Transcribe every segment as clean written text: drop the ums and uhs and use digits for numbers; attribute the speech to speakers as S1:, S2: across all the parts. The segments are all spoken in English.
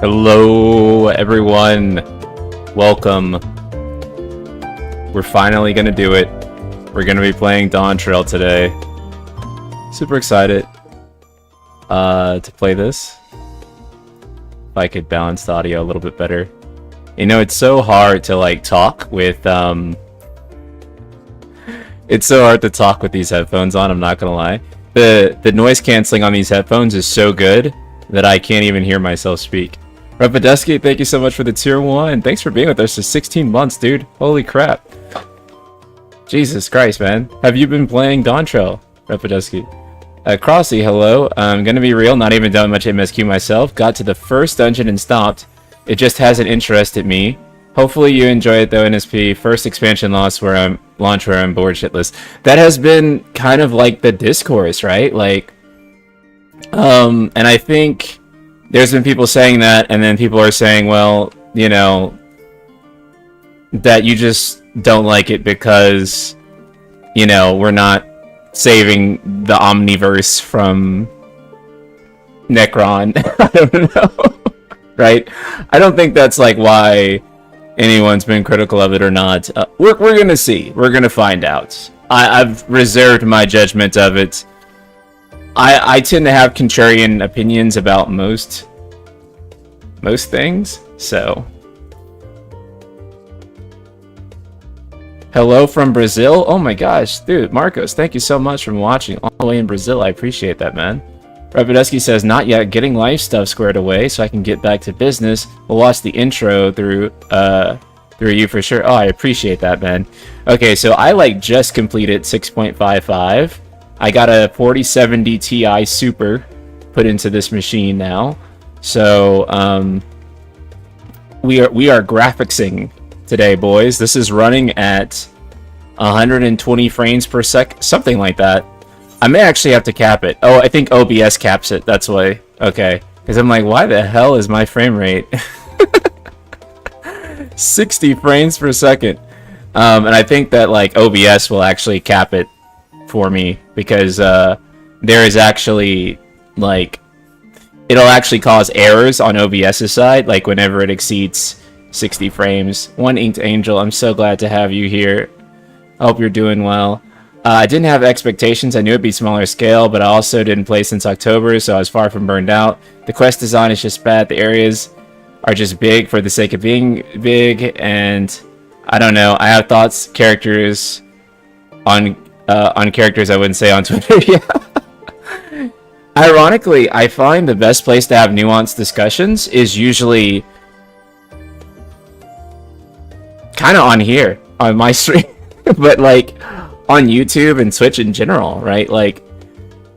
S1: Hello, everyone. Welcome. We're finally gonna do it. We're gonna be playing Dawntrail today. Super excited to play this. If I could balance the audio a little bit better. You know, it's so hard to like talk with it's so hard to talk with these headphones on, I'm not gonna lie. The noise canceling on these headphones is so good that I can't even hear myself speak. Repadeski, thank you so much for the tier 1. Thanks for being with us for 16 months, dude. Holy crap. Jesus Christ, man. Have you been playing Dawntrail, Repadeski? Crossy, hello. I'm gonna be real, not even done much MSQ myself. Got to the first dungeon and stopped. It just hasn't interested me. Hopefully you enjoy it though, NSP. First expansion launch where I'm bored shitless. That has been kind of like the discourse, right? Like, and I think there's been people saying that, and then people are saying, well, you know, that you just don't like it because, you know, we're not saving the Omniverse from Necron. I don't know. Right? I don't think that's like why anyone's been critical of it or not. We're gonna see. We're gonna find out. I've reserved my judgment of it. I tend to have contrarian opinions about most things, so. Hello from Brazil? Oh my gosh, dude, Marcos, thank you so much for watching all the way in Brazil. I appreciate that, man. Repadeski says, not yet, getting life stuff squared away so I can get back to business. We'll watch the intro through you for sure. Oh, I appreciate that, man. Okay, so I like just completed 6.55. I got a 4070 Ti Super put into this machine now. So we are graphicsing today, boys. This is running at 120 frames per sec, something like that. I may actually have to cap it. Oh, I think OBS caps it. That's why. Okay, because I'm like, why the hell is my frame rate 60 frames per second? And I think that like OBS will actually cap it for me because there is actually like it'll actually cause errors on OBS's side, like whenever it exceeds 60 frames. One Inked Angel, I'm so glad to have you here. I hope you're doing well. I didn't have expectations. I knew it'd be smaller scale, but I also didn't play since October, so I was far from burned out. The quest design is just bad. The areas are just big for the sake of being big, and I don't know. I have thoughts, characters on characters I wouldn't say on Twitter. Yeah. Ironically, I find the best place to have nuanced discussions is usually kind of on here, on my stream, but like on YouTube and Twitch in general, right? Like,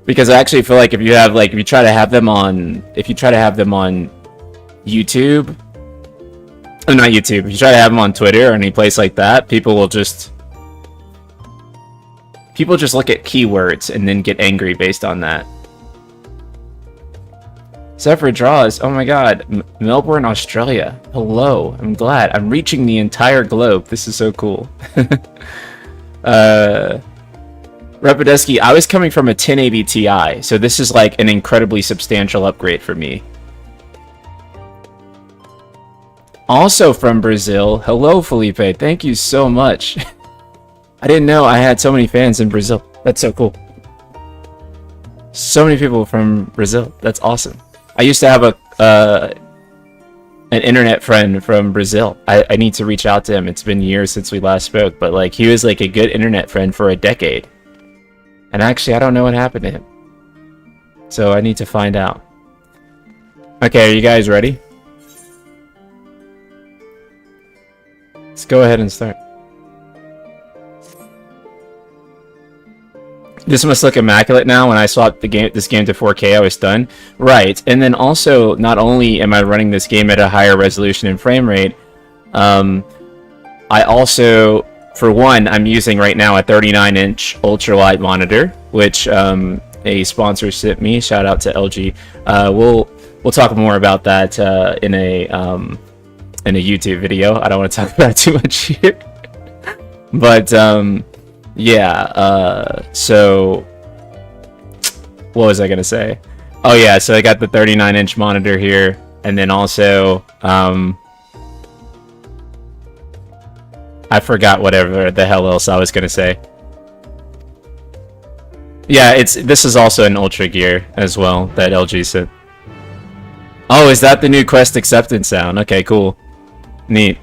S1: because I actually feel like if you try to have them on YouTube, or not YouTube, if you try to have them on Twitter or any place like that, people just look at keywords and then get angry based on that. Except for draws. Oh my god. Melbourne, Australia. Hello. I'm glad. I'm reaching the entire globe. This is so cool. Repadeski, I was coming from a 1080 Ti, so this is like an incredibly substantial upgrade for me. Also from Brazil. Hello, Felipe. Thank you so much. I didn't know I had so many fans in Brazil. That's so cool. So many people from Brazil. That's awesome. I used to have an internet friend from Brazil. I need to reach out to him. It's been years since we last spoke, but like he was like a good internet friend for a decade. And actually, I don't know what happened to him. So I need to find out. Okay, are you guys ready? Let's go ahead and start. This must look immaculate now. When I swapped this game to 4K, I was stunned. Right, and then also, not only am I running this game at a higher resolution and frame rate, I also, for one, I'm using right now a 39-inch ultralight monitor, which a sponsor sent me. Shout out to LG. We'll talk more about that in a YouTube video. I don't want to talk about it too much here, but yeah, so what was I gonna say? Oh yeah, so I got the 39-inch monitor here. And then also, I forgot whatever the hell else I was gonna say. Yeah, this is also an Ultra Gear as well that LG sent. Oh, is that the new quest acceptance sound? Okay, cool. Neat.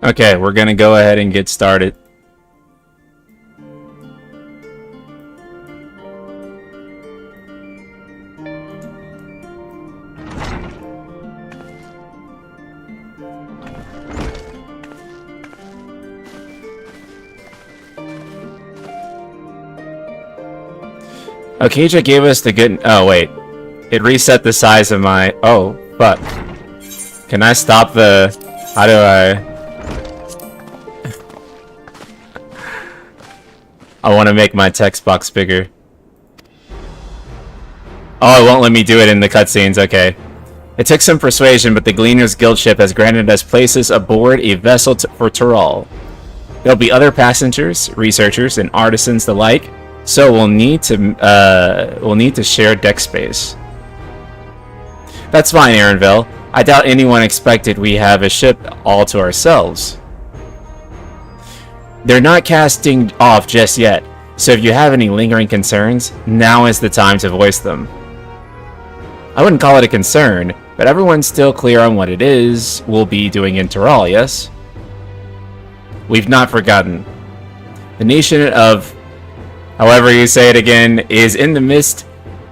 S1: Okay, we're gonna go ahead and get started. Okija gave us the good... Oh, wait. It reset the size of my... Oh, fuck. Can I stop the... How do I... I want to make my text box bigger. Oh, it won't let me do it in the cutscenes. Okay. It took some persuasion, but the Gleaner's Guild ship has granted us places aboard a vessel for Tural. There'll be other passengers, researchers, and artisans alike, so we'll need to share deck space. That's fine, Aaronville. I doubt anyone expected we have a ship all to ourselves. They're not casting off just yet, so if you have any lingering concerns, now is the time to voice them. I wouldn't call it a concern, but everyone's still clear on what it is we'll be doing in Tural, yes? We've not forgotten. The nation of, however you say it again, is in the midst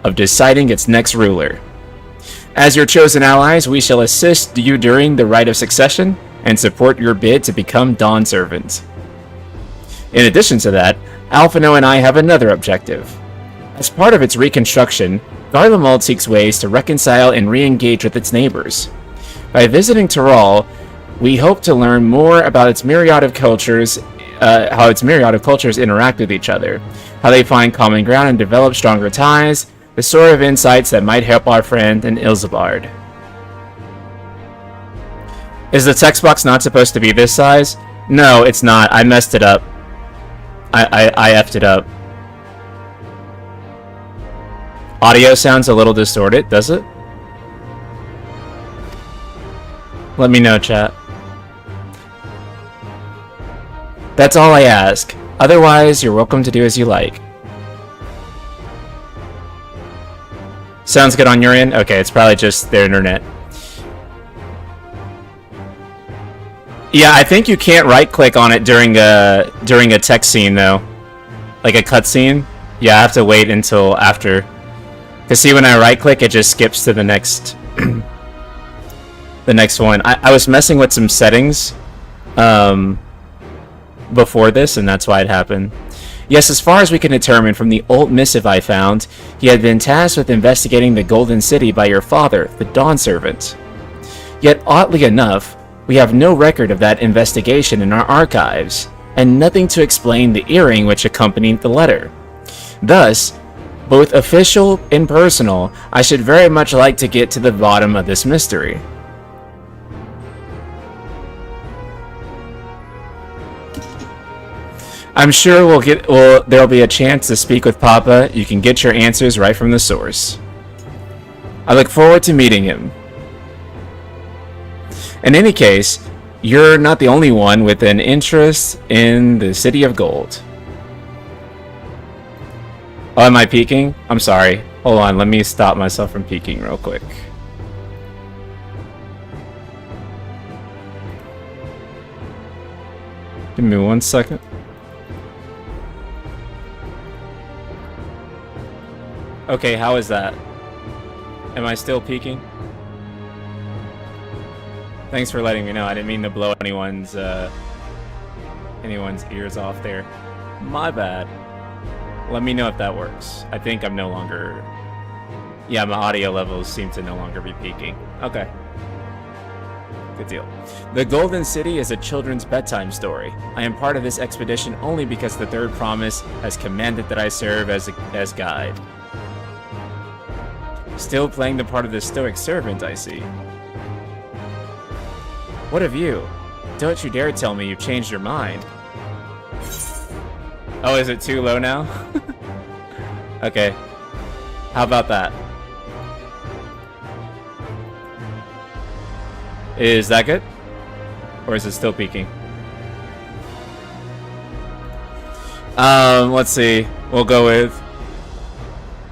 S1: of deciding its next ruler. As your chosen allies, we shall assist you during the rite of succession and support your bid to become Dawn Servant. In addition to that, Alphino and I have another objective. As part of its reconstruction, Garlemald seeks ways to reconcile and re-engage with its neighbors. By visiting Tural, we hope to learn more about its myriad of cultures, how its myriad of cultures interact with each other, how they find common ground and develop stronger ties, the sort of insights that might help our friend in Ilsebard. Is the text box not supposed to be this size? No, it's not. I messed it up. I effed it up. Audio sounds a little distorted, does it? Let me know, chat. That's all I ask. Otherwise, you're welcome to do as you like. Sounds good on your end? Okay, it's probably just their internet. Yeah, I think you can't right-click on it during a text scene, though. Like a cutscene. Yeah, I have to wait until after. Because see, when I right-click, it just skips to the next... the next one. I was messing with some settings before this, and that's why it happened. Yes, as far as we can determine from the old missive I found, he had been tasked with investigating the Golden City by your father, the Dawn Servant. Yet, oddly enough, we have no record of that investigation in our archives, and nothing to explain the earring which accompanied the letter. Thus, both official and personal, I should very much like to get to the bottom of this mystery. I'm sure there'll be a chance to speak with Papa. You can get your answers right from the source. I look forward to meeting him. In any case, you're not the only one with an interest in the City of Gold. Oh, am I peeking? I'm sorry. Hold on, let me stop myself from peeking real quick. Give me 1 second. Okay, how is that? Am I still peeking? Thanks for letting me know. I didn't mean to blow anyone's ears off there. My bad. Let me know if that works. I think I'm no longer... Yeah, my audio levels seem to no longer be peaking. Okay. Good deal. The Golden City is a children's bedtime story. I am part of this expedition only because the Third Promise has commanded that I serve as guide. Still playing the part of the stoic servant, I see. What of you? Don't you dare tell me you've changed your mind. Oh, is it too low now? Okay. How about that? Is that good? Or is it still peaking? Let's see. We'll go with...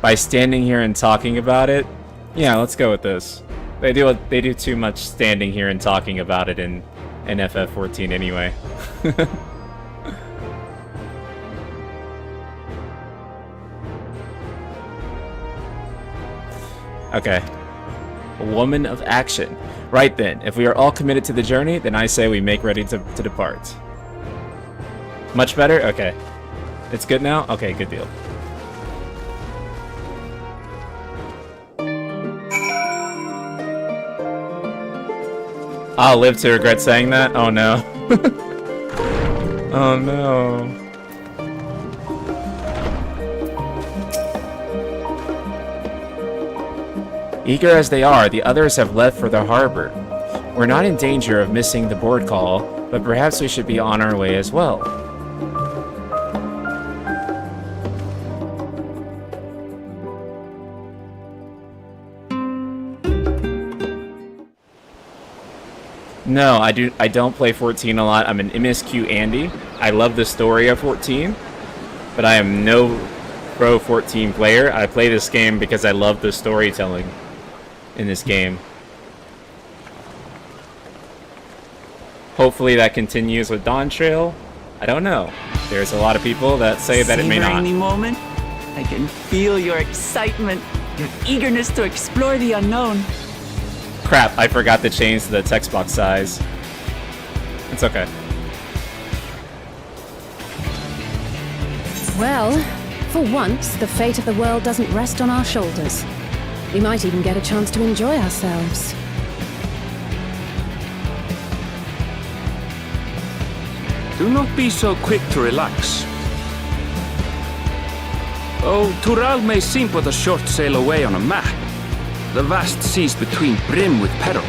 S1: by standing here and talking about it. Yeah, let's go with this. They do too much standing here and talking about it in FF14 anyway. Okay. A woman of action. Right then, if we are all committed to the journey, then I say we make ready to depart. Much better? Okay. It's good now? Okay, good deal. I'll live to regret saying that? Oh no. Oh no. Eager as they are, the others have left for the harbor. We're not in danger of missing the board call, but perhaps we should be on our way as well. No, I don't play 14 a lot. I'm an MSQ Andy. I love the story of 14, but I am no pro 14 player. I play this game because I love the storytelling in this game. Hopefully that continues with Dawntrail. I don't know. There's a lot of people that say that it may not.
S2: Any moment, I can feel your excitement, your eagerness to explore the unknown.
S1: Crap, I forgot to change the text box size. It's okay.
S3: Well, for once, the fate of the world doesn't rest on our shoulders. We might even get a chance to enjoy ourselves.
S4: Do not be so quick to relax. Oh, Tural may seem but a short sail away on a map. The vast seas between brim with peril.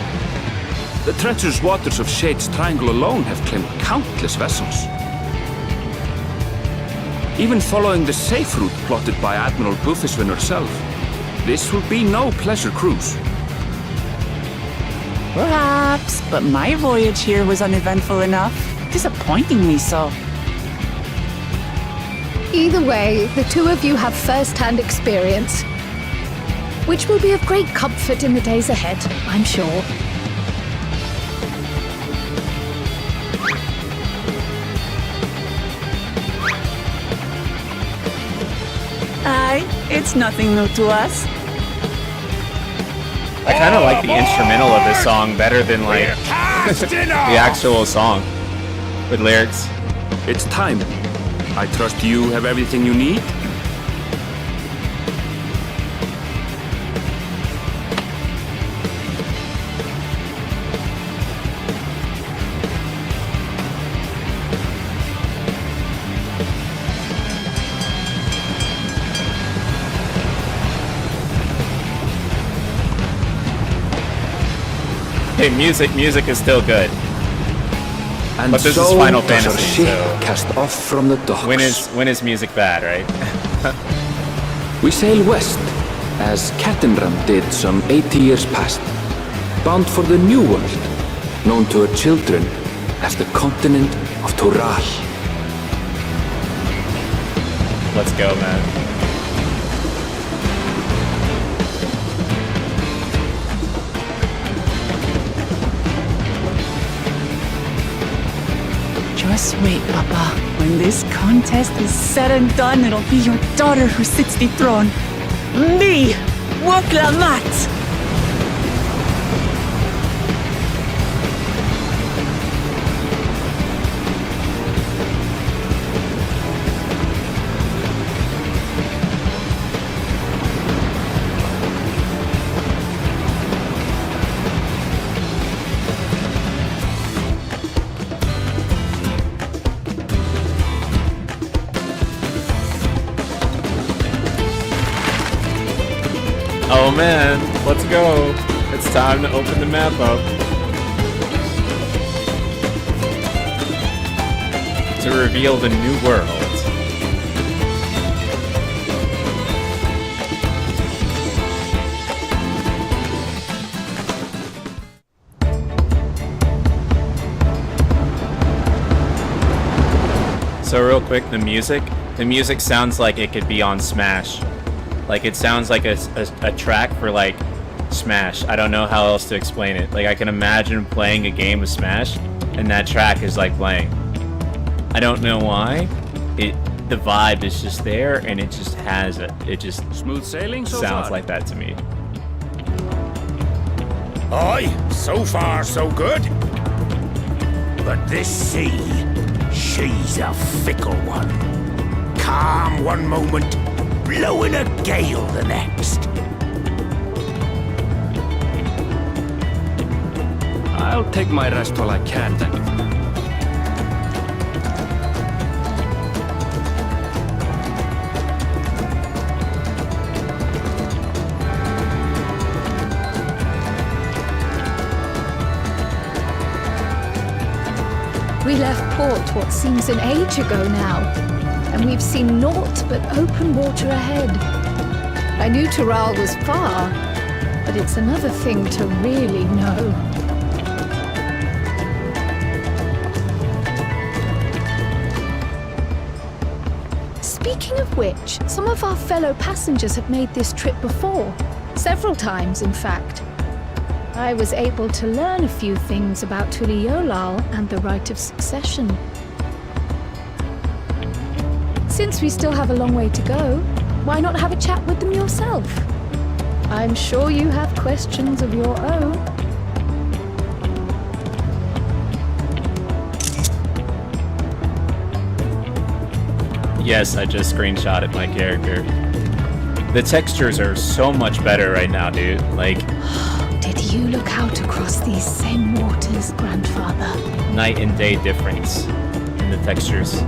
S4: The treacherous waters of Shade's Triangle alone have claimed countless vessels. Even following the safe route plotted by Admiral Bufiswin herself, this will be no pleasure cruise.
S2: Perhaps, but my voyage here was uneventful enough. Disappointingly so.
S5: Either way, the two of you have first-hand experience, which will be of great comfort in the days ahead, I'm sure.
S2: Aye, it's nothing new to us.
S1: I kind of like the instrumental of this song better than like the actual song with lyrics.
S4: It's time. I trust you have everything you need.
S1: Hey, music is still good.
S4: And
S1: But this
S4: so
S1: is Final
S4: does our
S1: Fantasy,
S4: ship
S1: so
S4: cast off from the docks.
S1: when is music bad, right?
S4: We sail west, as Cattenram did some 80 years past, bound for the New World, known to her children as the continent of Tural.
S1: Let's go, man.
S2: Just wait, Papa. When this contest is said and done, it'll be your daughter who sits dethroned. Me, Woklamat!
S1: Oh man. Let's go. It's time to open the map up. To reveal the new world. So real quick, the music sounds like it could be on Smash. Like it sounds like a track for like Smash. I don't know how else to explain it. Like I can imagine playing a game of Smash and that track is like playing. I don't know why. The vibe is just there and it just has it just
S4: Smooth sailing so
S1: sounds
S4: far.
S1: like that to me.
S6: Aye, so far so good. But this sea, she's a fickle one. Calm one moment, blowing a gale the next.
S4: I'll take my rest while I can then.
S5: We left port what seems an age ago now, and we've seen naught but open water ahead. I knew Tural was far, but it's another thing to really know. Speaking of which, some of our fellow passengers have made this trip before. Several times, in fact. I was able to learn a few things about Tuliyollal and the right of succession. Since we still have a long way to go, why not have a chat with them yourself? I'm sure you have questions of your own.
S1: Yes, I just screenshotted my character. The textures are so much better right now, dude. Like,
S5: Did you look out across these same waters, grandfather?
S1: night and day difference in the textures.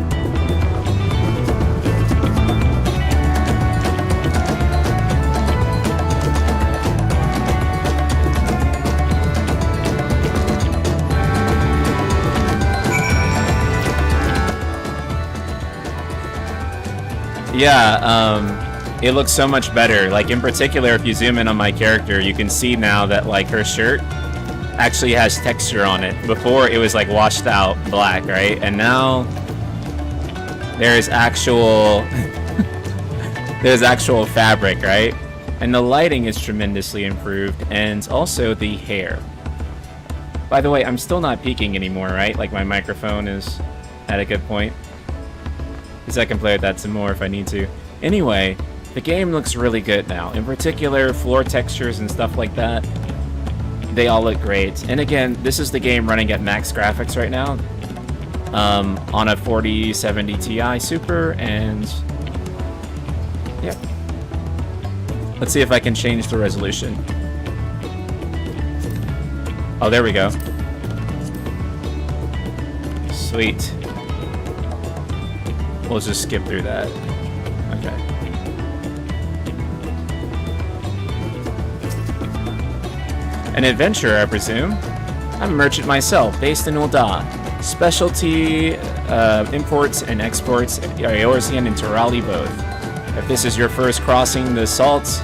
S1: Yeah, it looks so much better. Like, in particular, if you zoom in on my character, you can see now that, like, her shirt actually has texture on it. Before, it was, like, washed out black, right? And now, there's actual... there's actual fabric, right? And the lighting is tremendously improved, and also the hair. By the way, I'm still not peeking anymore, right? Like, my microphone is at a good point. Because I can play with that some more if I need to. Anyway, the game looks really good now. In particular, floor textures and stuff like that. They all look great. And again, this is the game running at max graphics right now. On a 4070 Ti Super, and... yeah. Let's see if I can change the resolution. Oh, there we go. Sweet. We'll just skip through that. Okay. An adventurer, I presume? I'm a merchant myself, based in Ulda. Specialty imports and exports, Eorzean and Turali both. If this is your first crossing the Salt,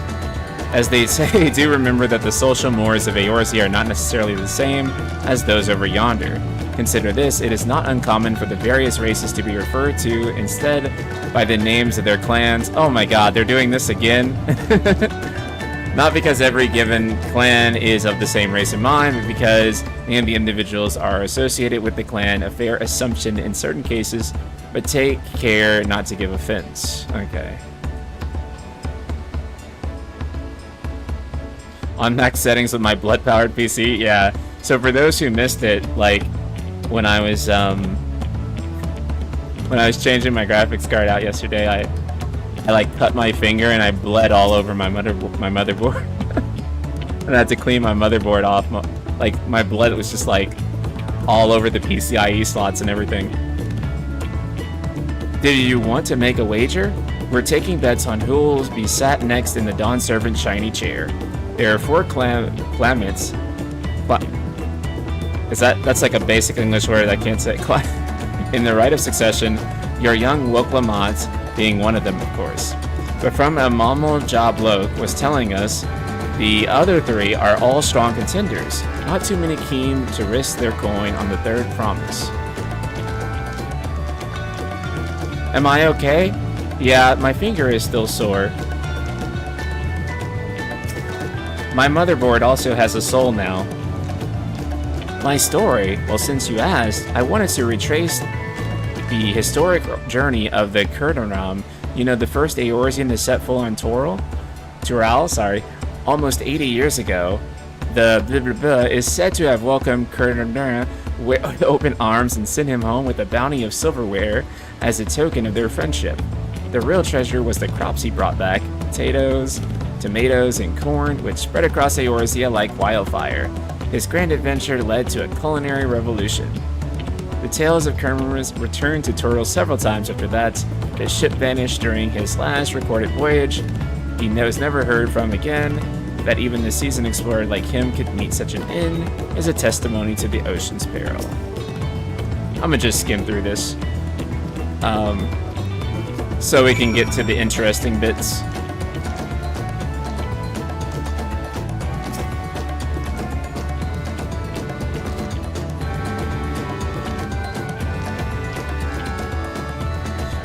S1: as they say, do remember that the social mores of Eorzea are not necessarily the same as those over yonder. Consider this, it is not uncommon for the various races to be referred to instead by the names of their clans. Oh my god, they're doing this again? Not because every given clan is of the same race in mind, but because the individuals are associated with the clan, a fair assumption in certain cases, but take care not to give offense. Okay. On max settings with my blood-powered PC? Yeah. So for those who missed it, like, when I was changing my graphics card out yesterday, I like cut my finger and I bled all over my motherboard. And I had to clean my motherboard off. Like, my blood was just like all over the PCIe slots and everything. Did you want to make a wager? We're taking bets on who will be sat next in the Dawn Servant shiny chair. There are 4 claimants. That's like a basic English word I can't say. In the right of succession, your young Woklamont being one of them, of course. But from a Mamal Joblok was telling us, the other 3 are all strong contenders. Not too many keen to risk their coin on the 3rd promise. Am I okay? Yeah, my finger is still sore. My motherboard also has a soul now. My story? Well, since you asked, I wanted to retrace the historic journey of the Kurdaram, you know, the first Eorzean to set foot on Tural, almost 80 years ago. The is said to have welcomed Kurdaram with open arms and sent him home with a bounty of silverware as a token of their friendship. The real treasure was the crops he brought back, potatoes, tomatoes, and corn, which spread across Eorzea like wildfire. His grand adventure led to a culinary revolution. The tales of Kurdaram returned to Tural several times after that. The ship vanished during his last recorded voyage. He was never heard from again. That even the seasoned explorer like him could meet such an end is a testimony to the ocean's peril. I'm gonna just skim through this, so we can get to the interesting bits.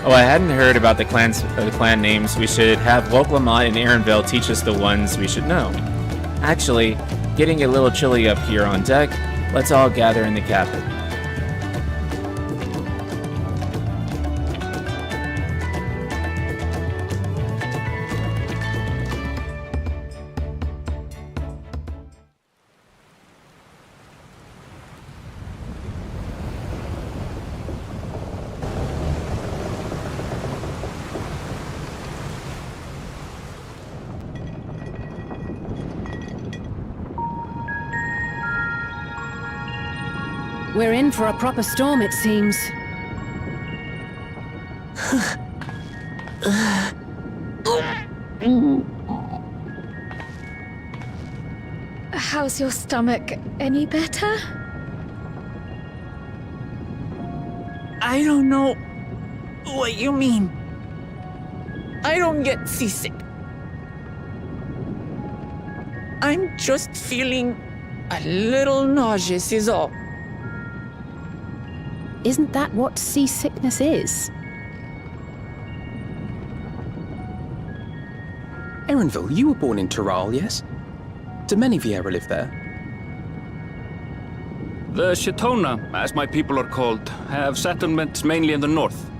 S1: Oh, I hadn't heard about the clan names. We should have Woklamont and Aaronville teach us the ones we should know. Actually, getting a little chilly up here on deck, let's all gather in the cabin.
S3: We're in for a proper storm, it seems.
S5: How's your stomach? Any better?
S2: I don't know what you mean. I don't get seasick. I'm just feeling a little nauseous is all.
S3: Isn't that what seasickness is?
S7: Aaronville, you were born in Tural, yes? Do many Vieira live there?
S8: The Shetona, as my people are called, have settlements mainly in the north,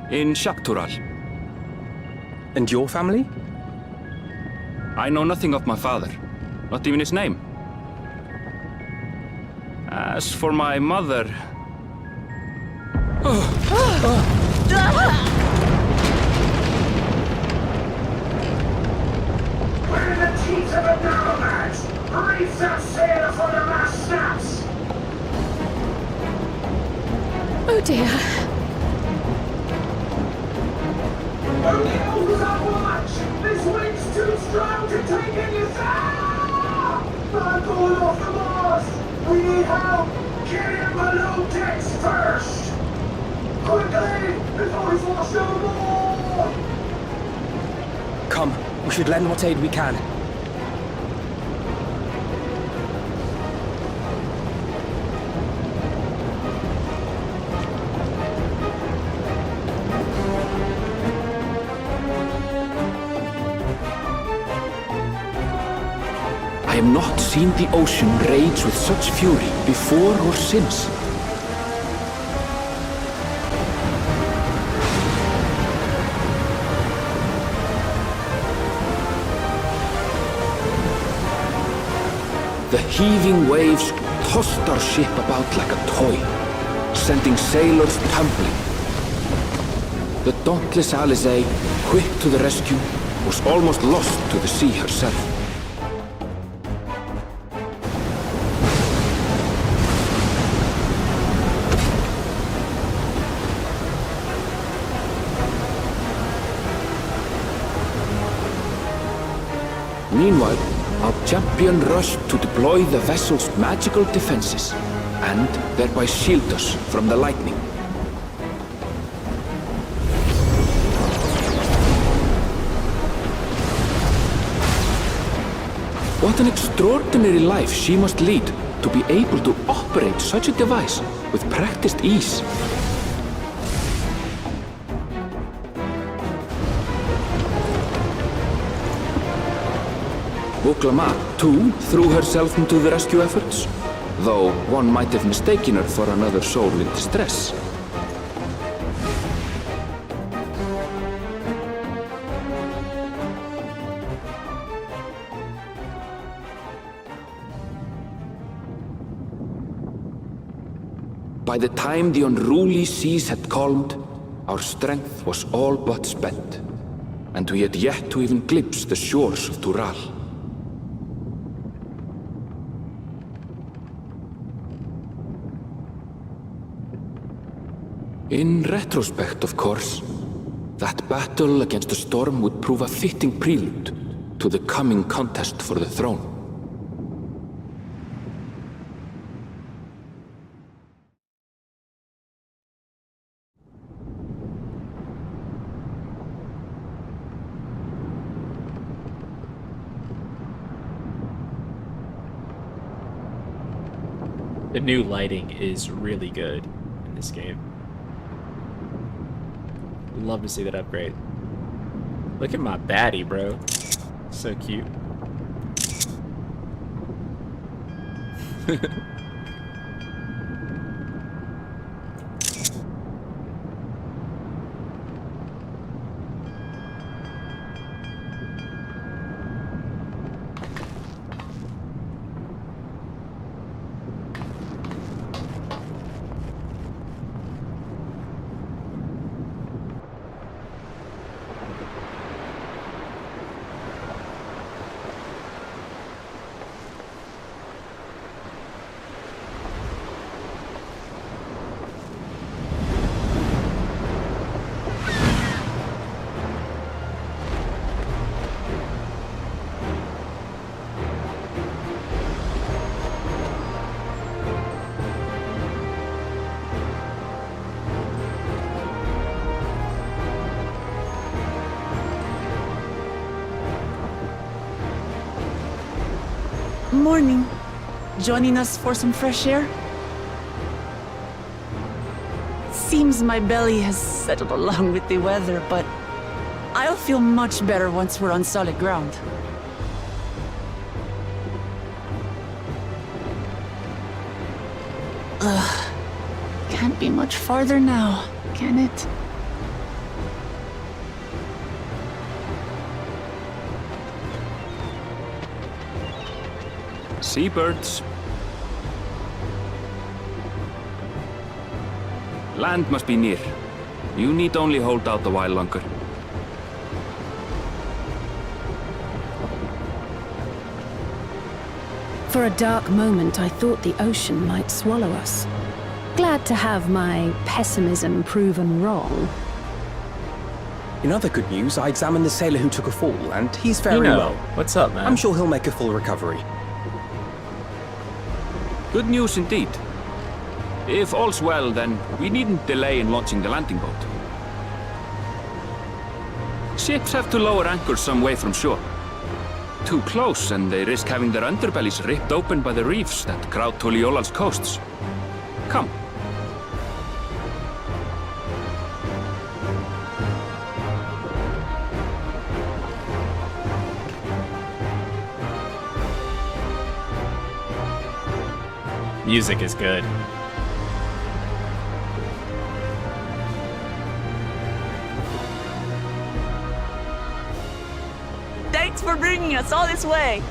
S8: in Tural.
S7: And your family?
S8: I know nothing of my father, not even his name. As for my mother...
S6: We're in the teeth of a nomads! Reef that sail before the mast snaps!
S5: Oh dear.
S6: Only elves on watch! This wind's too strong to take any sound! I'm going off the mast! We need help! Get him below decks first! Quickly! Before he's washed overboard!
S7: Come, we should lend what aid we can.
S4: I have not seen the ocean rage with such fury before or since. The heaving waves tossed our ship about like a toy, sending sailors tumbling. The dauntless Alizé, quick to the rescue, was almost lost to the sea herself. Meanwhile, our champion rushed to deploy the vessel's magical defenses, and thereby shield us from the lightning. What an extraordinary life she must lead to be able to operate such a device with practiced ease. Oklama, too, threw herself into the rescue efforts, though one might have mistaken her for another soul in distress. By the time the unruly seas had calmed, our strength was all but spent, and we had yet to even glimpse the shores of Tural. In retrospect, of course, that battle against the storm would prove a fitting prelude to the coming contest for the throne.
S1: The new lighting is really good in this game. Love to see that upgrade. Look at my baddie, bro. So cute.
S2: Morning. Joining us for some fresh air? Seems my belly has settled along with the weather, but I'll feel much better once we're on solid ground. Ugh. Can't be much farther now, can it?
S8: Seabirds. Land must be near. You need only hold out a while longer.
S3: For a dark moment, I thought the ocean might swallow us. Glad to have my pessimism proven wrong.
S7: In other good news, I examined the sailor who took a fall, and he's very well.
S1: What's up, man?
S7: I'm sure he'll make a full recovery.
S8: Good news indeed. If all's well, then we needn't delay in launching the landing boat. Ships have to lower anchors some way from shore. Too close, and they risk having their underbellies ripped open by the reefs that crowd Tuliyollal's coasts. Come.
S1: Music is good.
S2: Thanks for bringing us all this way.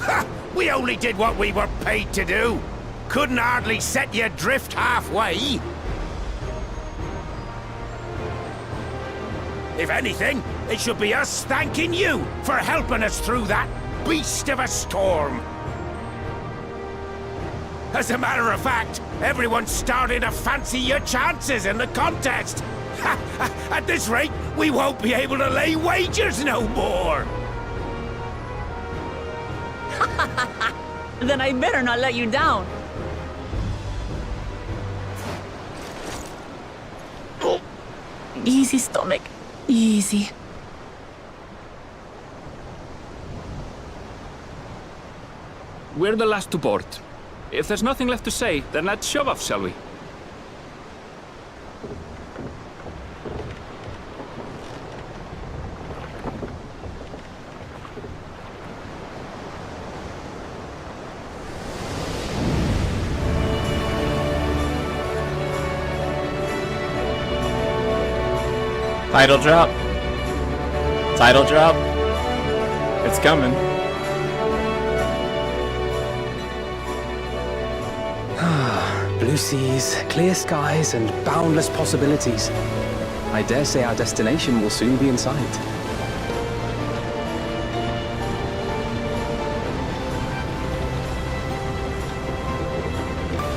S6: Ha! We only did what we were paid to do. Couldn't hardly set you adrift halfway. If anything, it should be us thanking you for helping us through that beast of a storm. As a matter of fact, everyone's starting to fancy your chances in the contest. At this rate, we won't be able to lay wagers no more.
S2: Then I better not let you down. Easy, stomach. Easy.
S8: We're the last to board. If there's nothing left to say, then let's shove off, shall we?
S1: Title drop. Title drop. It's coming.
S7: Blue seas, clear skies, and boundless possibilities. I dare say our destination will soon be in sight.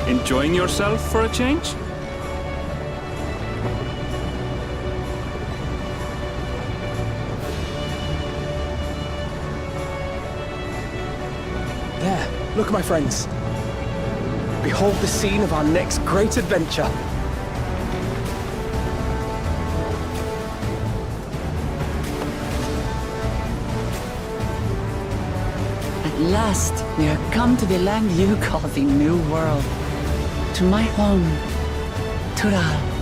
S8: Enjoying yourself for a change?
S7: There, look, my friends. Behold the scene of our next great adventure.
S2: At last, we are come to the land you call the New World. To my home, Tural.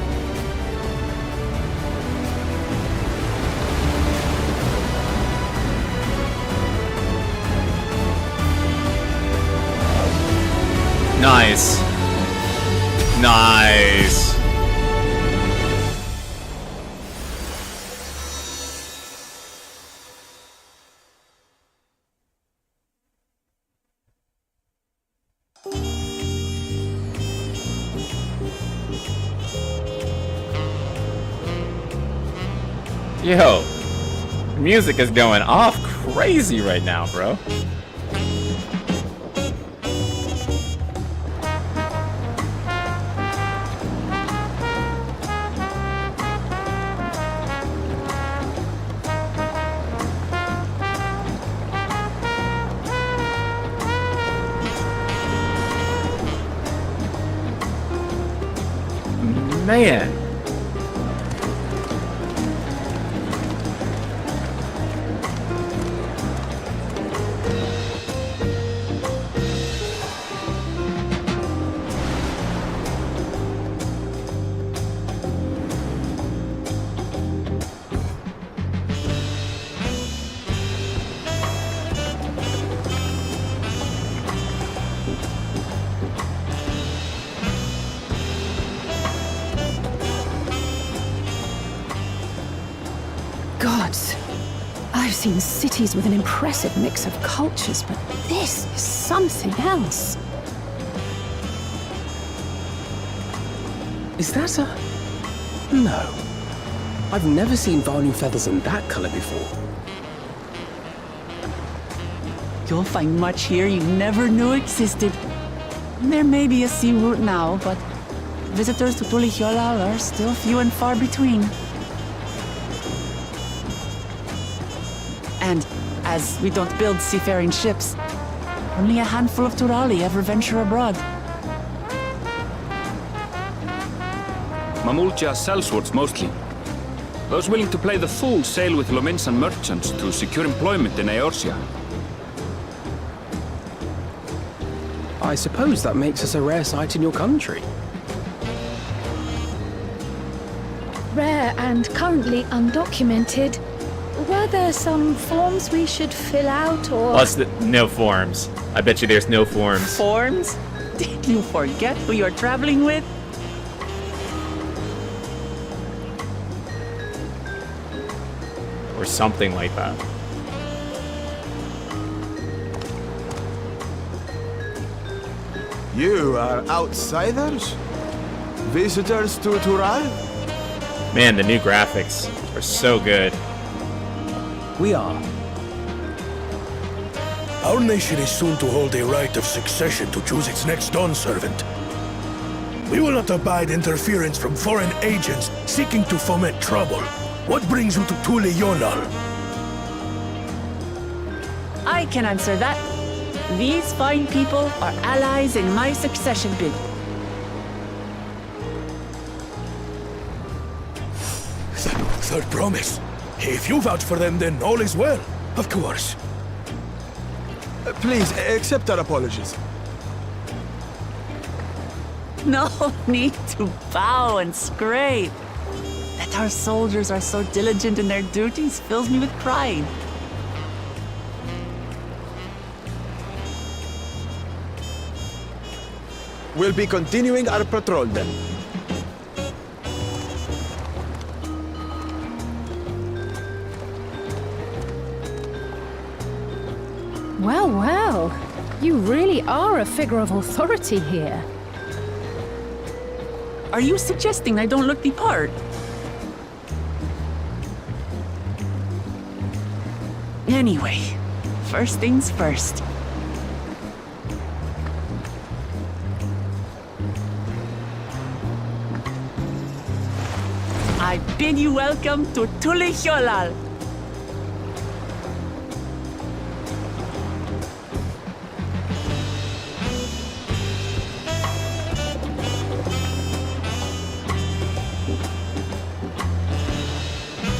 S1: Nice. Nice. Yo, music is going off crazy right now, bro. Man.
S3: Gods, I've seen cities with an impressive mix of cultures, but this is something else.
S7: Is that a... No. I've never seen Vanu feathers in that color before.
S2: You'll find much here you never knew existed. There may be a sea route now, but visitors to Tuliyollal are still few and far between. And as we don't build seafaring ships, only a handful of Turali ever venture abroad.
S8: Mamulja sellswords mostly. Those willing to play the fool sail with Lominsan merchants to secure employment in Eorzea.
S7: I suppose that makes us a rare sight in your country.
S5: Rare and currently undocumented. Were there some forms we should fill out or...
S1: Plus, no forms. I bet you there's no forms.
S2: Forms? Did you forget who you're traveling with?
S1: Or something like that.
S9: You are outsiders? Visitors to Tural?
S1: Man, the new graphics are so good.
S7: We are.
S6: Our nation is soon to hold a right of succession to choose its next dawn servant. We will not abide interference from foreign agents seeking to foment trouble. What brings you to Tuliyollal?
S2: I can answer that. These fine people are allies in my succession bid.
S6: Third promise. If you vouch for them, then all is well. Of course.
S9: Please, accept our apologies.
S2: No need to bow and scrape. That our soldiers are so diligent in their duties fills me with pride.
S9: We'll be continuing our patrol then.
S3: Well, well. You really are a figure of authority here.
S2: Are you suggesting I don't look the part? Anyway, first things first. I bid you welcome to Tuliyollal.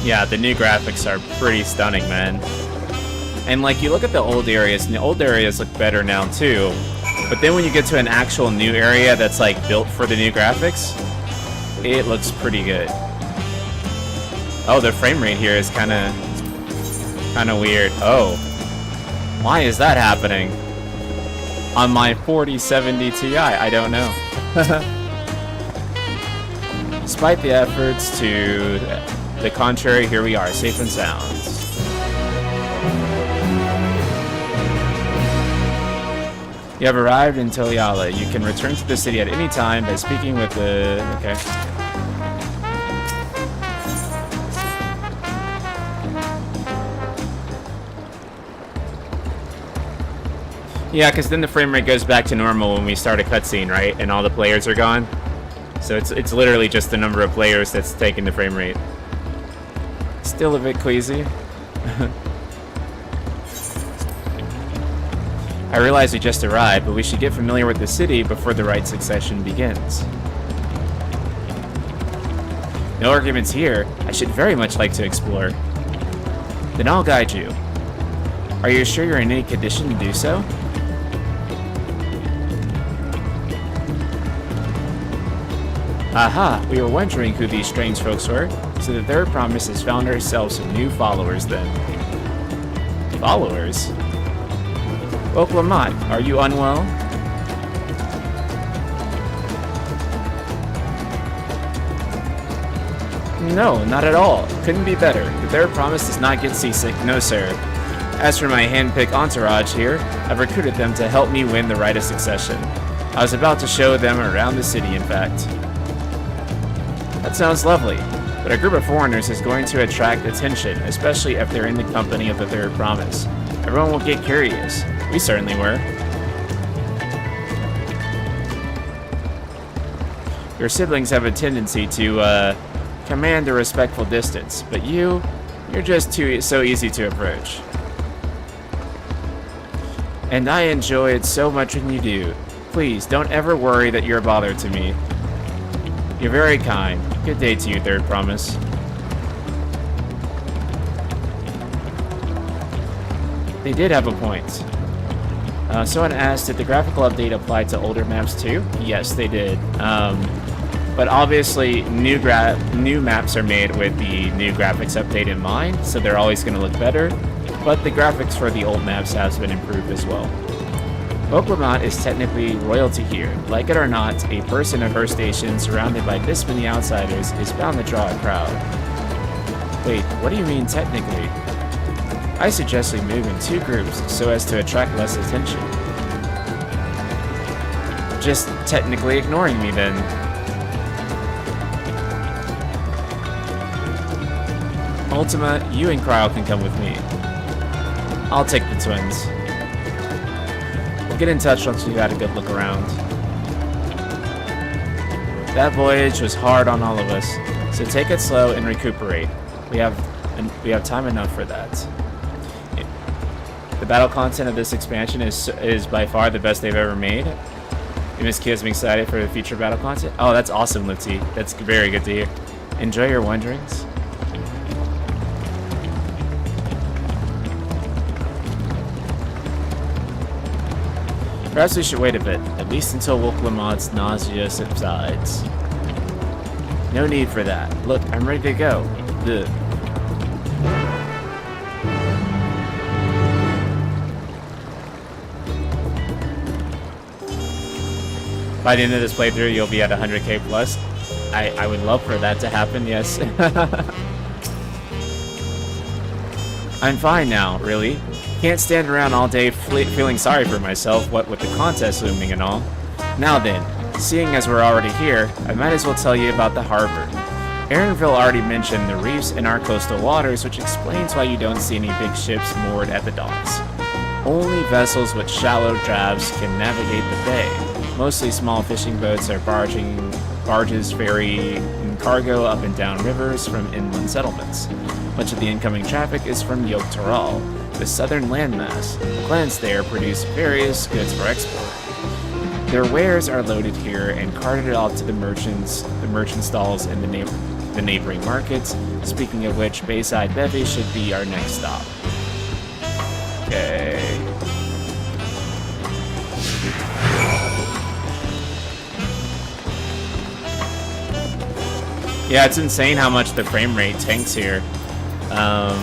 S1: Yeah, the new graphics are pretty stunning, man. And like, you look at the old areas, and the old areas look better now too. But then when you get to an actual new area that's like built for the new graphics, it looks pretty good. Oh, the frame rate here is kind of weird. Oh, why is that happening? On my 4070 Ti, I don't know. Despite the efforts to the contrary, here we are, safe and sound. You have arrived in Tuliyollal. You can return to the city at any time by speaking with the... Okay. Yeah, because then the frame rate goes back to normal when we start a cutscene, right? And all the players are gone. So it's literally just the number of players that's taking the frame rate. Still a bit queasy. I realize we just arrived, but we should get familiar with the city before the right succession begins. No arguments here. I should very much like to explore. Then I'll guide you. Are you sure you're in any condition to do so? Aha, we were wondering who these strange folks were, so the third promise has found ourselves some new followers then. Followers? Oklamat, are you unwell? No, not at all. Couldn't be better. The third promise does not get seasick, no sir. As for my hand-picked entourage here, I've recruited them to help me win the right of succession. I was about to show them around the city, in fact. That sounds lovely, but a group of foreigners is going to attract attention, especially if they're in the company of the third promise. Everyone will get curious. We certainly were. Your siblings have a tendency to, command a respectful distance, but you're just so easy to approach. And I enjoy it so much when you do. Please, don't ever worry that you're a bother to me. You're very kind. Good day to you, third promise. They did have a point. Someone asked, did the graphical update apply to older maps too? Yes, they did. But obviously, new maps are made with the new graphics update in mind, so they're always going to look better. But the graphics for the old maps has been improved as well. Oklamat is technically royalty here. Like it or not, a person of her station surrounded by this many outsiders is bound to draw a crowd. Wait, what do you mean technically? I suggest we move in two groups so as to attract less attention. Just technically ignoring me then. Ultima, you and Cryo can come with me. I'll take the twins. We'll get in touch once we've had a good look around. That voyage was hard on all of us, so take it slow and recuperate. We have time enough for that. The battle content of this expansion is by far the best they've ever made. Miss Kids, I'm excited for the future battle content. Oh, that's awesome, Lipsy. That's very good to hear. Enjoy your wanderings. Perhaps we should wait a bit, at least until Wolflamott's nausea subsides. No need for that. Look, I'm ready to go. Ugh. By the end of this playthrough, you'll be at 100k plus. I would love for that to happen, yes. I'm fine now, really. Can't stand around all day feeling sorry for myself, what with the contest looming and all. Now then, seeing as we're already here, I might as well tell you about the harbor. Aaronville already mentioned the reefs in our coastal waters, which explains why you don't see any big ships moored at the docks. Only vessels with shallow drafts can navigate the bay. Mostly small fishing boats or barges ferrying cargo up and down rivers from inland settlements. Much of the incoming traffic is from Tural, the southern landmass. The clans there produce various goods for export. Their wares are loaded here and carted off to the merchant stalls in the neighboring markets. Speaking of which, Bayside Bevy should be our next stop. Okay. Yeah, it's insane how much the frame rate tanks here. I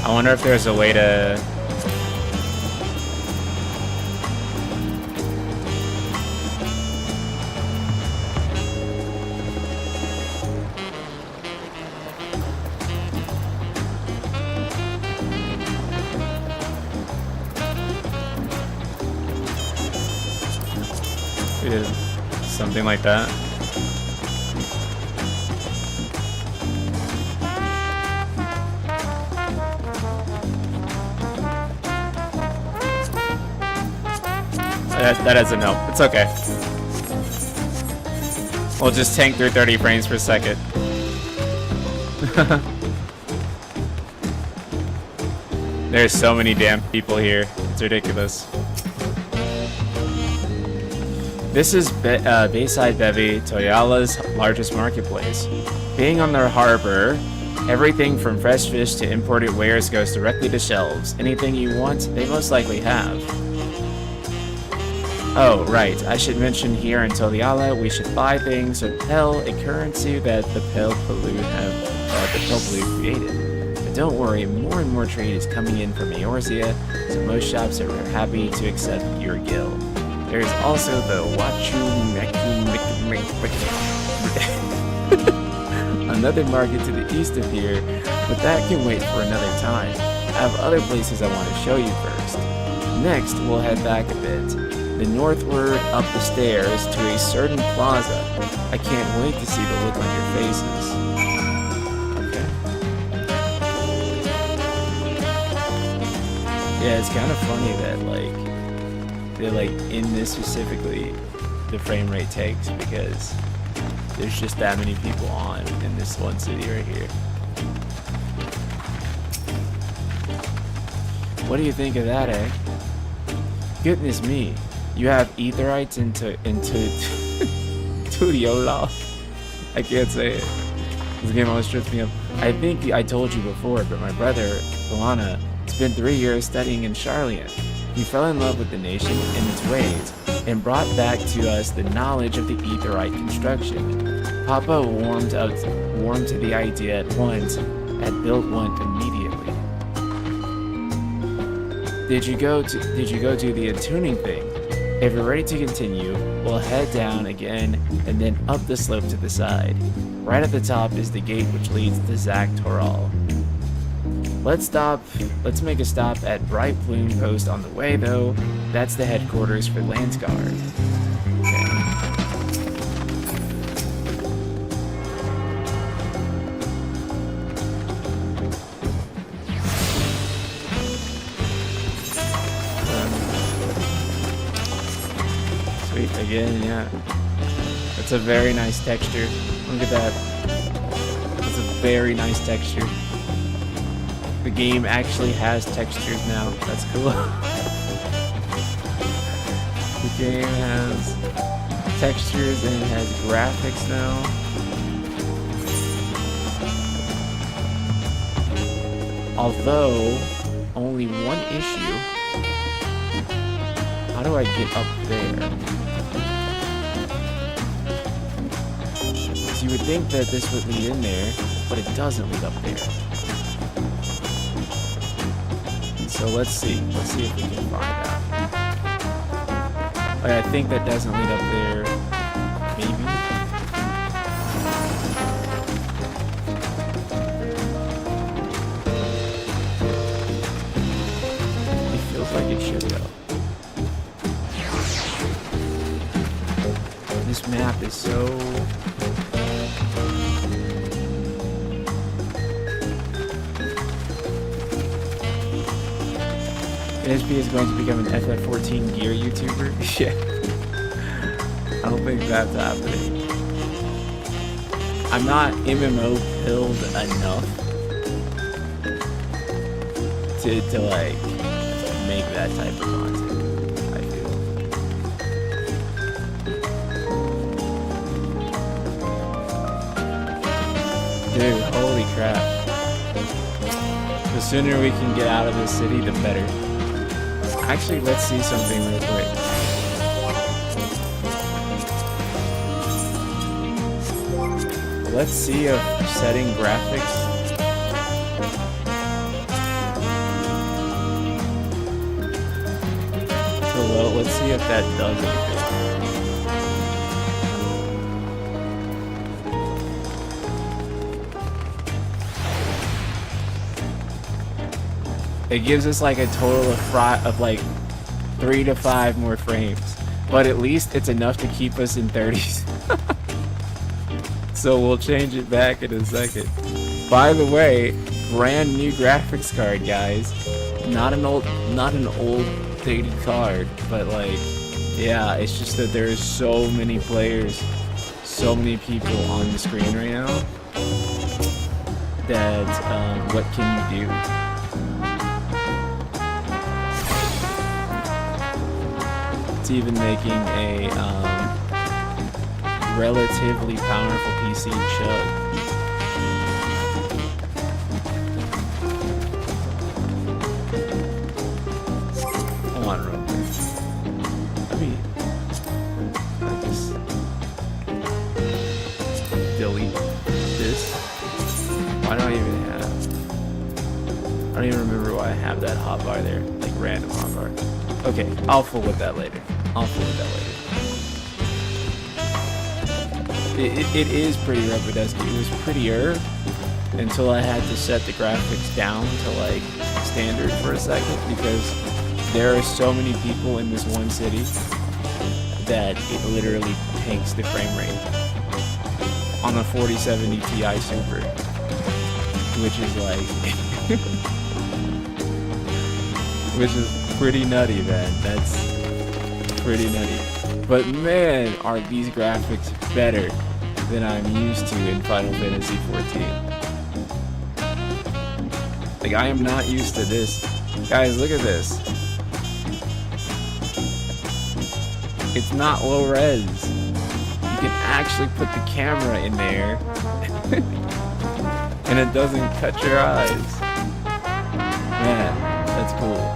S1: wonder if there's a way to... something like that. That doesn't help. It's okay. We'll just tank through 30 frames per second. There's so many damn people here. It's ridiculous. This is Bayside Bevy, Tuliyollal largest marketplace. Being on their harbor, everything from fresh fish to imported wares goes directly to shelves. Anything you want, they most likely have. Oh, right. I should mention here in Tuliyollal, we should buy things with Pel, a currency that the Pel created. But don't worry, more and more trade is coming in from Eorzea, so most shops are happy to accept your gil. There's also the another market to the east of here, but that can wait for another time. I have other places I want to show you first. Next, we'll head back a bit, the northward up the stairs to a certain plaza. I can't wait to see the look on your faces. Okay. Yeah, it's kind of funny that, like, they're like in this specifically the frame rate takes because there's just that many people on in this one city right here. What do you think of that, eh? Goodness me, you have aetherites into Tuliyollal. I can't say it. This game always trips me up. I think I told you before, but my brother, Luana, spent 3 years studying in Charlian. He fell in love with the nation and its ways, and brought back to us the knowledge of the aetherite construction. Papa warmed to the idea at once, and built one immediately. Did you go do the tuning thing? If you're ready to continue, we'll head down again and then up the slope to the side. Right at the top is the gate which leads to Zack Tural. Let's make a stop at Bright Plume Post on the way though. That's the headquarters for Landsguard. Okay. Sweet, again, yeah. That's a very nice texture. Look at that. That's a very nice texture. The game actually has textures now. That's cool. The game has textures and it has graphics now. Although, only one issue. How do I get up there? So you would think that this would lead in there, but it doesn't lead up there. So let's see. Let's see if we can find out. Okay, I think that doesn't lead up there. Maybe. It feels like it should though. This map is so... NSP is going to become an FF14 gear YouTuber? Yeah. I don't think that's happening. I'm not MMO pilled enough to like make that type of content, I feel. Dude, holy crap. The sooner we can get out of this city, the better. Actually, let's see something real quick. Let's see if setting graphics to low. Let's see if that does anything. It gives us like a total of like 3 to 5 more frames, but at least it's enough to keep us in 30s. So we'll change it back in a second. By the way, brand new graphics card, guys. Not an old dated card, but like, yeah, it's just that there's so many players, so many people on the screen right now that what can you do? It's even making a relatively powerful PC chug. Hold on real quick. Let me just delete this. Why do I even have... I don't even remember why I have that hotbar there. Like random hotbar. Okay, I'll fool with that later. It is pretty Repodesky. It was prettier until I had to set the graphics down to like standard for a second, because there are so many people in this one city that it literally tanks the frame rate on the 4070 Ti Super, which is like which is pretty nutty, man. That's pretty nutty. But man, are these graphics better than I'm used to in Final Fantasy XIV. Like, I am not used to this. Guys, look at this. It's not low res. You can actually put the camera in there and it doesn't cut your eyes. Man, that's cool.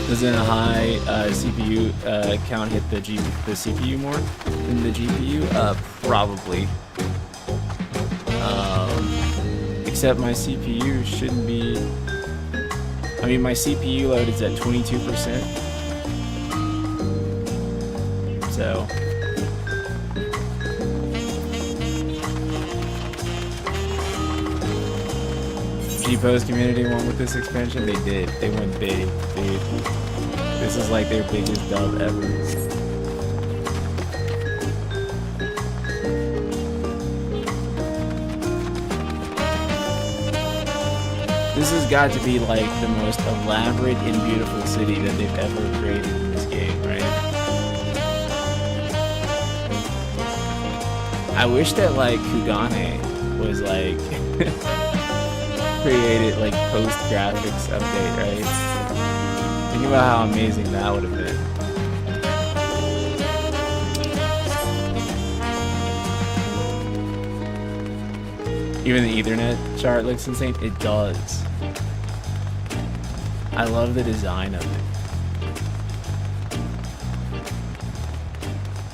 S1: Doesn't a high CPU count hit the CPU more than the GPU? Probably. Except my CPU shouldn't be... I mean, my CPU load is at 22%. So... G-Pose community won with this expansion? They did. They went big, dude. This is like their biggest dub ever. This has got to be like the most elaborate and beautiful city that they've ever created in this game, right? I wish that like Kugane was like created like post graphics update, right? Think about how amazing that would have been. Even the Ethernet chart looks insane. It does. I love the design of it.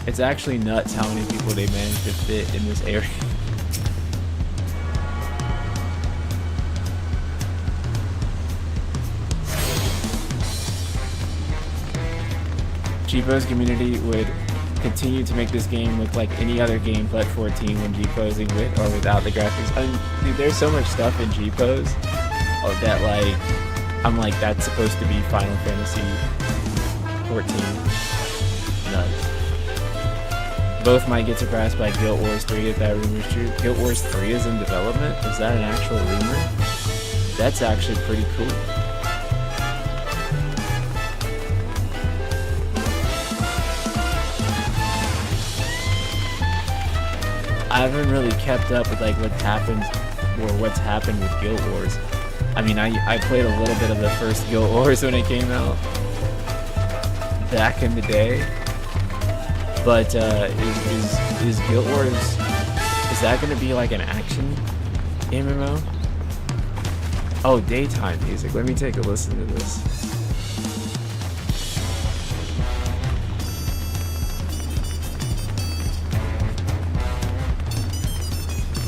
S1: It's actually nuts how many people they managed to fit in this area. G-Pose community would continue to make this game look like any other game but 14 when G-posing with or without the graphics. I mean, dude, there's so much stuff in G-Pose that like, I'm like, that's supposed to be Final Fantasy 14. Nuts. Both might get surpassed by Guild Wars 3 if that rumor's true. Guild Wars 3 is in development? Is that an actual rumor? That's actually pretty cool. I haven't really kept up with like what happens or what's happened with Guild Wars. I mean, I played a little bit of the first Guild Wars when it came out back in the day. But is Guild Wars, is that going to be like an action MMO? Oh, daytime music. Let me take a listen to this.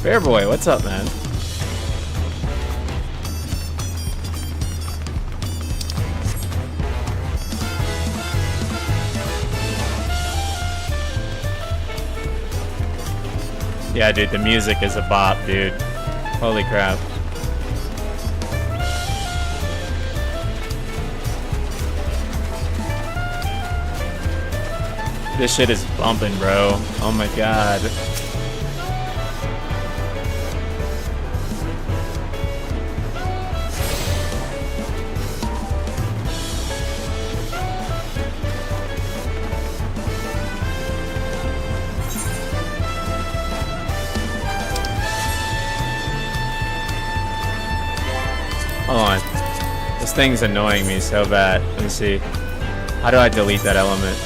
S1: Fairboy, what's up, man? Yeah, dude, the music is a bop, dude. Holy crap. This shit is bumping, bro. Oh my god. Hold on. This thing's annoying me so bad. Let me see. How do I delete that element?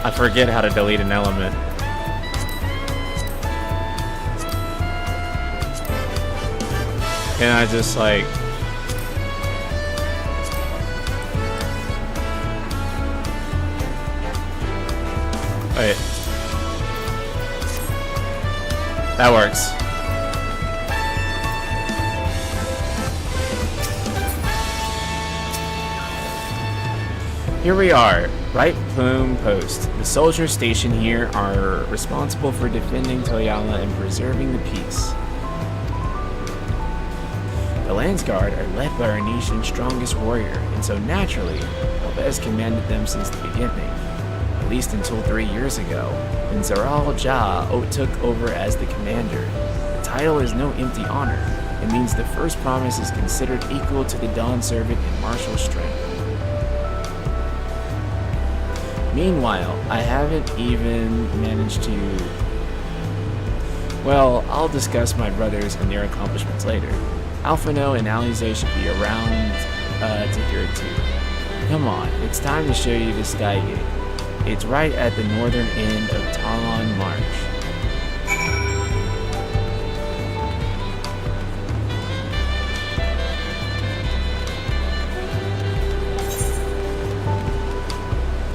S1: I forget how to delete an element. Can I just like... Wait. That works. Here we are, Right Plume Post. The soldiers stationed here are responsible for defending Tuliyollal and preserving the peace. The Landsguard are led by our nation's strongest warrior, and so naturally, Alba has commanded them since the beginning. At least until 3 years ago, when Tural took over as the commander. The title is no empty honor. It means the first promise is considered equal to the Dawn Servant in martial strength. Meanwhile, I haven't even managed to... Well, I'll discuss my brothers and their accomplishments later. Alphino and Alize should be around to hear it too. Come on, it's time to show you the Sky Gate. It's right at the northern end of Talon March.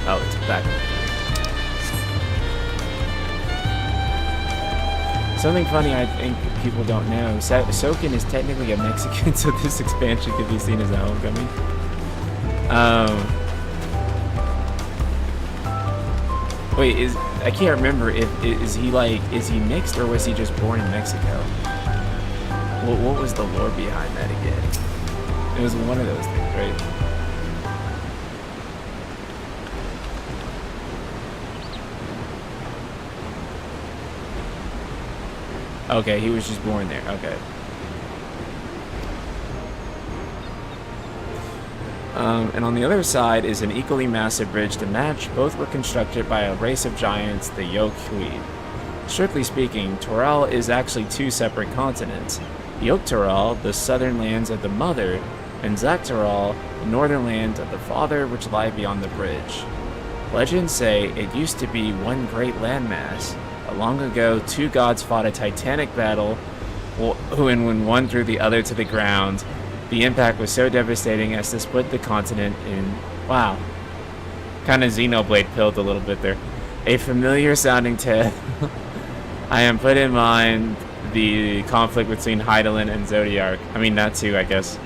S1: Oh, it's back. Something funny I think people don't know. Soken is technically a Mexican, so this expansion could be seen as a homecoming. Wait, I can't remember if is he mixed or was he just born in Mexico? What was the lore behind that again? It was one of those things, right? Okay, he was just born there. Okay. And on the other side is an equally massive bridge to match. Both were constructed by a race of giants, the Yoke Fleet. Strictly speaking, Tural is actually two separate continents. Tural, the southern lands of the mother, and Tural, the northern lands of the father, which lie beyond the bridge. Legends say it used to be one great landmass. Long ago, two gods fought a titanic battle, when one threw the other to the ground. The impact was so devastating as to split the continent in... Wow. Kind of Xenoblade pilled a little bit there. A familiar sounding tale. I am put in mind the conflict between Hydaelyn and Zodiark. I mean, that too, I guess.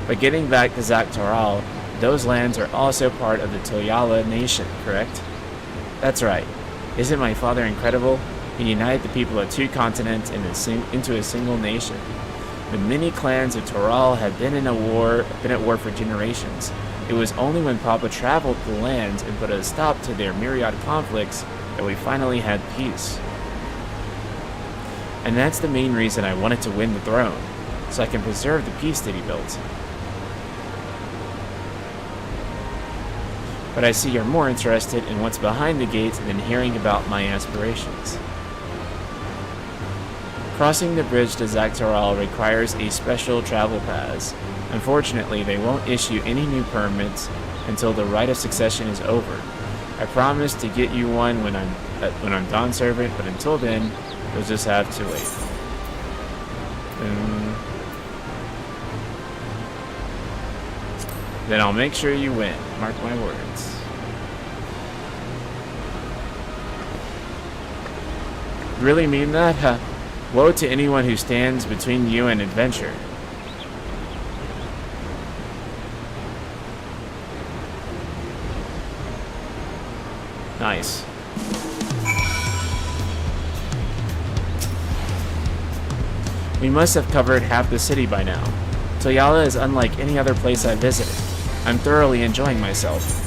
S1: But getting back to Tural, those lands are also part of the Tuliyollal nation, correct? That's right. Isn't my father incredible? He united the people of two continents into a single nation. The many clans of Tural have been at war for generations. It was only when Papa traveled the lands and put a stop to their myriad conflicts that we finally had peace. And that's the main reason I wanted to win the throne, so I can preserve the peace that he built. But I see you're more interested in what's behind the gates than hearing about my aspirations. Crossing the bridge to Tural requires a special travel pass. Unfortunately, they won't issue any new permits until the rite of succession is over. I promise to get you one when I'm Dawn Servant, but until then, you'll just have to wait. Then I'll make sure you win. Mark my words. Really mean that? Huh? Woe to anyone who stands between you and adventure. Nice. We must have covered half the city by now. Tuliyollal is unlike any other place I've visited. I'm thoroughly enjoying myself.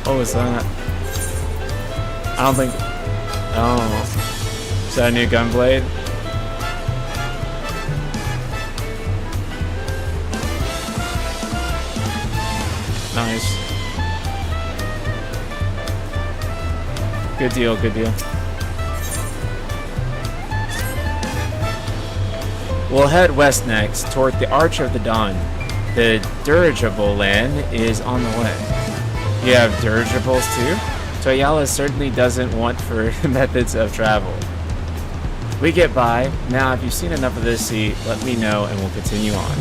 S1: What was that? I don't think... Oh. Is that a new gunblade? Nice. Good deal, good deal. We'll head west next, toward the Arch of the Dawn. The dirigible land is on the way. You have dirigibles too? Tuliyollal certainly doesn't want for methods of travel. We get by. Now, if you've seen enough of this sea, let me know and we'll continue on.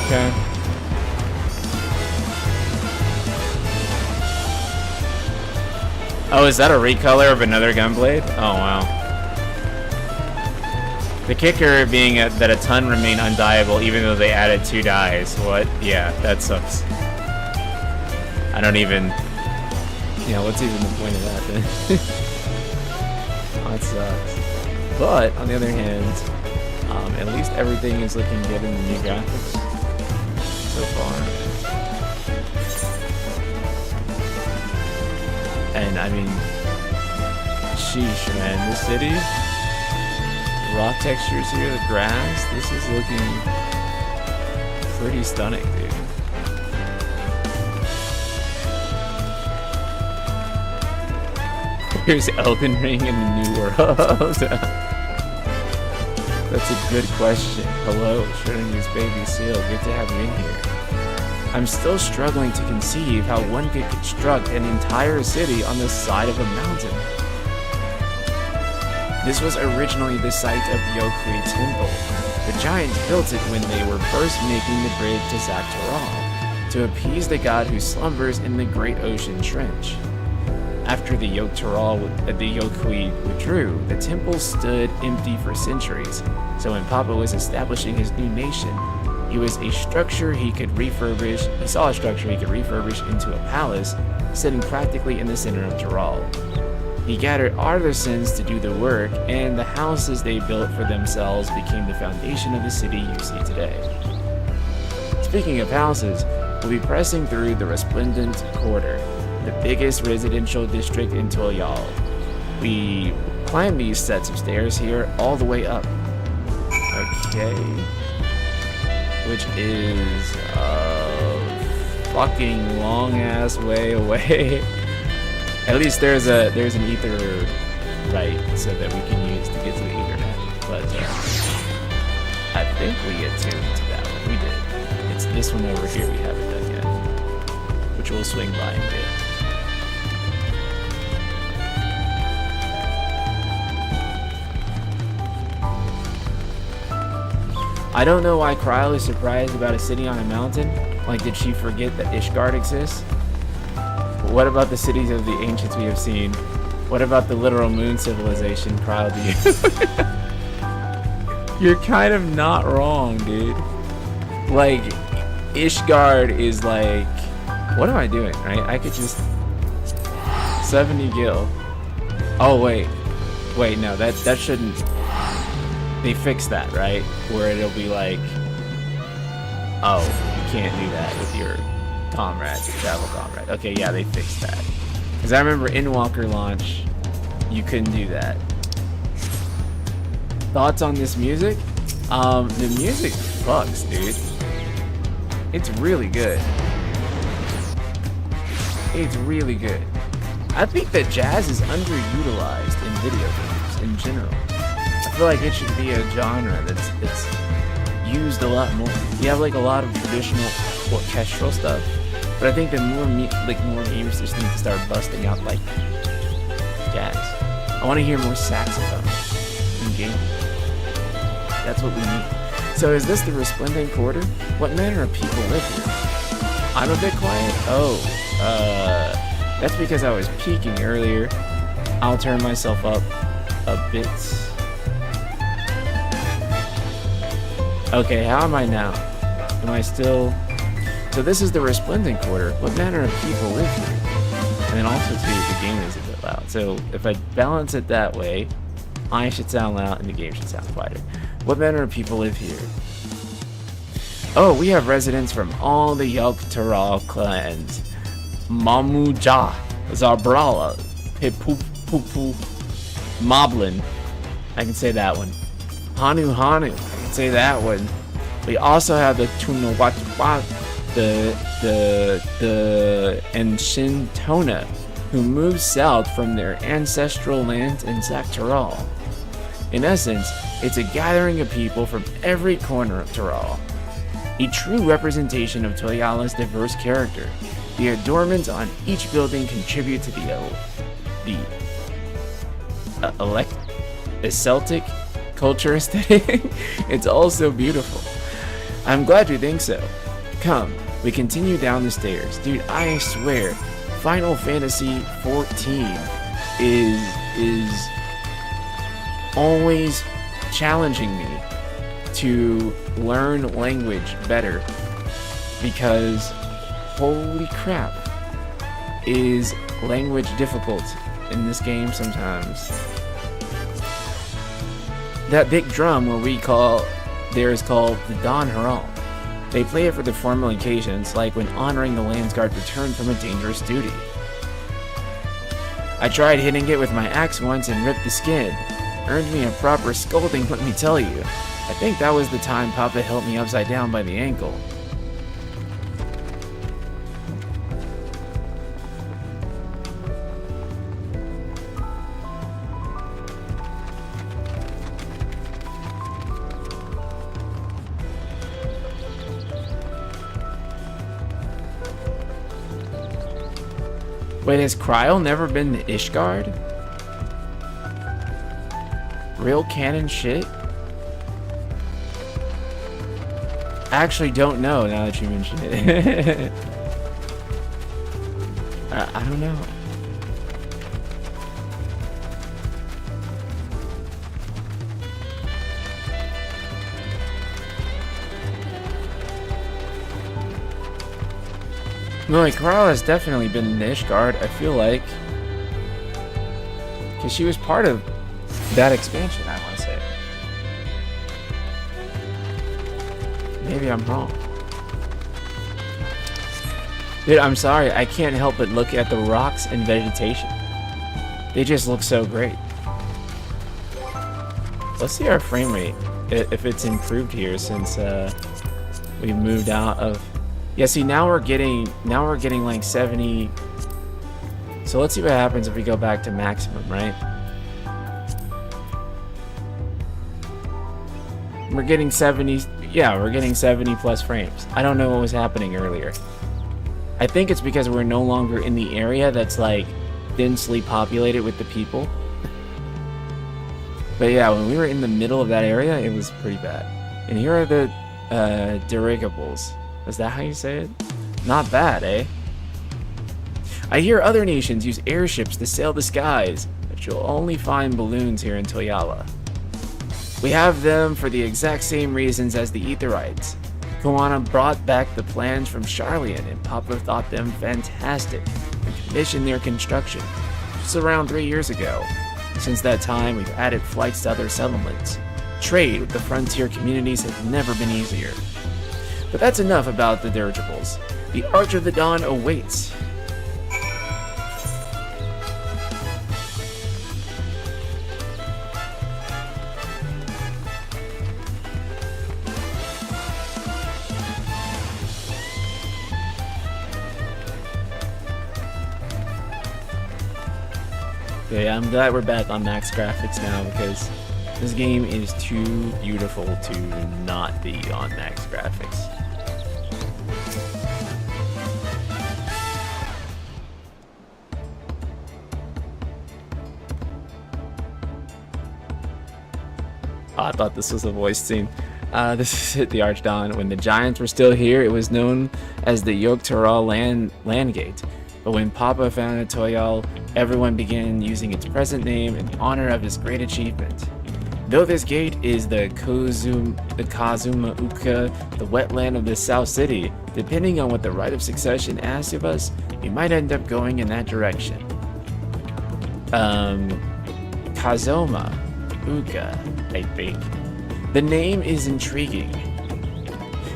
S1: Okay. Oh, is that a recolor of another gunblade? Oh, wow. The kicker being that a ton remain undieable even though they added 2 dies. What? Yeah, that sucks. I don't even... Yeah, what's even the point of that then? That sucks. But, on the other hand, at least everything is looking good in the new graphics so far. And I mean, sheesh, man, this city, the rock textures here, the grass, this is looking pretty stunning, dude. Here's Elden Ring in the New World. That's a good question. Hello, Schrodinger's baby seal, good to have you in here. I'm still struggling to conceive how one could construct an entire city on the side of a mountain. This was originally the site of Yokui Temple. The giants built it when they were first making the bridge to Tural, to appease the god who slumbers in the Great Ocean Trench. After the Yokui withdrew, the temple stood empty for centuries, so when Papa was establishing his new nation, he He saw a structure he could refurbish into a palace, sitting practically in the center of Tural. He gathered artisans to do the work, and the houses they built for themselves became the foundation of the city you see today. Speaking of houses, we'll be pressing through the Resplendent Quarter, the biggest residential district in Tuliyollal. We climb these sets of stairs here all the way up. Okay. Which is a fucking long ass way away. At least there's an ether right so that we can use to get to the Ethernet. But I think we get tuned to that one. We did. It's this one over here we haven't done yet, which we'll swing by in a bit. I don't know why Kryl is surprised about a city on a mountain. Like, did she forget that Ishgard exists? What about the cities of the ancients we have seen? What about the literal moon civilization, Kryl? You're kind of not wrong, dude. Like, Ishgard is like... What am I doing, right? I could just... 70 gil. Oh, wait. Wait, no, that shouldn't... They fixed that, right? Where it'll be like... Oh, you can't do that with your comrades, your travel comrade. Okay, yeah, they fixed that. Because I remember in Walker launch, you couldn't do that. Thoughts on this music? The music fucks, dude. It's really good. It's really good. I think that jazz is underutilized in video games in general. I feel like it should be a genre that's used a lot more. You have like a lot of traditional orchestral stuff, but I think that more games just need to start busting out like jazz. I want to hear more saxophone in gaming. That's what we need. So is this the Resplendent Quarter? What manner of people live here? I'm a bit quiet. Oh, that's because I was peeking earlier. I'll turn myself up a bit. Okay, how am I now? Am I still... So this is the Resplendent Quarter. What manner of people live here? And then also too, the game is a bit loud. So if I balance it that way, I should sound loud and the game should sound quieter. What manner of people live here? Oh, we have residents from all the Yelp Tural clans. Mamuja, Zarbrala, Pipupupu, Moblin. I can say that one. Hanu Hanu. I can say that one. We also have the Tunawatwa, the Enshintona, who moved south from their ancestral lands in Tural. In essence, it's a gathering of people from every corner of Tural. A true representation of Tuliyollal's diverse character. The adornments on each building contribute to the Celtic culture aesthetic. It's all so beautiful. I'm glad you think so. Come, we continue down the stairs. Dude, I swear, Final Fantasy XIV is always challenging me to learn language better, because holy crap, is language difficult in this game sometimes. That big drum there is called the Dawntrail. They play it for the formal occasions, like when honoring the Landsguard returned from a dangerous duty. I tried hitting it with my axe once and ripped the skin. Earned me a proper scolding, let me tell you. I think that was the time Papa held me upside down by the ankle. Wait, has Kryl never been to Ishgard? Real canon shit? I actually don't know now that you mention it. I don't know. No, like, Coral has definitely been in the Ishgard, I feel like. Because she was part of that expansion, I want to say. Maybe I'm wrong. Dude, I'm sorry, I can't help but look at the rocks and vegetation. They just look so great. Let's see our frame rate, if it's improved here since we moved out of... Yeah, see, now we're getting like 70. So let's see what happens if we go back to maximum, right? We're getting 70. Yeah, we're getting 70 plus frames. I don't know what was happening earlier. I think it's because we're no longer in the area that's like densely populated with the people. But yeah, when we were in the middle of that area, it was pretty bad. And here are the dirigibles. Is that how you say it? Not bad, eh? I hear other nations use airships to sail the skies, but you'll only find balloons here in Tuliyollal. We have them for the exact same reasons as the Aetherites. Koana brought back the plans from Sharlayan, and Papa thought them fantastic and commissioned their construction just around 3 years ago. Since that time, we've added flights to other settlements. Trade with the frontier communities has never been easier. But that's enough about the dirigibles. The Arch of the Dawn awaits. Okay, I'm glad we're back on max graphics now because this game is too beautiful to not be on max graphics. Oh, I thought this was a voice scene. This is the Archdawn. When the Giants were still here, it was known as the Tural land gate. But when Papa founded Tuliyollal, everyone began using its present name in honor of his great achievement. Though this gate is the Kazuma Uka, the wetland of the South City, depending on what the right of succession asks of us, we might end up going in that direction. Kazuma Uka, I think. The name is intriguing.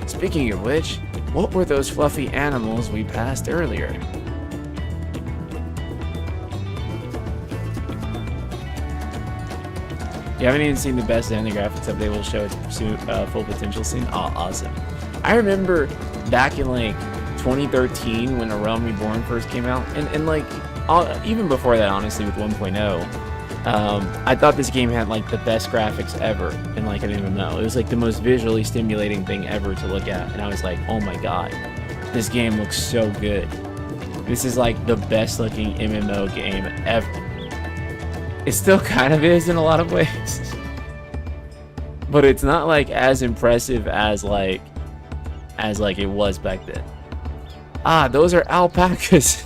S1: Speaking of which, what were those fluffy animals we passed earlier? You haven't even seen the best end of the graphics update will show its full potential scene? Oh, awesome. I remember back in like 2013 when A Realm Reborn first came out, and like even before that, honestly, with 1.0, I thought this game had like the best graphics ever in like an MMO. It was like the most visually stimulating thing ever to look at, and I was like, oh my god, this game looks so good. This is like the best looking MMO game ever. It still kind of is in a lot of ways, but it's not like as impressive as like it was back then. Ah, those are alpacas.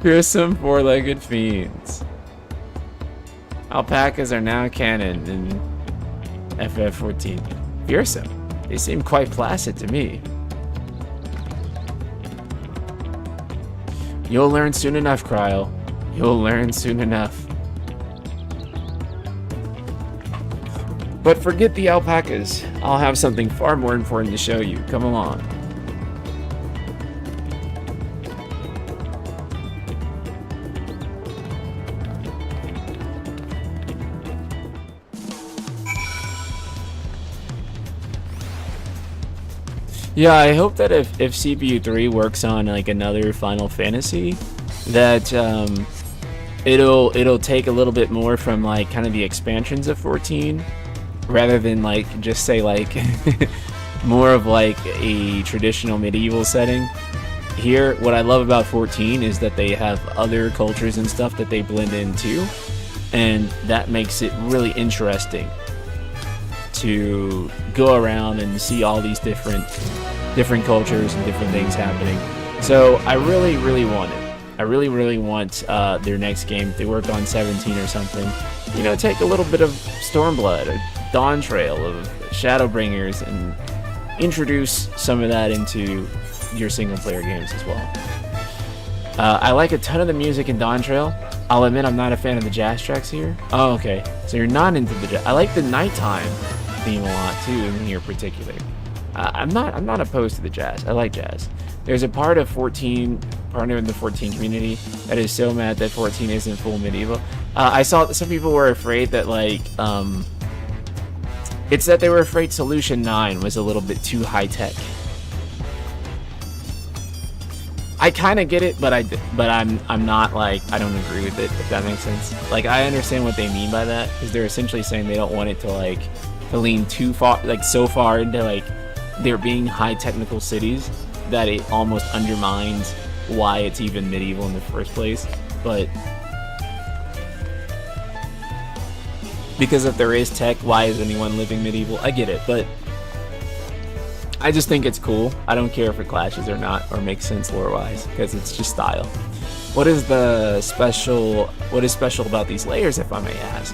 S1: Fearsome four-legged fiends. Alpacas are now canon in FF14. Fearsome. They seem quite placid to me. You'll learn soon enough, Cryle. You'll learn soon enough. But forget the alpacas. I'll have something far more important to show you. Come along. Yeah, I hope that if CPU 3 works on like another Final Fantasy, that it'll take a little bit more from like kind of the expansions of 14 rather than like just say like more of like a traditional medieval setting. Here, what I love about 14 is that they have other cultures and stuff that they blend into, and that makes it really interesting to go around and see all these different cultures and different things happening. So I really want it. I really want their next game, if they work on 17 or something, you know, take a little bit of Stormblood or Dawntrail of Shadowbringers and introduce some of that into your single player games as well. I like a ton of the music in Dawntrail. I'll admit I'm not a fan of the jazz tracks here. Oh, okay. So you're not into the jazz. I like the nighttime theme a lot too in here particular. I'm not opposed to the jazz. I like jazz. There's a part of 14, partner in the 14 community that is so mad that 14 isn't full medieval. I saw that some people were afraid that like it's that they were afraid Solution 9 was a little bit too high tech. I kind of get it, but I'm not like, I don't agree with it, if that makes sense. Like, I understand what they mean by that, because they're essentially saying they don't want it to like to lean too far, like so far into like there being high technical cities that it almost undermines why it's even medieval in the first place. But because if there is tech, why is anyone living medieval? I get it, but I just think it's cool. I don't care if it clashes or not, or makes sense lore-wise, because it's just style. What is special about these layers, if I may ask?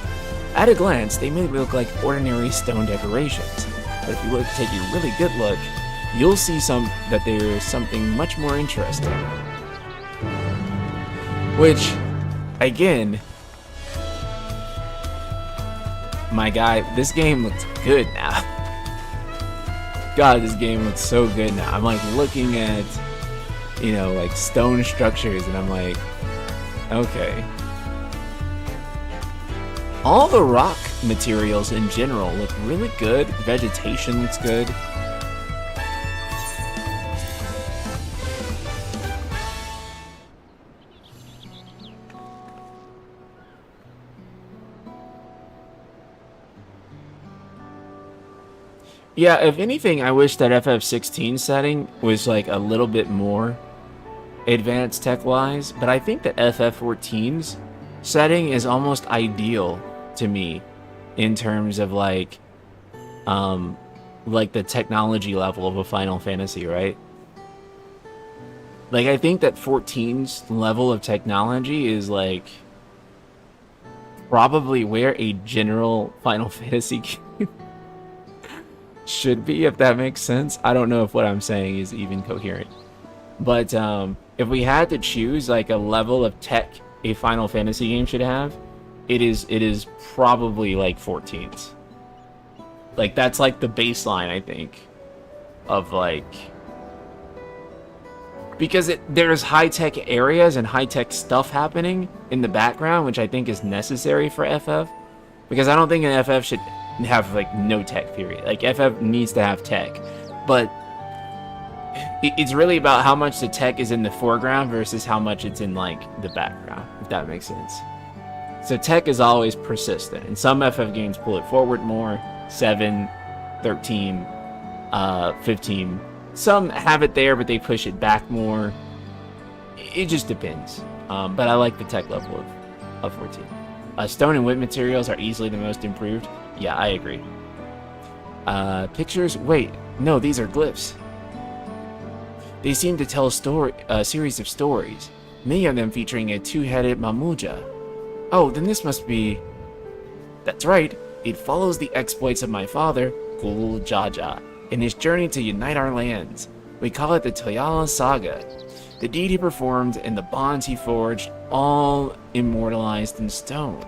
S1: At a glance, they may look like ordinary stone decorations, but if you take a really good look, you'll see that there's something much more interesting. Which, again, my guy, this game looks good now. God, this game looks so good now. I'm like looking at, you know, like stone structures, and I'm like, okay. All the rock materials in general look really good. Vegetation looks good. Yeah, if anything, I wish that FF16 setting was like a little bit more advanced tech-wise, but I think that FF14's setting is almost ideal to me in terms of like the technology level of a Final Fantasy, right? Like, I think that 14's level of technology is like probably where a general Final Fantasy game should be, if that makes sense. I don't know if what I'm saying is even coherent, but if we had to choose like a level of tech a Final Fantasy game should have, it is probably like 14's. Like, that's like the baseline, I think, of like, because there's high-tech areas and high-tech stuff happening in the background, which I think is necessary for FF, because I don't think an FF should have like no tech, period. Like, FF needs to have tech, but it's really about how much the tech is in the foreground versus how much it's in like the background, if that makes sense. So tech is always persistent, and some FF games pull it forward more. 7, 13, 15. Some have it there, but they push it back more. It just depends. But I like the tech level of 14. Stone and wood materials are easily the most improved. Yeah, I agree. Pictures? Wait, no, these are glyphs. They seem to tell a series of stories, many of them featuring a two-headed Mamuja. Oh, then this must be... That's right, it follows the exploits of my father, Gul Jaja, in his journey to unite our lands. We call it the Tuliyollal saga. The deed he performed and the bonds he forged, all immortalized in stone.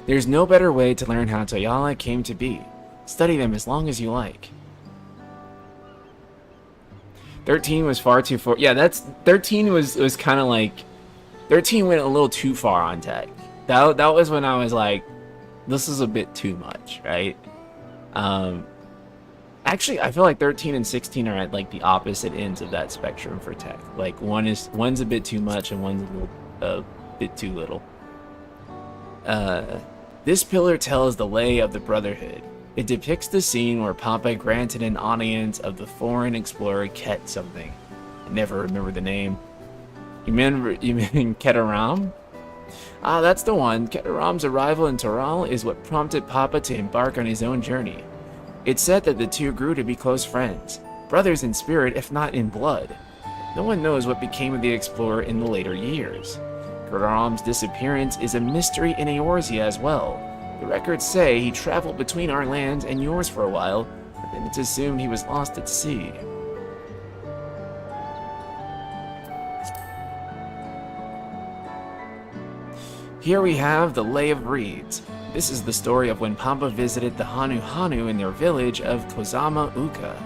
S1: There's no better way to learn how Tuliyollal came to be. Study them as long as you like. 13 was far too far. Yeah, 13 was kind of like, 13 went a little too far on tech. That was when I was like, this is a bit too much, right? Actually, I feel like 13 and 16 are at like the opposite ends of that spectrum for tech. Like, one's a bit too much and one's a bit too little. This pillar tells the lay of the Brotherhood. It depicts the scene where Papa granted an audience of the foreign explorer Ket something. I never remember the name. You mean Ketaram? Ah, that's the one. Ketaram's arrival in Tural is what prompted Papa to embark on his own journey. It's said that the two grew to be close friends, brothers in spirit if not in blood. No one knows what became of the explorer in the later years. Ketaram's disappearance is a mystery in Eorzea as well. The records say he traveled between our lands and yours for a while, but then it's assumed he was lost at sea. Here we have the Lay of Reeds. This is the story of when Papa visited the Hanu in their village of Kozama Uka.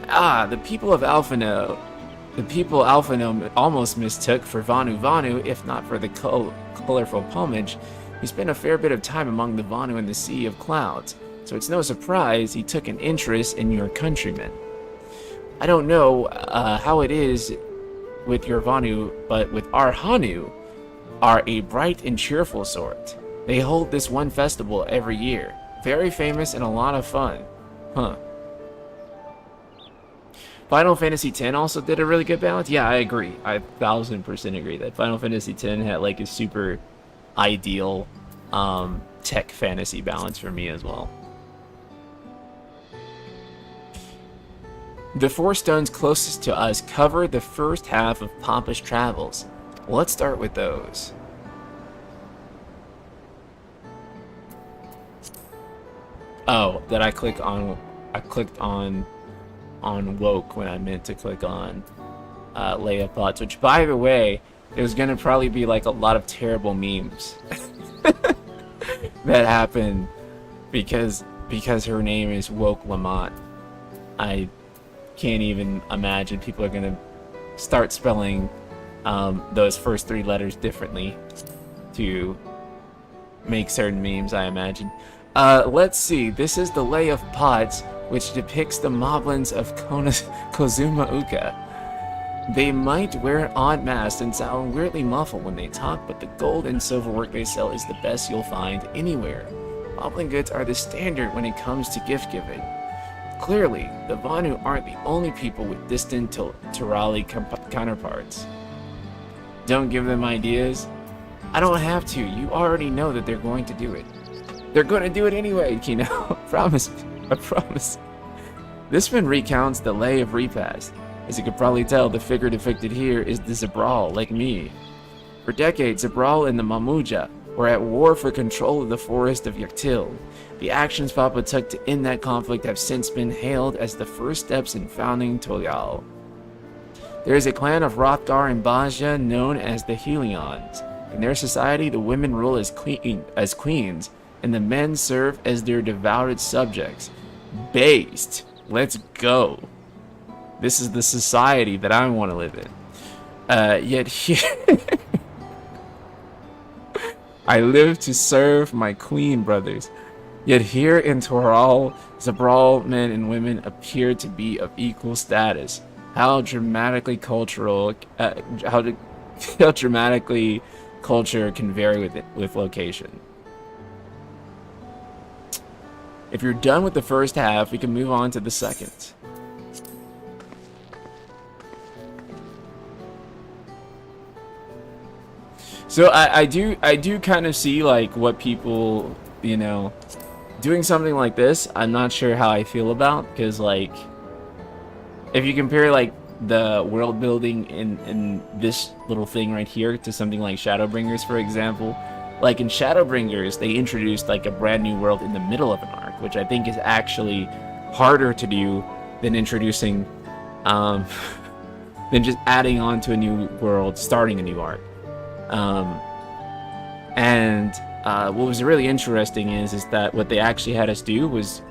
S1: Ah, the people of Alphino. The people Alphino almost mistook for Vanu, if not for the colorful plumage. He spent a fair bit of time among the Vanu in the Sea of Clouds, so it's no surprise he took an interest in your countrymen. I don't know how it is with your Vanu, but with our Hanu, are a bright and cheerful sort. They hold this one festival every year. Very famous and a lot of fun. Huh. Final Fantasy X also did a really good balance. Yeah, I agree. I 1000% agree that Final Fantasy X had like a super ideal tech fantasy balance for me as well. The 4 stones closest to us cover the first half of Papa's travels. Let's start with those. Oh, that I clicked on woke when I meant to click on lay of pots, which by the way, there's gonna probably be like a lot of terrible memes that happen because her name is Woke Lamont. I can't even imagine people are gonna start spelling those first 3 letters differently to make certain memes, I imagine. Let's see. This is the Lay of Pots, which depicts the moblins of Kozuma Uka. They might wear odd masks and sound weirdly muffled when they talk, but the gold and silver work they sell is the best you'll find anywhere. Moblin goods are the standard when it comes to gift giving. Clearly, the Vanu aren't the only people with distant Turali counterparts. Don't give them ideas. I don't have to. You already know that they're going to do it. They're going to do it anyway, Kino. Promise. I promise. This one recounts the Lay of Repast. As you can probably tell, the figure depicted here is the Zabral, like me. For decades, Zabral and the Mamuja were at war for control of the forest of Yaktil. The actions Papa took to end that conflict have since been hailed as the first steps in founding Tuliyollal. There is a clan of Hrothgar and Baja known as the Helions. In their society, the women rule as queens, and the men serve as their devoted subjects. Based. Let's go. This is the society that I want to live in. Yet here... I live to serve my queen, brothers. Yet here in Tural, Zabral men and women appear to be of equal status. How dramatically cultural... how dramatically culture can vary with location. If you're done with the first half, we can move on to the second. So I do kind of see like what people, you know, doing something like this. I'm not sure how I feel about, because like if you compare like the world building in this little thing right here to something like Shadowbringers, for example. Like in Shadowbringers, they introduced like a brand new world in the middle of an arc, which I think is actually harder to do than introducing, than just adding on to a new world, starting a new arc. What was really interesting is that what they actually had us do was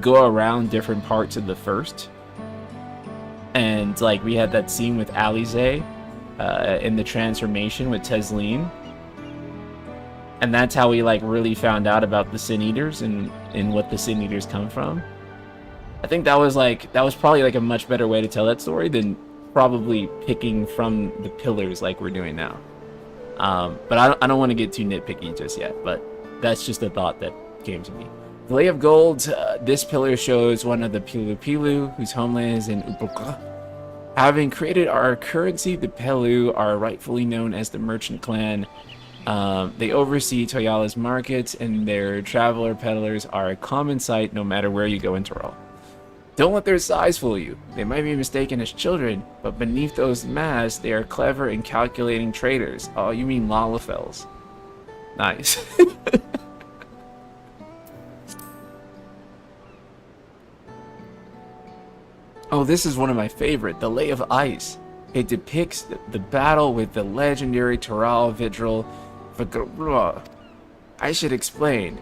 S1: go around different parts of the first. And like we had that scene with Alize in the transformation with Tesleen. And that's how we like really found out about the Sin Eaters and what the Sin Eaters come from. I think that was probably like a much better way to tell that story than probably picking from the pillars like we're doing now. But I don't want to get too nitpicky just yet, but that's just a thought that came to me. The Lay of Gold, this pillar shows one of the Pilu Pilu, whose homeland is in Upoka. Having created our currency, the Pelu are rightfully known as the Merchant Clan. They oversee Toyala's markets, and their traveler peddlers are a common sight no matter where you go in Tural. Don't let their size fool you. They might be mistaken as children, but beneath those masks, they are clever and calculating traders. Oh, you mean Lalafels. Nice. Oh, this is one of my favorite, The Lay of Ice. It depicts the battle with the legendary Tural Vidril. I should explain.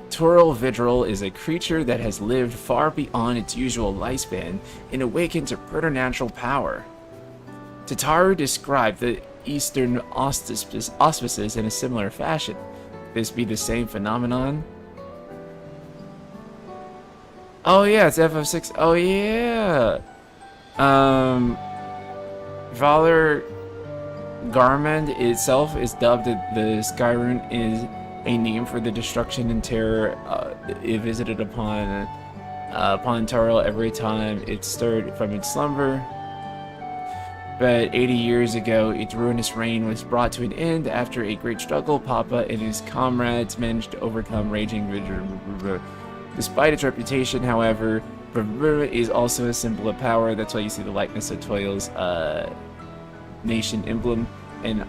S1: Tural Vidril is a creature that has lived far beyond its usual lifespan and awakened to preternatural power. Tataru described the Eastern auspices in a similar fashion. This be the same phenomenon? Oh yeah, it's FF6. Oh yeah. Valor Garmand itself is dubbed the Skyrune is a name for the destruction and terror it visited upon Tural every time it stirred from its slumber. But 80 years ago, its ruinous reign was brought to an end after a great struggle. Papa and his comrades managed to overcome raging Vidril. Despite its reputation, however, is also a symbol of power. That's why you see the likeness of Toil's nation emblem and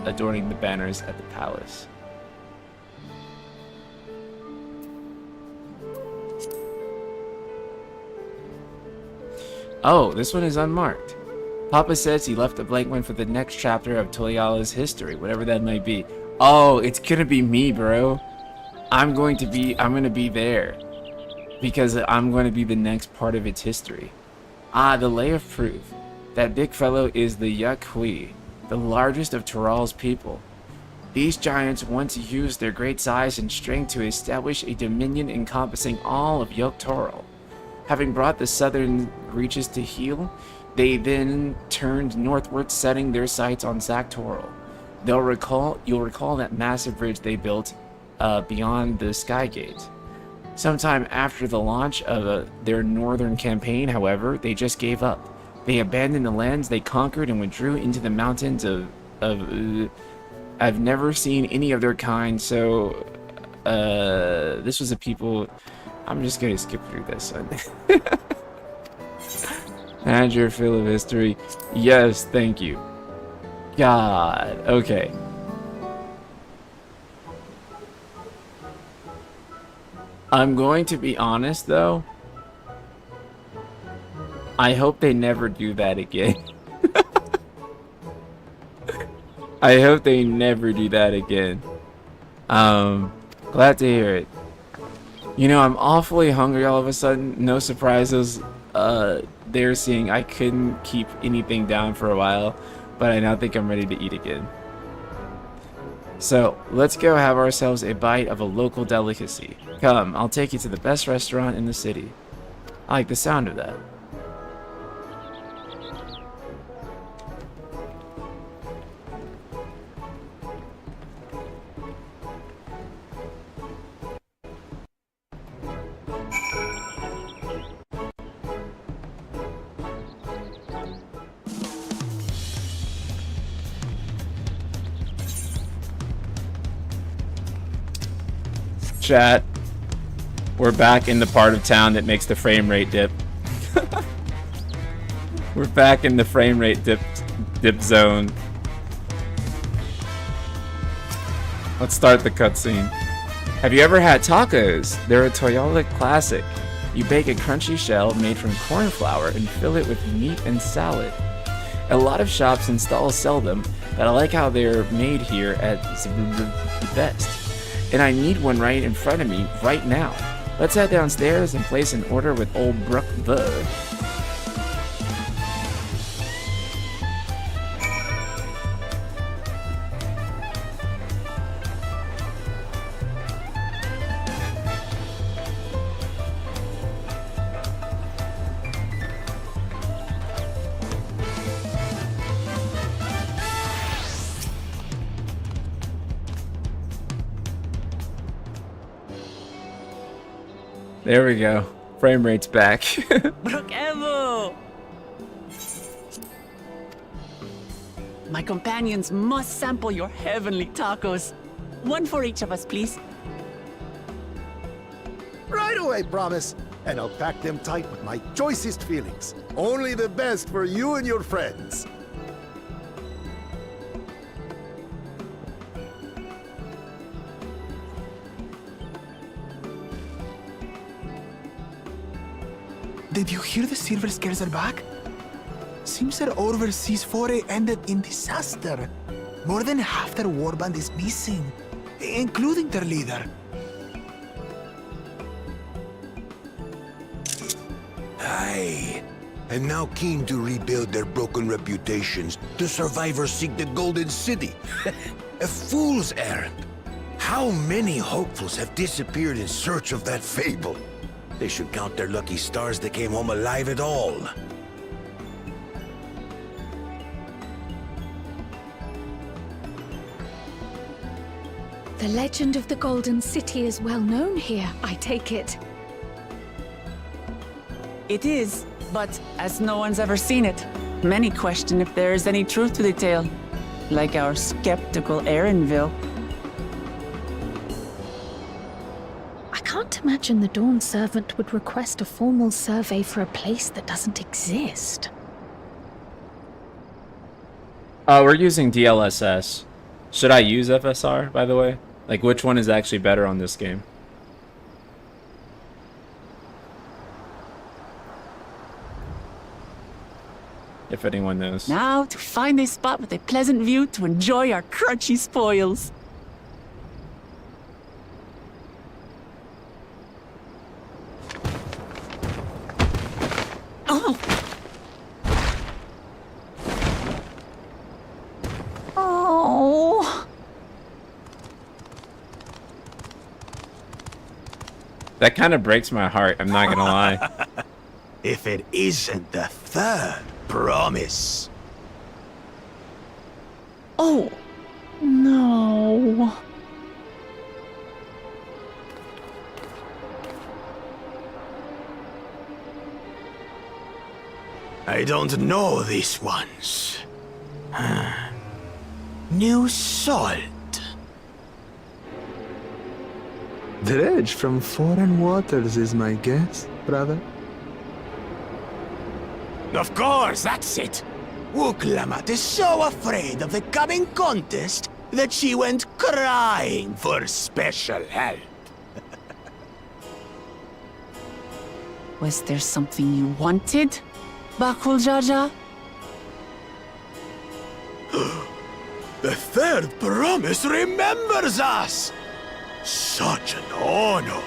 S1: adorning the banners at the palace. Oh, this one is unmarked. Papa says he left a blank one for the next chapter of Tuliyollal's history, whatever that might be. Oh, it's gonna be me, bro. I'm gonna be there. Because I'm going to be the next part of its history. Ah, the Lay of Proof. That big fellow is the Yakui, the largest of Tural's people. These giants once used their great size and strength to establish a dominion encompassing all of Tural. Having brought the southern reaches to heel, they then turned northward, setting their sights on Tural. You'll recall that massive bridge they built beyond the Sky Gate. Sometime after the launch of their northern campaign, however, they just gave up. They abandoned the lands they conquered and withdrew into the mountains of I've never seen any of their kind, so this was a people. I'm just gonna skip through this one. Add your fill of history. Yes, thank you. God, okay. I'm going to be honest, though. I hope they never do that again. I hope they never do that again. Glad to hear it. You know, I'm awfully hungry all of a sudden. No surprises. They're seeing I couldn't keep anything down for a while, but I now think I'm ready to eat again. So, let's go have ourselves a bite of a local delicacy. Come, I'll take you to the best restaurant in the city. I like the sound of that. Chat, we're back in the part of town that makes the frame rate dip. We're back in the frame rate dip zone. Let's start the cutscene. Have you ever had tacos? They're a Tuliyollal classic. You bake a crunchy shell made from corn flour and fill it with meat and salad. A lot of shops and stalls sell them, but I like how they're made here at the best. And I need one right in front of me right now. Let's head downstairs and place an order with old Brook Bud. There we go. Frame rate's back.
S2: Brook Evo! My companions must sample your heavenly tacos. One for each of us, please.
S9: Right away, promise. And I'll pack them tight with my choicest feelings. Only the best for you and your friends.
S10: Did you hear the Silver Scares are back? Seems their overseas foray ended in disaster. More than half their warband is missing, including their leader.
S6: Aye. And now keen to rebuild their broken reputations, the survivors seek the Golden City. A fool's errand. How many hopefuls have disappeared in search of that fable? They should count their lucky stars they came home alive at all.
S5: The legend of the Golden City is well known here, I take it.
S2: It is, but as no one's ever seen it, many question if there is any truth to the tale. Like our skeptical Erinville.
S5: I can't imagine the Dawn Servant would request a formal survey for a place that doesn't exist.
S1: We're using DLSS. Should I use FSR, by the way? Like, which one is actually better on this game? If anyone knows.
S2: Now to find a spot with a pleasant view to enjoy our crunchy spoils. Oh! Oh!
S1: That kind of breaks my heart, I'm not gonna lie.
S6: If it isn't the third promise.
S2: Oh! No.
S6: I don't know these ones. New salt.
S10: Dredge from foreign waters is my guess, brother.
S6: Of course, that's it. Wuklamat is so afraid of the coming contest that she went crying for special help.
S2: Was there something you wanted, Bakul Jaja?
S6: The third promise remembers us! Such an honor.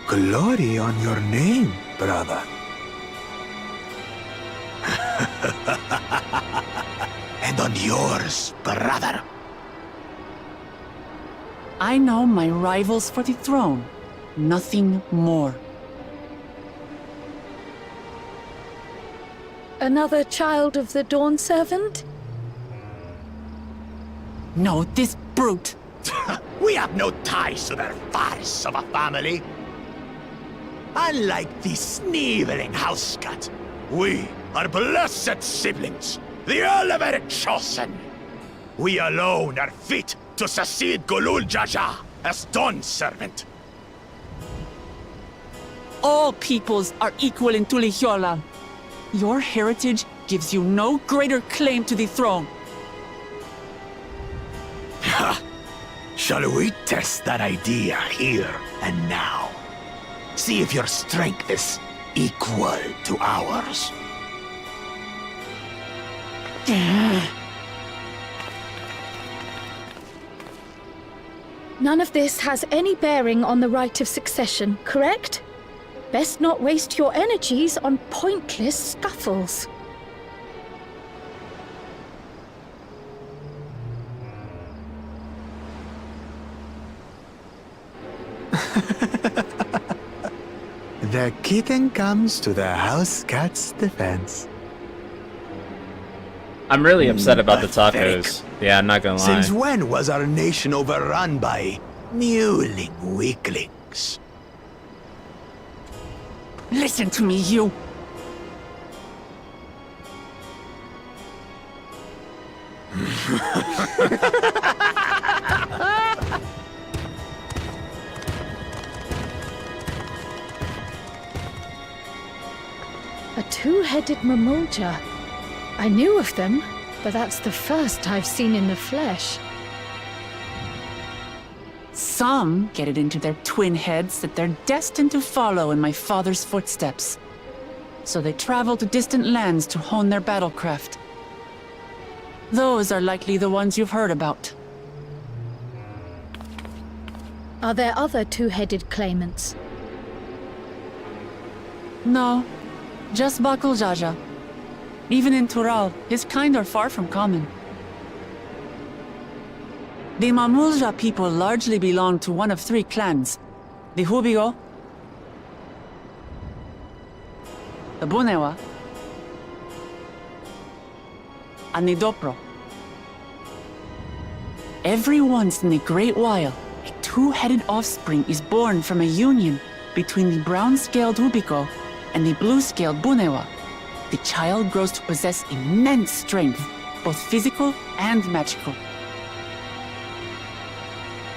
S10: Glory on your name, brother.
S6: And on yours, brother.
S2: I know my rivals for the throne. Nothing more.
S5: Another child of the Dawn Servant?
S2: No, this brute.
S6: We have no ties to their farce of a family. Unlike the sneering housecut, we are blessed siblings, the elevated chosen. We alone are fit to succeed Golul Jaja as Dawn Servant.
S2: All peoples are equal in Tuliyollal. Your heritage gives you no greater claim to the throne.
S6: Ha! Shall we test that idea here and now? See if your strength is equal to ours.
S5: None of this has any bearing on the right of succession, correct? Best not waste your energies on pointless scuffles.
S10: The kitten comes to the house cat's defense.
S1: I'm really upset about the
S6: Pathetic.
S1: tacos. Yeah, I'm not gonna lie.
S6: Since when was our nation overrun by mewling weaklings?
S2: Listen to me, you.
S5: A two-headed Mamoja. I knew of them, but that's the first I've seen in the flesh.
S2: Some get it into their twin heads that they're destined to follow in my father's footsteps. So they travel to distant lands to hone their battlecraft. Those are likely the ones you've heard about.
S5: Are there other two-headed claimants?
S2: No, just Bakul Jaja. Even in Tural, his kind are far from common. The Mamulja people largely belong to one of three clans. The Hubigo, the Bunewa, and the Dopro. Every once in a great while, a two-headed offspring is born from a union between the brown-scaled Hubigo and the blue-scaled Bunewa. The child grows to possess immense strength, both physical and magical.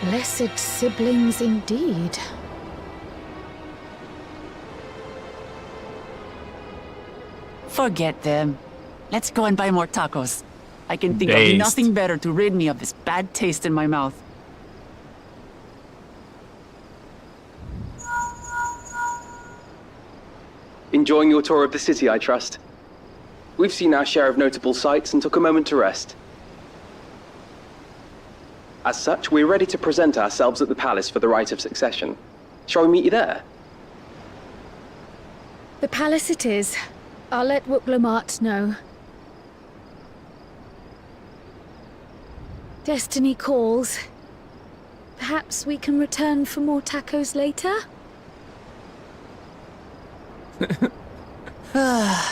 S5: Blessed siblings indeed.
S2: Forget them. Let's go and buy more tacos. I can think of
S1: Based.
S2: nothing better to rid me of this bad taste in my mouth.
S7: Enjoying your tour of the city, I trust. We've seen our share of notable sights and took a moment to rest. As such, we're ready to present ourselves at the palace for the rite of succession. Shall we meet you there?
S5: The palace it is. I'll let Wuklamart know. Destiny calls. Perhaps we can return for more tacos later?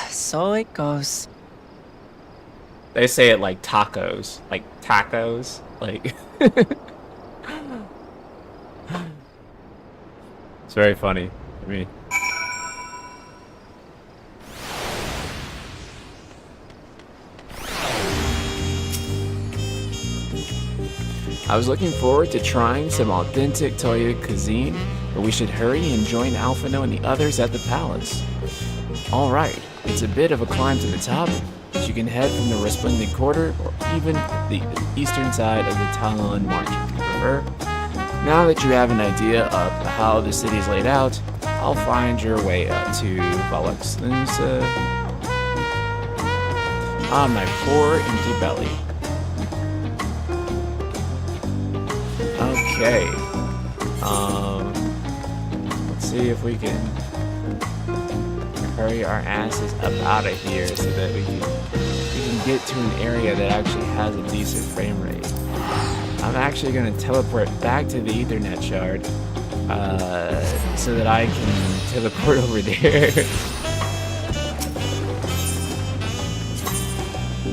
S2: So it goes.
S1: They say it like tacos. Like tacos. Like... It's very funny to me. I was looking forward to trying some authentic Toya cuisine, but we should hurry and join Alphino and the others at the palace. Alright, it's a bit of a climb to the top, but you can head from the Resplendent Quarter or even the eastern side of the Talon March if you prefer. Now that you have an idea of how the city is laid out, I'll find your way up to Valaxnunsa. Ah, my poor empty belly. Okay. Let's see if we can hurry our asses up out of here so that we can get to an area that actually has a decent frame rate. I'm actually going to teleport back to the Ethernet shard so that I can teleport over there.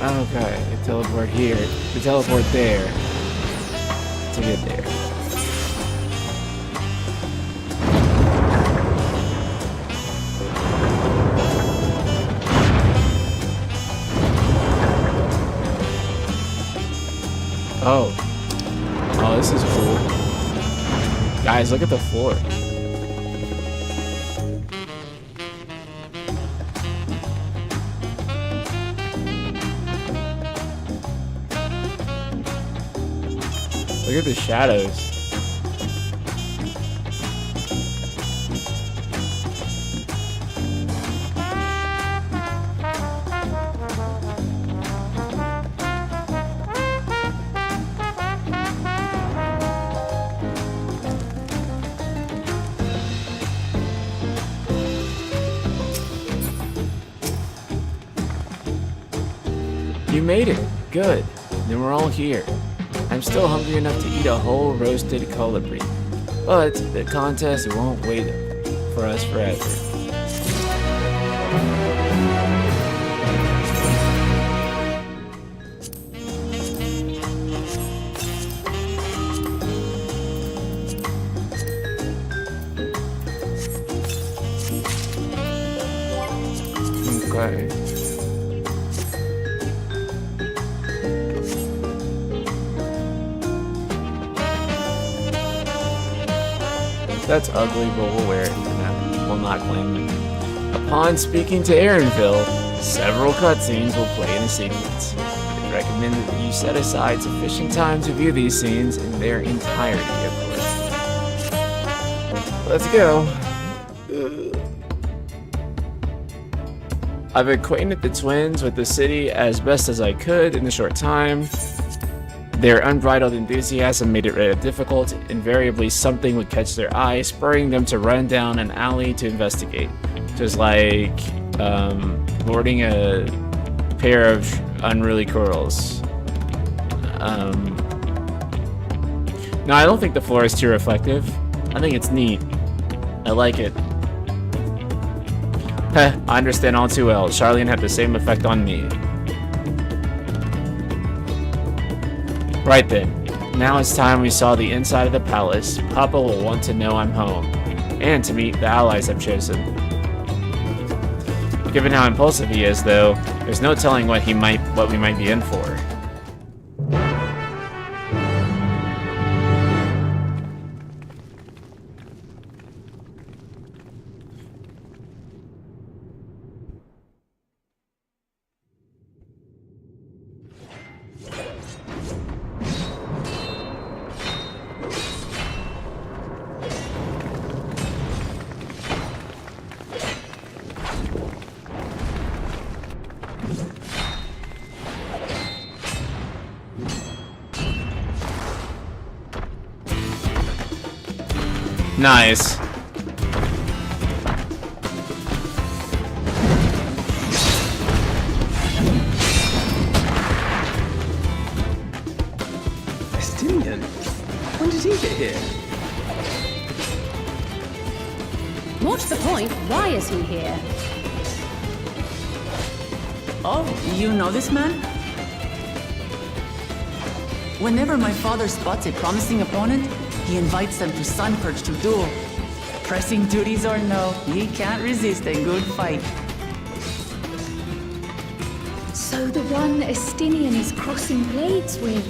S1: Okay, teleport here, to teleport there, to get there. Oh, this is cool. Guys, look at the floor. Look at the shadows. You made it. Good. Then we're all here. I'm still hungry enough to eat a whole roasted colibri. But the contest won't wait for us forever. Okay. That's ugly, but we'll wear it. We'll not claim it. Upon speaking to Aaronville, several cutscenes will play in a sequence. Get recommend that you set aside sufficient time to view these scenes in their entirety, of course. Let's go. I've acquainted the twins with the city as best as I could in a short time. Their unbridled enthusiasm made it rather difficult. Invariably, something would catch their eye, spurring them to run down an alley to investigate. Just like boarding a pair of unruly corals. No, I don't think the floor is too reflective. I think it's neat. I like it. Heh, I understand all too well. Charlene had the same effect on me. Right then. Now it's time we saw the inside of the palace. Papa will want to know I'm home. And to meet the allies I've chosen. Given how impulsive he is, though, there's no telling what we might be in for. Nice.
S7: Estinian? When did he get here?
S3: More to the point, why is he here?
S2: Oh, you know this man? Whenever my father spots a promising opponent, he invites them to Sunperch to duel. Pressing duties or no, he can't resist a good fight.
S5: So the one Estinian is crossing blades with.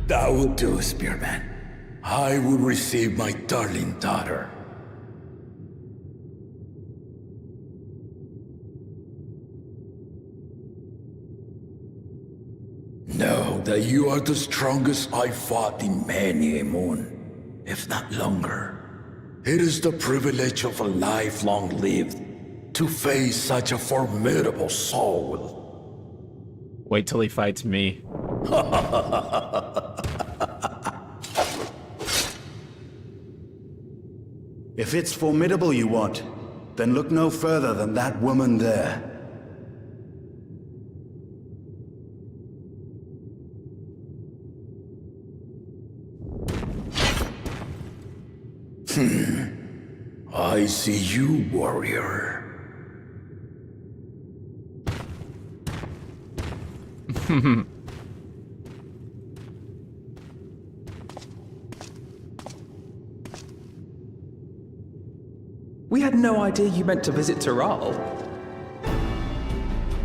S6: That will do, Spearman. I will receive my darling daughter. Know that you are the strongest I fought in many a moon, if not longer. It is the privilege of a life long lived to face such a formidable soul.
S1: Wait till he fights me.
S11: If it's formidable you want, then look no further than that woman there.
S6: I see you, warrior.
S7: We had no idea you meant to visit Tural.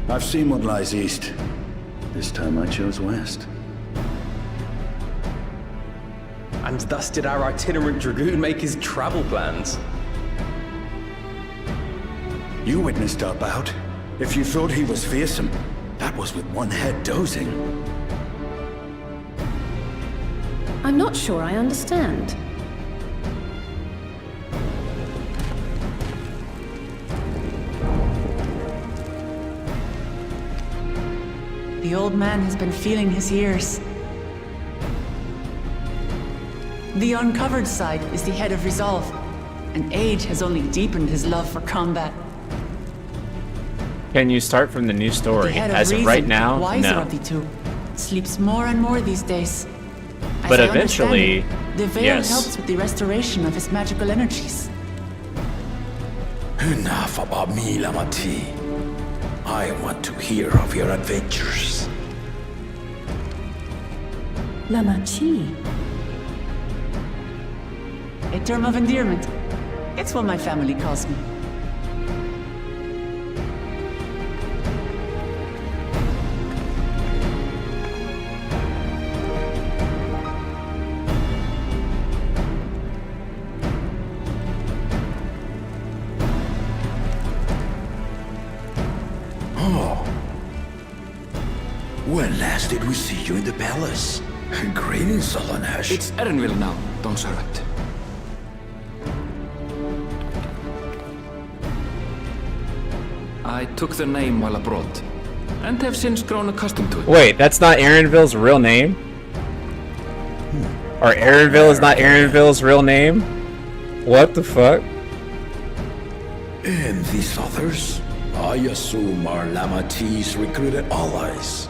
S11: I've seen what lies east. This time I chose west.
S7: And thus did our itinerant dragoon make his travel plans.
S11: You witnessed our bout. If you thought he was fearsome, that was with one head dozing.
S3: I'm not sure I understand.
S2: The old man has been feeling his years. The uncovered side is the head of resolve, and age has only deepened his love for combat.
S1: Can you start from the new story?
S2: The head of
S1: As of
S2: reason,
S1: right now,
S2: wiser
S1: no.
S2: of the two, sleeps more and more these days. As
S1: But
S2: I
S1: eventually,
S2: understand it, the veil
S1: yes.
S2: helps with the restoration of his magical energies.
S6: Enough about me, Lamati. I want to hear of your adventures.
S3: Lamachi.
S2: A term of endearment. It's what my family calls me.
S11: When last did we see you in the palace? Greetings, Solonesh.
S4: It's Erenville now, Don Servant. I took the name while abroad, and have since grown accustomed to it.
S1: Wait, that's not Erenville's real name? Or Erenville is not Erenville's real name? What the fuck?
S11: And these others? I assume are Lamati's recruited allies.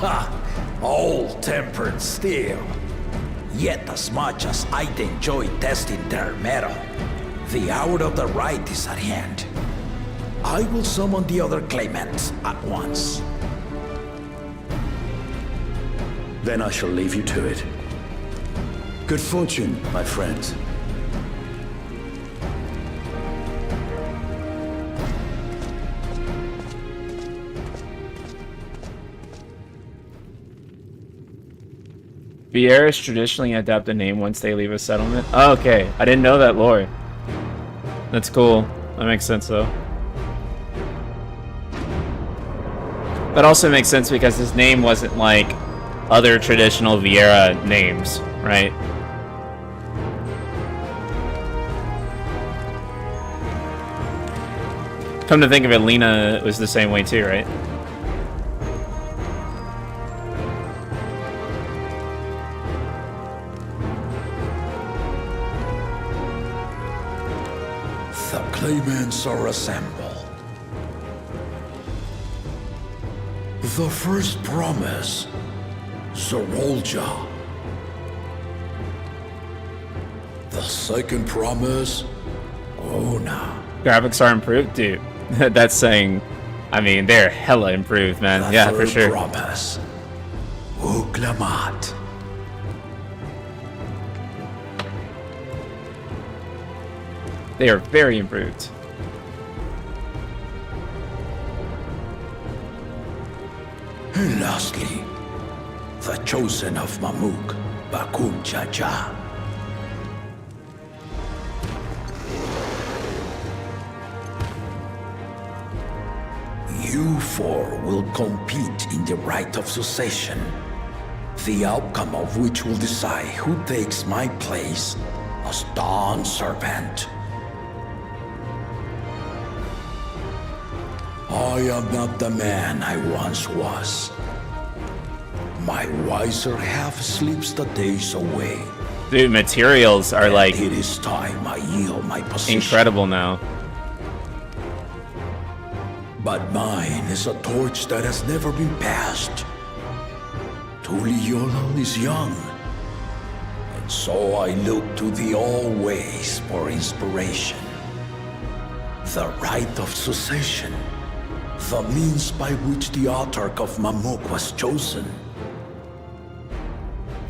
S11: Ha! All-tempered steel. Yet as much as I'd enjoy testing their metal, the hour of the right is at hand. I will summon the other claimants at once. Then I shall leave you to it. Good fortune, my friends.
S1: Vieiras traditionally adopt a name once they leave a settlement. Oh, okay, I didn't know that lore. That's cool. That makes sense though. That also makes sense because his name wasn't like other traditional Vieira names, right? Come to think of it, Lena was the same way too, right?
S11: The claimants are assembled. The first promise, Zorolja. The second promise, Ona.
S1: Graphics are improved, dude. That's saying, I mean, they're hella improved, man.
S11: The
S1: Yeah, for
S11: third
S1: sure.
S11: promise, Uklamat.
S1: They are very improved.
S11: And lastly, the chosen of Mamuk, Bakun Jaja. You four will compete in the right of succession, the outcome of which will decide who takes my place as Dawn Servant. I am not the man I once was. My wiser half sleeps the days away.
S1: Dude, materials are like
S11: It is time I yield my position.
S1: incredible now.
S11: But mine is a torch that has never been passed. Tuliyollal is young. And so I look to the always for inspiration. The right of succession. The means by which the autarch of Mamuk was chosen.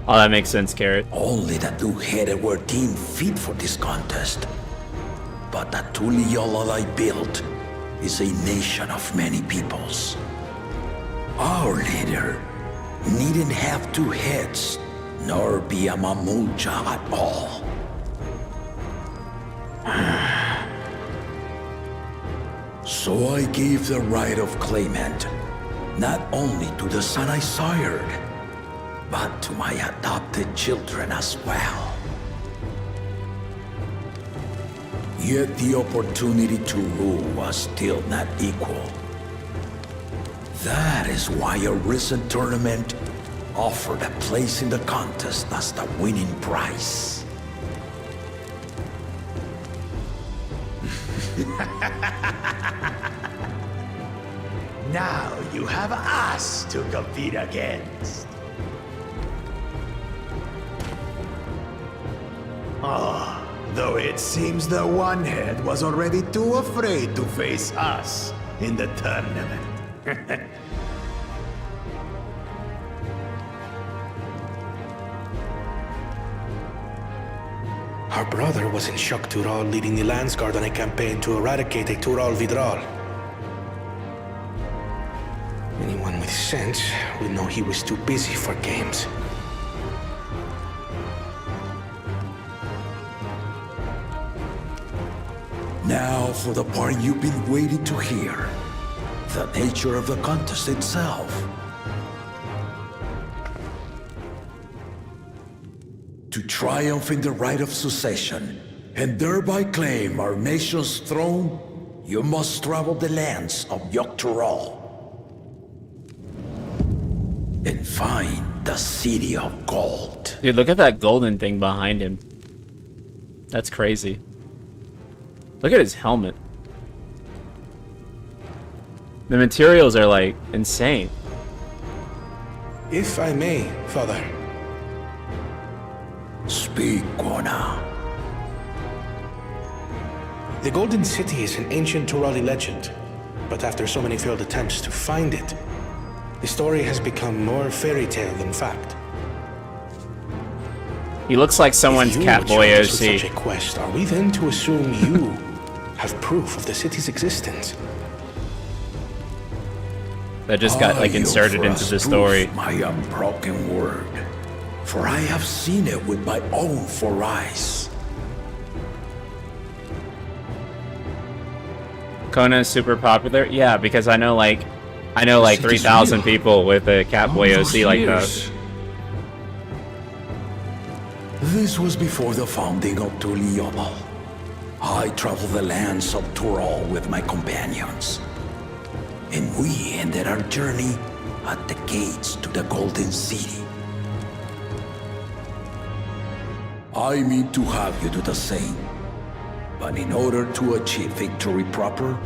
S1: Oh, that makes sense, Carrot.
S11: Only the two-headed were deemed fit for this contest. But the Tuliyollal I built is a nation of many peoples. Our leader needn't have two heads, nor be a Mamulja at all. So I gave the right of claimant, not only to the son I sired, but to my adopted children as well. Yet the opportunity to rule was still not equal. That is why a recent tournament offered a place in the contest as the winning prize.
S6: Now you have us to compete against. Though it seems the one head was already too afraid to face us in the tournament.
S12: Our brother was in shock Tural leading the Landsguard on a campaign to eradicate a Tural Vidral. Anyone with sense would know he was too busy for games.
S11: Now for the part you've been waiting to hear. The nature of the contest itself. To triumph in the right of succession, and thereby claim our nation's throne, you must travel the lands of Tural and find the City of Gold.
S1: Dude, look at that golden thing behind him. That's crazy. Look at his helmet. The materials are like insane.
S12: If I may, Father.
S11: Speak, Kona.
S12: The Golden City is an ancient Turali legend, but after so many failed attempts to find it, the story has become more fairy tale than fact.
S1: He looks like someone's Catboy OC.
S12: Such a quest, are we then to assume you have proof of the city's existence?
S1: That just got like inserted into the story.
S11: My unbroken word, for I have seen it with my own 4 eyes.
S1: Kona is super popular. Yeah, because I know like 3,000 people with a Catboy OC like that.
S11: This was before the founding of Tuliyollal. I traveled the lands of Tural with my companions, and we ended our journey at the gates to the Golden City. I mean to have you do the same, but in order to achieve victory proper,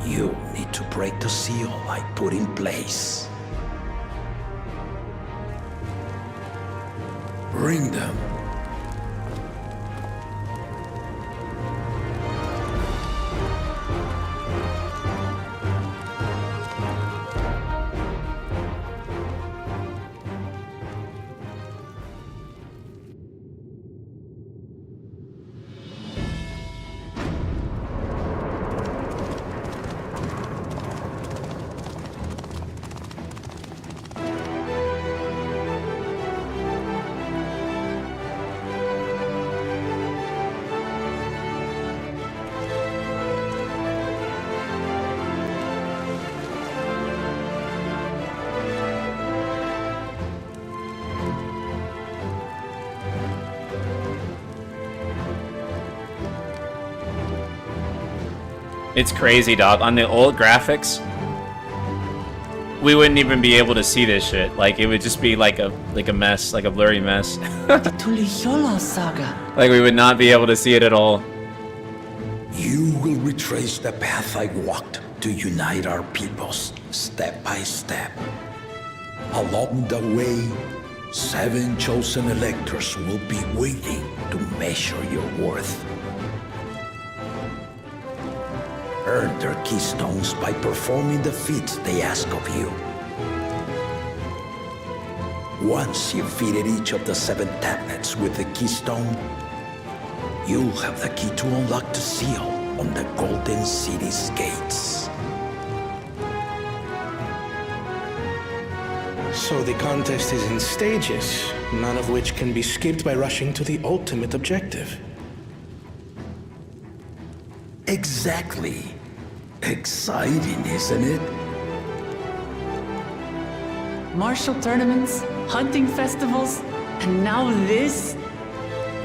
S11: you need to break the seal I put in place. Bring them.
S1: It's crazy, dog. On the old graphics, we wouldn't even be able to see this shit. Like, it would just be like a mess, like a blurry mess.
S2: The Tuliyollal saga.
S1: Like, we would not be able to see it at all.
S11: You will retrace the path I walked to unite our peoples, step by step. Along the way, 7 chosen electors will be waiting to measure your worth. Earn their keystones by performing the feats they ask of you. Once you've fitted each of the 7 tablets with the keystone, you'll have the key to unlock the seal on the Golden City's gates.
S12: So the contest is in stages, none of which can be skipped by rushing to the ultimate objective.
S11: Exactly. Exciting, isn't it?
S2: Martial tournaments, hunting festivals, and now this?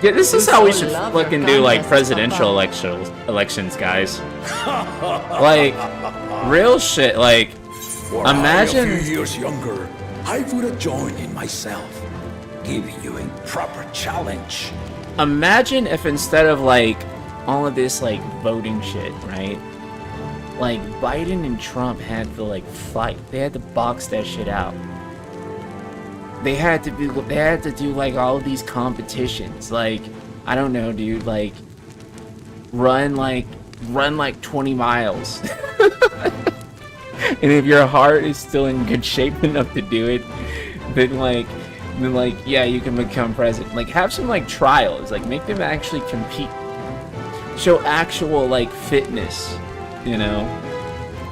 S1: Yeah, this is how we should
S2: Love
S1: fucking
S2: your
S1: do like
S2: contests,
S1: presidential elections, guys. Like, real shit. Like,
S11: Were I
S1: imagine.
S11: a few years younger, I would have joined in myself, giving you a proper challenge.
S1: Imagine if instead of like all of this like voting shit, right? Like Biden and Trump had to like fight. They had to box that shit out. They had to do like all of these competitions. Like, I don't know, dude, like run like 20 miles. And if your heart is still in good shape enough to do it, then like And then, like, yeah, you can become president. Like, have some, like, trials. Like, make them actually compete. Show actual, like, fitness, you know,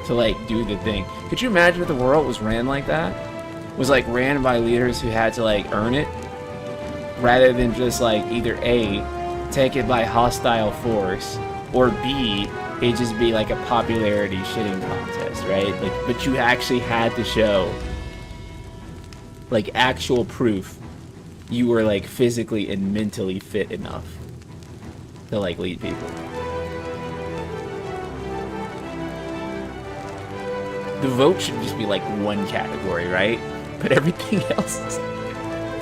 S1: to, like, do the thing. Could you imagine if the world was ran like that? Was, like, ran by leaders who had to, like, earn it? Rather than just, like, either A, take it by hostile force, or B, it'd just be, like, a popularity shitting contest, right? Like, but you actually had to show, like, actual proof you were, like, physically and mentally fit enough to, like, lead people. The vote should just be, like, one category, right? But everything else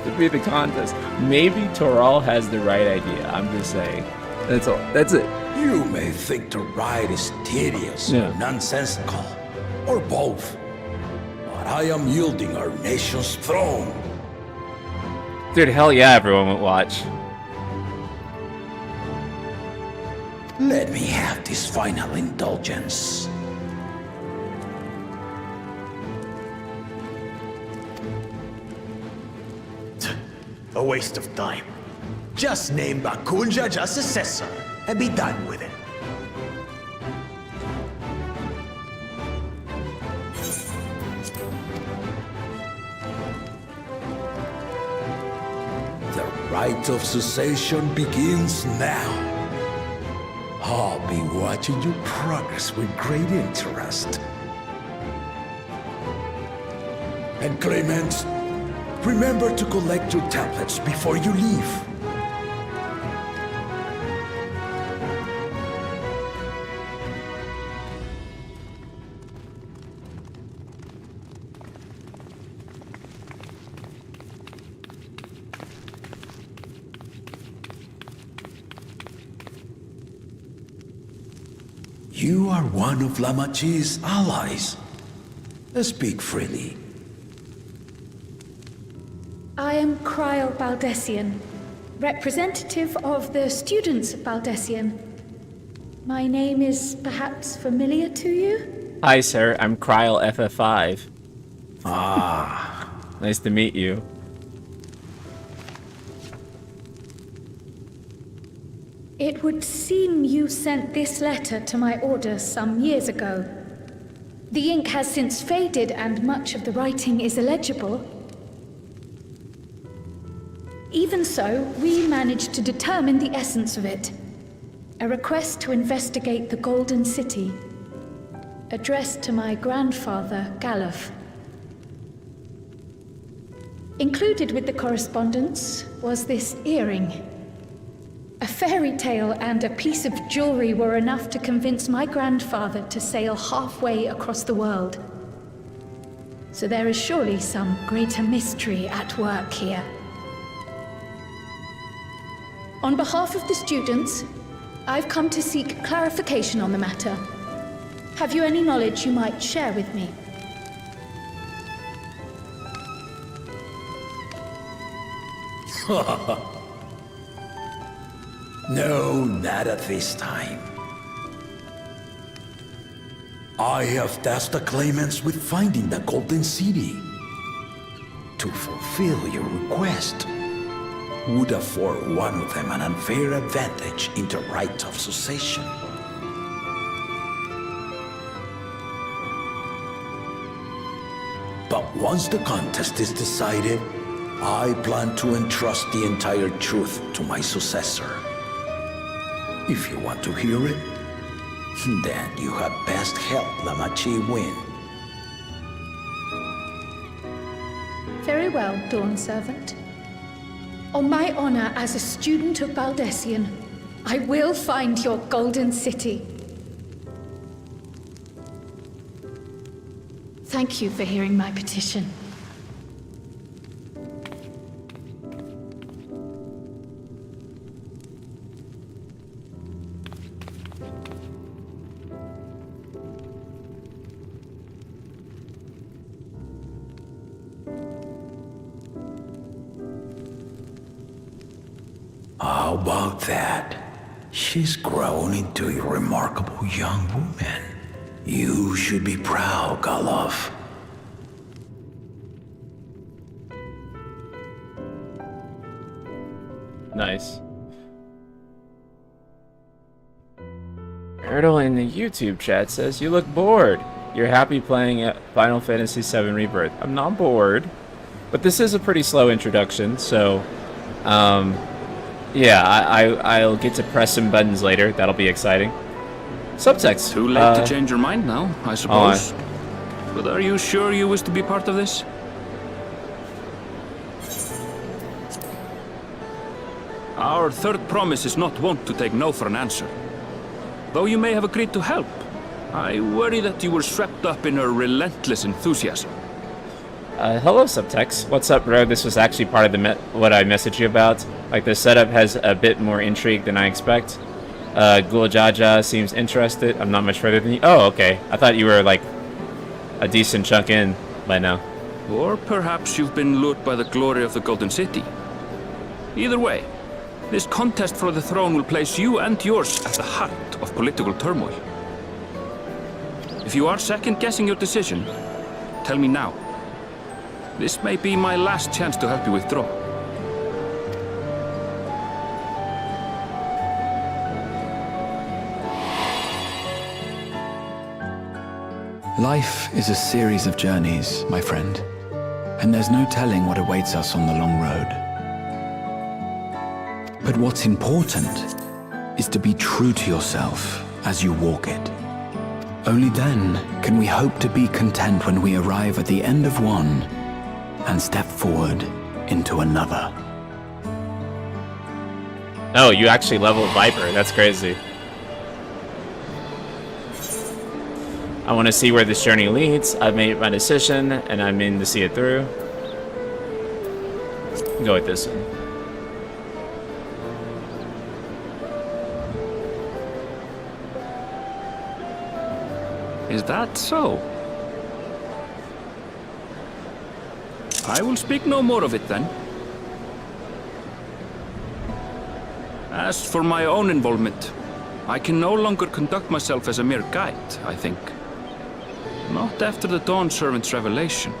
S1: would be the contest. Maybe Tural has the right idea. I'm just saying. That's all. That's it.
S11: You may think the ride is tedious or nonsensical, or both. But I am yielding our nation's throne.
S1: Dude, hell yeah, everyone would watch.
S11: Let me have this final indulgence.
S10: A waste of time. Just name Bakunja as successor and be done with it.
S11: The rite of cessation begins now. I'll be watching your progress with great interest. And Clemens, remember to collect your tablets before you leave. You are one of Lamachi's allies. Speak freely.
S5: I am Cryle Baldessian, representative of the students of Baldessian. My name is perhaps familiar to you?
S1: Hi, sir. I'm Cryle FF5.
S11: Ah.
S1: Nice to meet you.
S5: It would seem you sent this letter to my order some years ago. The ink has since faded and much of the writing is illegible. Even so, we managed to determine the essence of it. A request to investigate the Golden City, addressed to my grandfather, Galuf. Included with the correspondence was this earring. A fairy tale and a piece of jewelry were enough to convince my grandfather to sail halfway across the world. So there is surely some greater mystery at work here. On behalf of the students, I've come to seek clarification on the matter. Have you any knowledge you might share with me?
S11: No, not at this time. I have tasked the claimants with finding the Golden City. To fulfill your request would afford one of them an unfair advantage in the right of succession. But once the contest is decided, I plan to entrust the entire truth to my successor. If you want to hear it, then you had best help Lamachi win.
S5: Very well, Dawn Servant. On my honor as a student of Baldessian, I will find your Golden City. Thank you for hearing my petition.
S11: How about that? She's grown into a remarkable young woman. You should be proud, Galuf.
S1: Nice. Ertl in the YouTube chat says, you look bored. You're happy playing at Final Fantasy VII Rebirth. I'm not bored, but this is a pretty slow introduction, so yeah, I'll get to press some buttons later. That'll be exciting. Subtext.
S8: Too late to change your mind now, I suppose. But are you sure you wish to be part of this? Our third promise is not wont to take no for an answer. Though you may have agreed to help, I worry that you were swept up in her relentless enthusiasm.
S1: Hello, Subtext. What's up, bro? This was actually part of the what I messaged you about. Like, the setup has a bit more intrigue than I expect. Ghoul Jaja seems interested. I'm not much further than you. Oh, okay. I thought you were, like, a decent chunk in by now.
S8: Or perhaps you've been lured by the glory of the Golden City. Either way, this contest for the throne will place you and yours at the heart of political turmoil. If you are second-guessing your decision, tell me now. This may be my last chance to help you withdraw.
S13: Life is a series of journeys, my friend, and there's no telling what awaits us on the long road. But what's important is to be true to yourself as you walk it. Only then can we hope to be content when we arrive at the end of one and step forward into another.
S1: Oh, you actually leveled Viper. That's crazy. I want to see where this journey leads. I've made my decision, and I'm in to see it through. Go with this one.
S8: Is that so? I will speak no more of it then. As for my own involvement, I can no longer conduct myself as a mere guide, I think. Not after the Dawn Servant's revelation.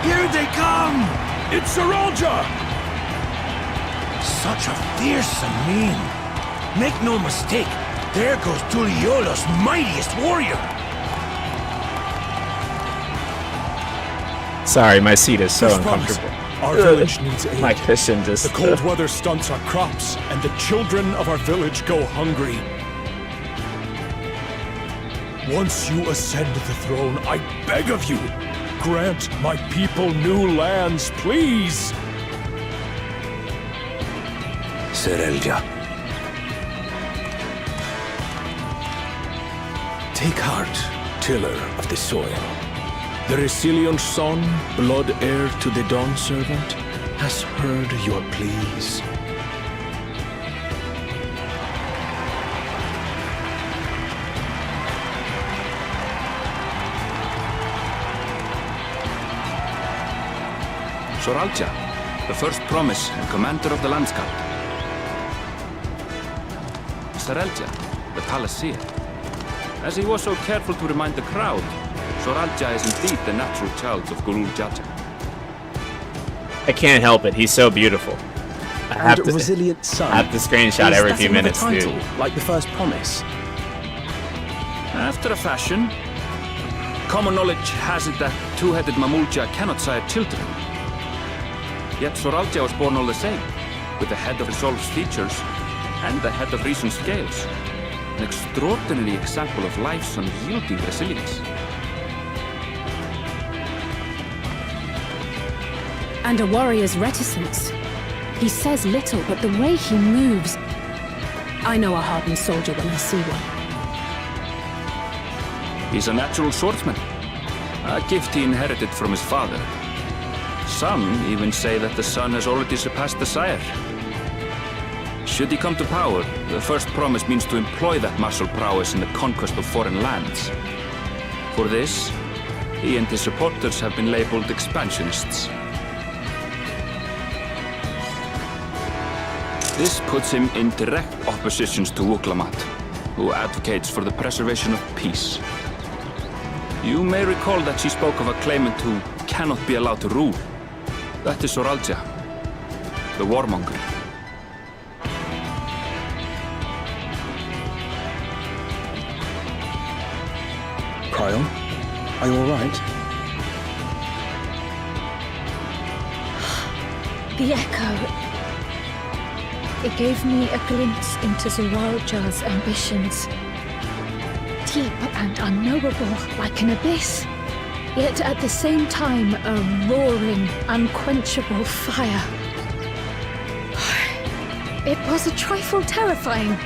S6: Here they come! It's Saralja! Such a fearsome mien. Make no mistake, there goes Tuliyollal's mightiest warrior.
S1: Sorry, my seat is so
S9: First
S1: uncomfortable.
S9: promise, our village needs aid.
S1: My cushion just...
S9: The cold weather stunts our crops, and the children of our village go hungry. Once you ascend the throne, I beg of you, grant my people new lands, please!
S11: Serelja. Take heart, tiller of the soil. The Resilion's son, blood heir to the Dawn Servant, has heard your pleas.
S8: Soralja, the first promise and commander of the landscape. Serelja, the palaceer. As he was so careful to remind the crowd, Soralja is indeed the natural child of Ghoul Jaja.
S1: I can't help it. He's so beautiful. I have to
S7: resilient son.
S1: I have to screenshot every few minutes,
S7: title,
S1: dude.
S7: Like the first promise.
S8: After a fashion, common knowledge has it that two-headed Mamulja cannot sire children. Yet Soralja was born all the same, with the head of Resolve's features and the head of Reason's scales. An extraordinary example of life's unyielding resilience.
S3: And a warrior's reticence. He says little, but the way he moves... I know a hardened soldier when I see one.
S8: He's a natural swordsman, a gift he inherited from his father. Some even say that the son has already surpassed the sire. Should he come to power, the first promise means to employ that martial prowess in the conquest of foreign lands. For this, he and his supporters have been labeled expansionists. This puts him in direct opposition to Wuklamat, who advocates for the preservation of peace. You may recall that she spoke of a claimant who cannot be allowed to rule. That is Soralja, the warmonger.
S7: Cryon, are you alright?
S5: The echo. It gave me a glimpse into Zoralja's ambitions. Deep and unknowable, like an abyss. Yet at the same time, a roaring, unquenchable fire. It was a trifle terrifying,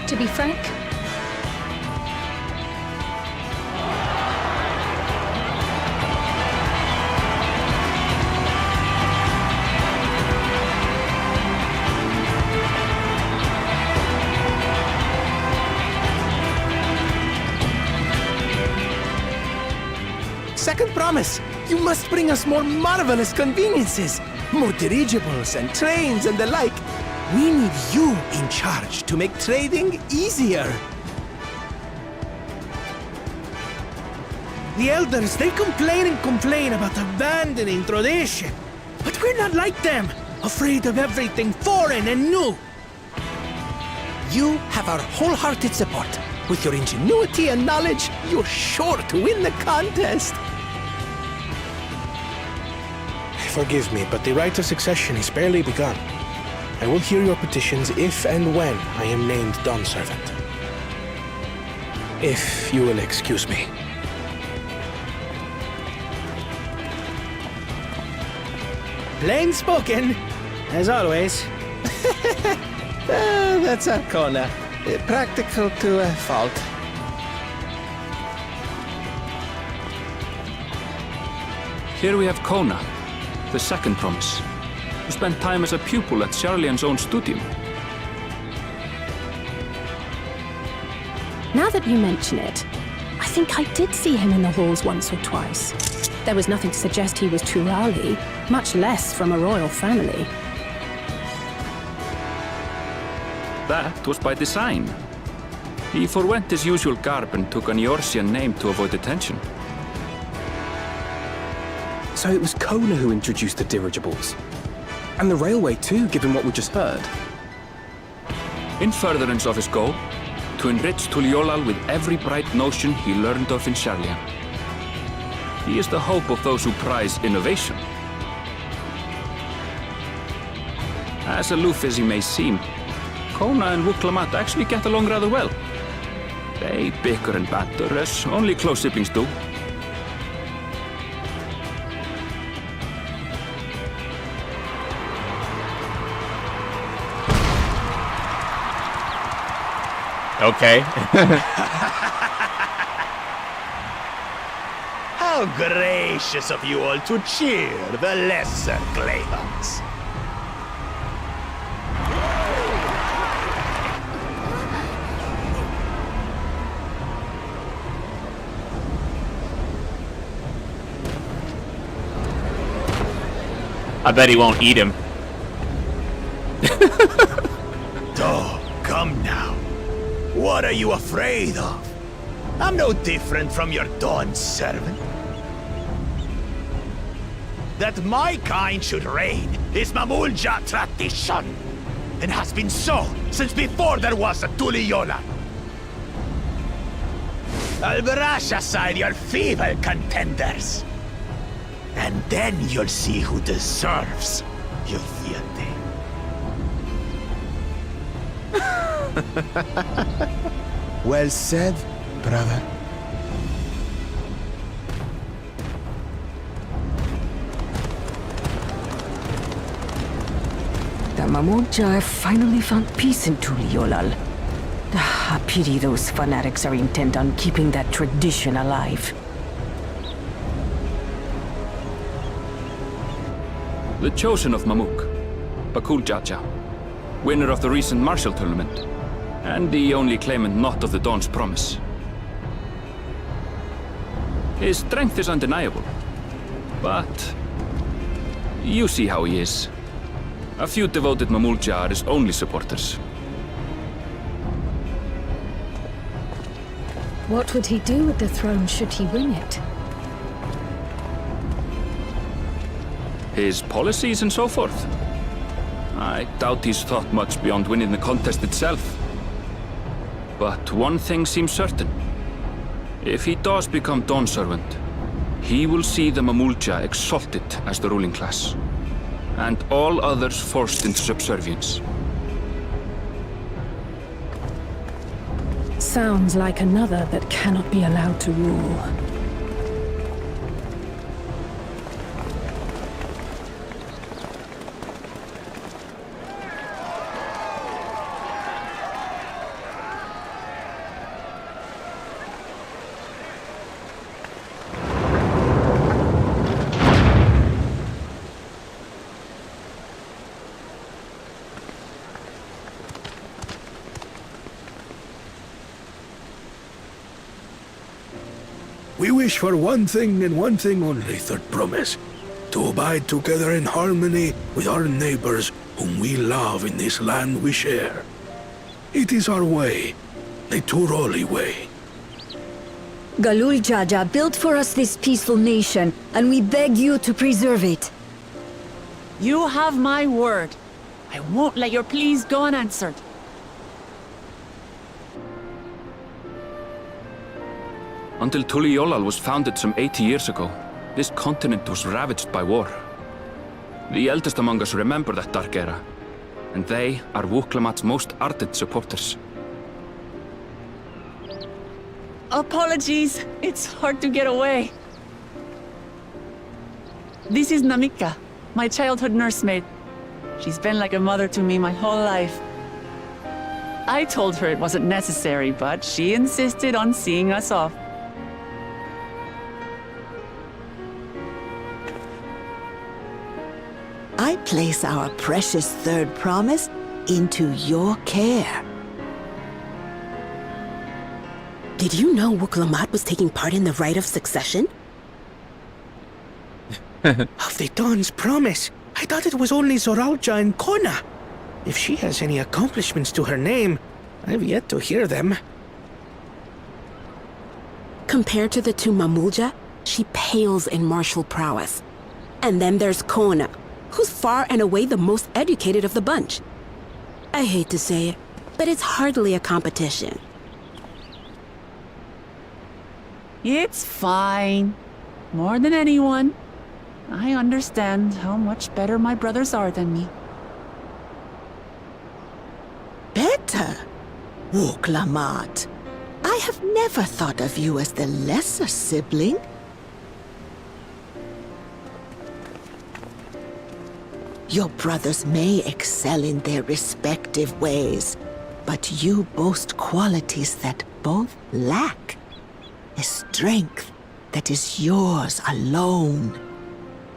S5: to be frank.
S10: Second promise, you must bring us more marvelous conveniences. More dirigibles and trains and the like. We need you in charge to make trading easier. The elders, they complain and complain about abandoning tradition. But we're not like them, afraid of everything foreign and new. You have our wholehearted support. With your ingenuity and knowledge, you're sure to win the contest.
S12: Forgive me, but the right of succession is barely begun. I will hear your petitions if and when I am named Dawn Servant. If you will excuse me.
S10: Plain spoken, as always. That's Arcona. Practical to a fault.
S8: Here we have Kona, the second promise, who spent time as a pupil at Charlian's own studium.
S3: Now that you mention it, I think I did see him in the halls once or twice. There was nothing to suggest he was Turali, much less from a royal family.
S8: That was by design. He forwent his usual garb and took an Eorzean name to avoid attention.
S7: So it was Kona who introduced the dirigibles. And the railway too, given what we just heard.
S8: In furtherance of his goal, to enrich Tuliyollal with every bright notion he learned of in Charlian. He is the hope of those who prize innovation. As aloof as he may seem, Kona and Wuklamat actually get along rather well. They bicker and banter as only close siblings do.
S1: Okay.
S6: How gracious of you all to cheer the lesser Glayhans.
S1: I bet he won't eat him.
S6: Oh, come now. What are you afraid of? I'm no different from your Dawn servant. That my kind should reign is Mamulja tradition, and has been so since before there was a Tuliyollal. I'll brush aside your feeble contenders, and then you'll see who deserves your deity.
S10: Well said, brother.
S14: The Mamulja have finally found peace in Tuliyollal. I pity those fanatics are intent on keeping that tradition alive.
S8: The chosen of Mamuk, Bakul Jaja, winner of the recent martial tournament, and the only claimant not of the Dawn's promise. His strength is undeniable, but you see how he is. A few devoted Mamulja are his only supporters.
S3: What would he do with the throne should he win it?
S8: His policies and so forth. I doubt he's thought much beyond winning the contest itself. But one thing seems certain. If he does become Dawn Servant, he will see the Mamulja exalted as the ruling class, and all others forced into subservience.
S3: Sounds like another that cannot be allowed to rule.
S6: We wish for one thing and one thing only, Third Promise. To abide together in harmony with our neighbors whom we love in this land we share. It is our way, the Turoli way.
S15: Galul Jaja built for us this peaceful nation, and we beg you to preserve it.
S2: You have my word. I won't let your pleas go unanswered.
S8: Until Tuliyollal was founded some 80 years ago, this continent was ravaged by war. The eldest among us remember that dark era, and they are Wuklamat's most ardent supporters.
S2: Apologies, it's hard to get away. This is Namika, my childhood nursemaid. She's been like a mother to me my whole life. I told her it wasn't necessary, but she insisted on seeing us off.
S16: I place our precious Third Promise into your care.
S17: Did you know Wuklamat was taking part in the rite of succession?
S10: Of the Dawn's Promise? I thought it was only Zoralja and Kona. If she has any accomplishments to her name, I've yet to hear them.
S17: Compared to the two Mamulja, she pales in martial prowess. And then there's Kona, who's far and away the most educated of the bunch. I hate to say it, but it's hardly a competition.
S2: It's fine. More than anyone. I understand how much better my brothers are than me.
S16: Better? Wuklamat. I have never thought of you as the lesser sibling. Your brothers may excel in their respective ways, but you boast qualities that both lack. A strength that is yours alone.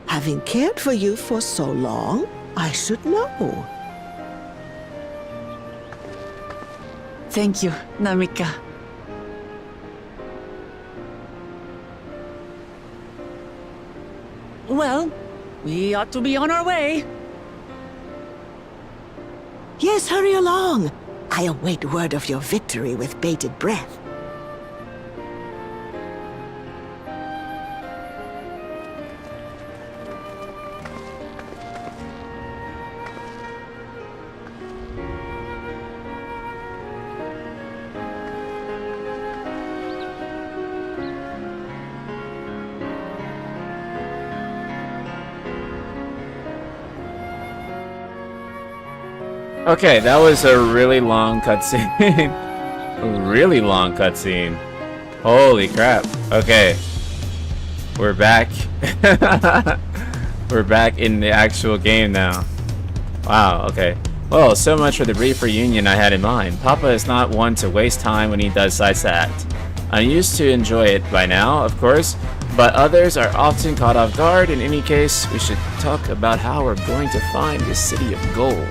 S16: Having cared for you for so long, I should know.
S2: Thank you, Namika. Well, we ought to be on our way.
S16: Yes, hurry along. I await word of your victory with bated breath.
S1: Okay, that was a really long cutscene. A really long cutscene. Holy crap. Okay. We're back. We're back in the actual game now. Wow, okay. Well, so much for the brief reunion I had in mind. Papa is not one to waste time when he decides to act. I'm used to enjoy it by now, of course, but others are often caught off guard. In any case, we should talk about how we're going to find this city of gold.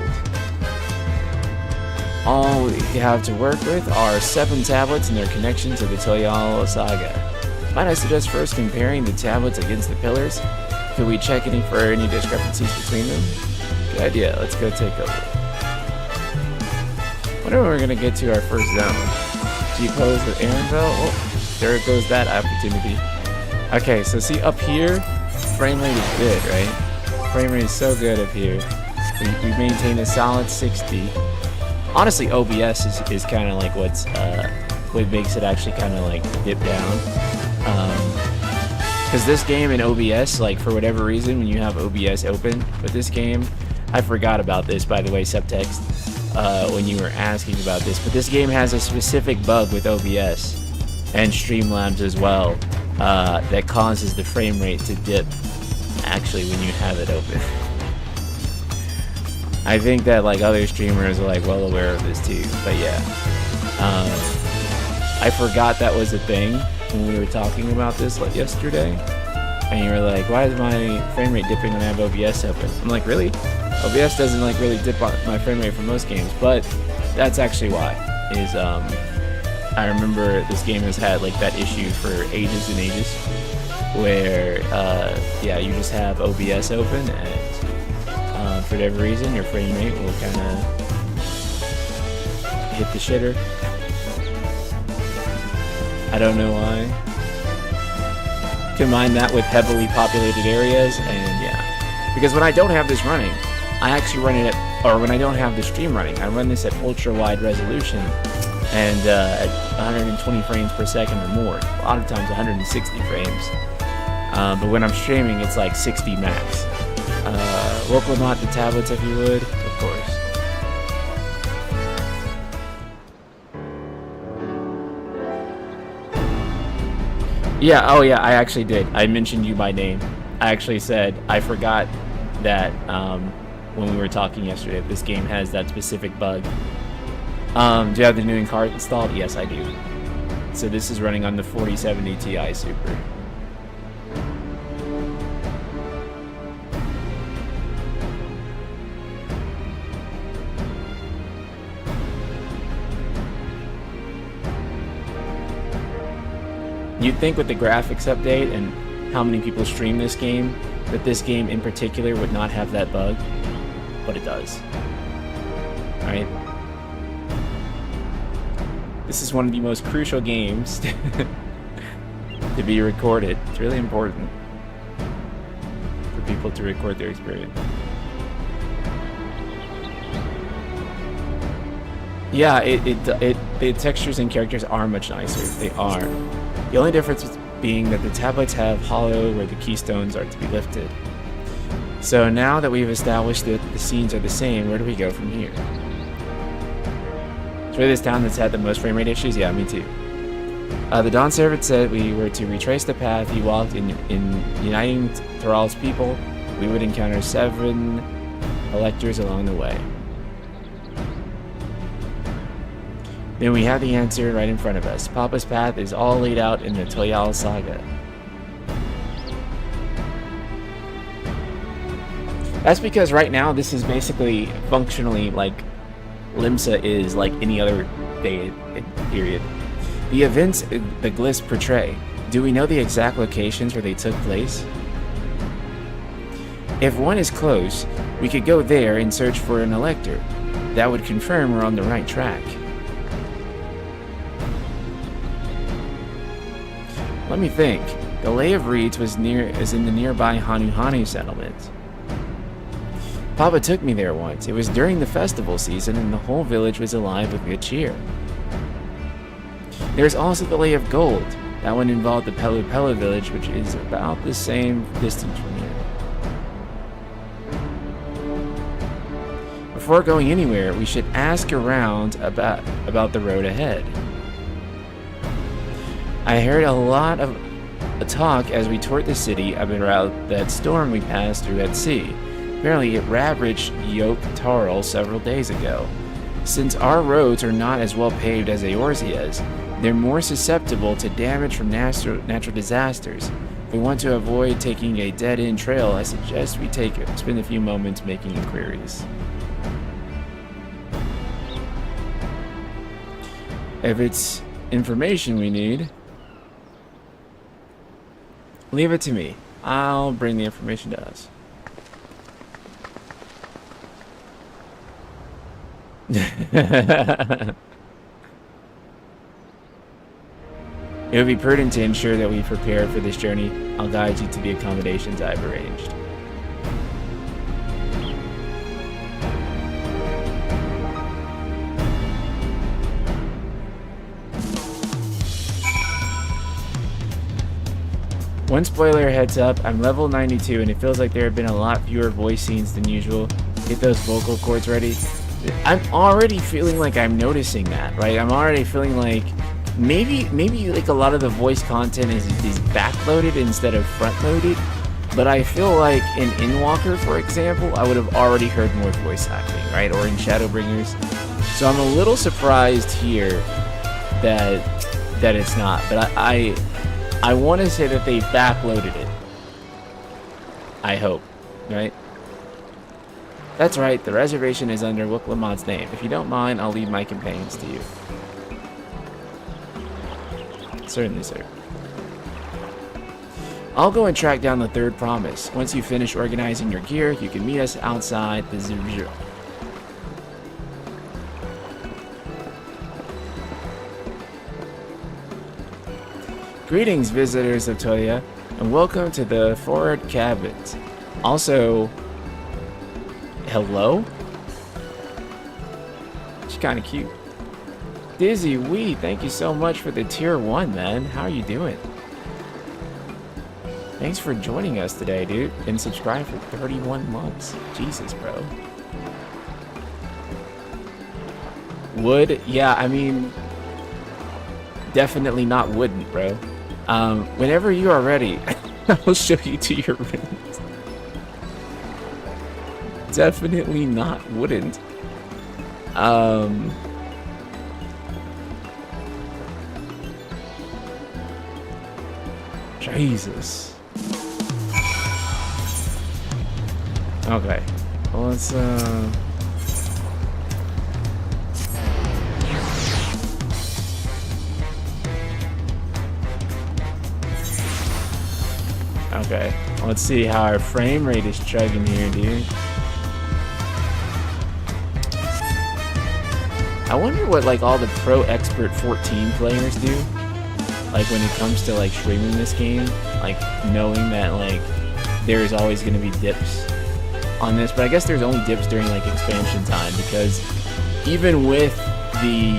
S1: All we have to work with are 7 tablets and their connection to the Tuliyollal saga. Might I suggest first comparing the tablets against the pillars? Could we check for any discrepancies between them? Good idea. Let's go take over. Wonder when we're gonna get to our first zone. G-pose with Aaronville. Oh, there goes that opportunity. Okay, so see up here, frame rate is good, right? Frame rate is so good up here. We maintain a solid 60. Honestly, OBS is kind of like what makes it actually kind of like dip down. Because this game in OBS, like for whatever reason, when you have OBS open with this game, I forgot about this, by the way, subtext, when you were asking about this, but this game has a specific bug with OBS and Streamlabs as well that causes the frame rate to dip actually when you have it open. I think that like other streamers are like well aware of this too, but yeah. I forgot that was a thing when we were talking about this like yesterday, and you were like, why is my frame rate dipping when I have OBS open? I'm like, really? OBS doesn't like really dip my frame rate for most games, but that's actually why. Is I remember this game has had like that issue for ages and ages, where yeah, you just have OBS open and for whatever reason your frame rate will kind of hit the shitter. I don't know why. Combine that with heavily populated areas, and yeah. Because when I don't have this running, I actually run it at, or when I don't have the stream running, I run this at ultra wide resolution and at 120 frames per second or more. A lot of times 160 frames. But when I'm streaming, it's like 60 max. Local mod the tablets if you would, of course. Yeah, oh yeah, I actually did. I mentioned you by name. I actually said, I forgot that when we were talking yesterday, this game has that specific bug. Do you have the new card installed? Yes, I do. So this is running on the 4070 Ti Super. You'd think with the graphics update and how many people stream this game, that this game in particular would not have that bug, but it does. Right? This is one of the most crucial games to be recorded. It's really important for people to record their experience. Yeah, the textures and characters are much nicer. They are. The only difference being that the tablets have hollow where the keystones are to be lifted. So now that we've established that the scenes are the same, where do we go from here? It's really this town that's had the most frame rate issues? Yeah, me too. The Dawn Servant said we were to retrace the path he walked in uniting Tural's people. We would encounter 7 electors along the way. Then we have the answer right in front of us. Papa's path is all laid out in the Tuliyollal saga. That's because right now this is basically functionally like Limsa is like any other day period. The events the glyphs portray, do we know the exact locations where they took place? If one is close, we could go there and search for an elector. That would confirm we're on the right track. Let me think. The Lay of Reeds is in the nearby Hanu settlement. Papa took me there once. It was during the festival season and the whole village was alive with good cheer. There's also the Lay of Gold. That one involved the Pelu village, which is about the same distance from here. Before going anywhere, we should ask around about the road ahead. I heard a lot of talk as we toured the city about that storm we passed through at sea. Apparently it ravaged Tural several days ago. Since our roads are not as well paved as Eorzea's, they're more susceptible to damage from natural disasters. If we want to avoid taking a dead-end trail, I suggest we spend a few moments making inquiries. If it's information we need, leave it to me. I'll bring the information to us. It would be prudent to ensure that we prepare for this journey. I'll guide you to the accommodations I've arranged. One spoiler heads up, I'm level 92 and it feels like there have been a lot fewer voice scenes than usual. Get those vocal cords ready. I'm already feeling like I'm noticing that, right? I'm already feeling like maybe like a lot of the voice content is backloaded instead of front-loaded. But I feel like in Endwalker, for example, I would have already heard more voice acting, right? Or in Shadowbringers. So I'm a little surprised here that it's not. But I want to say that they backloaded it. I hope, right? That's right, the reservation is under Wooklamod's name. If you don't mind, I'll leave my companions to you. Certainly, sir. I'll go and track down the third promise. Once you finish organizing your gear, you can meet us outside the zoo. Greetings, visitors of Toya, and welcome to the Forward Cabins. Also, hello? She's kind of cute. Dizzy Wee, thank you so much for the tier 1, man. How are you doing? Thanks for joining us today, dude. Been subscribed for 31 months. Jesus, bro. Wood? Yeah, I mean, definitely not wouldn't, bro. Whenever you are ready, I will show you to your rooms. Definitely not wouldn't. Jesus. Okay. Well, let's okay. Let's see how our frame rate is chugging here, dude. I wonder what like all the Pro Expert 14 players do. Like when it comes to like streaming this game, like knowing that like there's always going to be dips on this, but I guess there's only dips during like expansion time, because even with the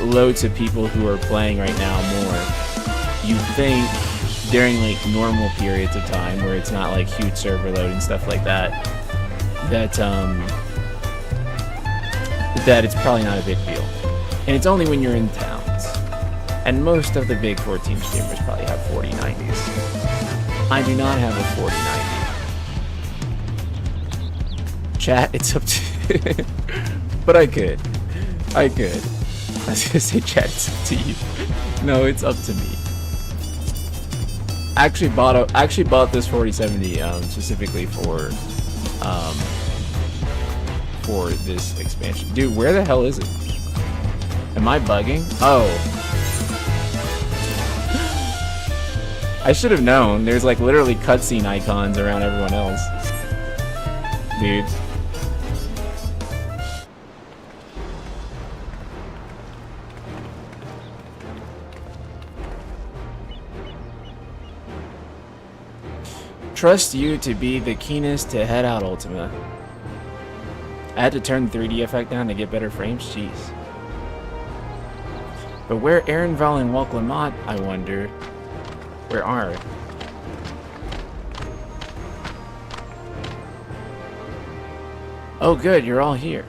S1: loads of people who are playing right now more, you think during like normal periods of time where it's not like huge server load and stuff like that, that it's probably not a big deal. And it's only when you're in towns. And most of the big 14 streamers probably have 4090s. I do not have a 4090. Chat, it's up to... But I could. I was gonna say chat, it's up to you. No, it's up to me. I actually bought this 4070 specifically for this expansion. Dude, where the hell is it? Am I bugging? Oh. I should have known. There's like literally cutscene icons around everyone else. Dude. Trust you to be the keenest to head out, Ultima. I had to turn the 3D effect down to get better frames, jeez. But where Ehrenval and Wooklamod, I wonder... Where are we? Oh good, you're all here.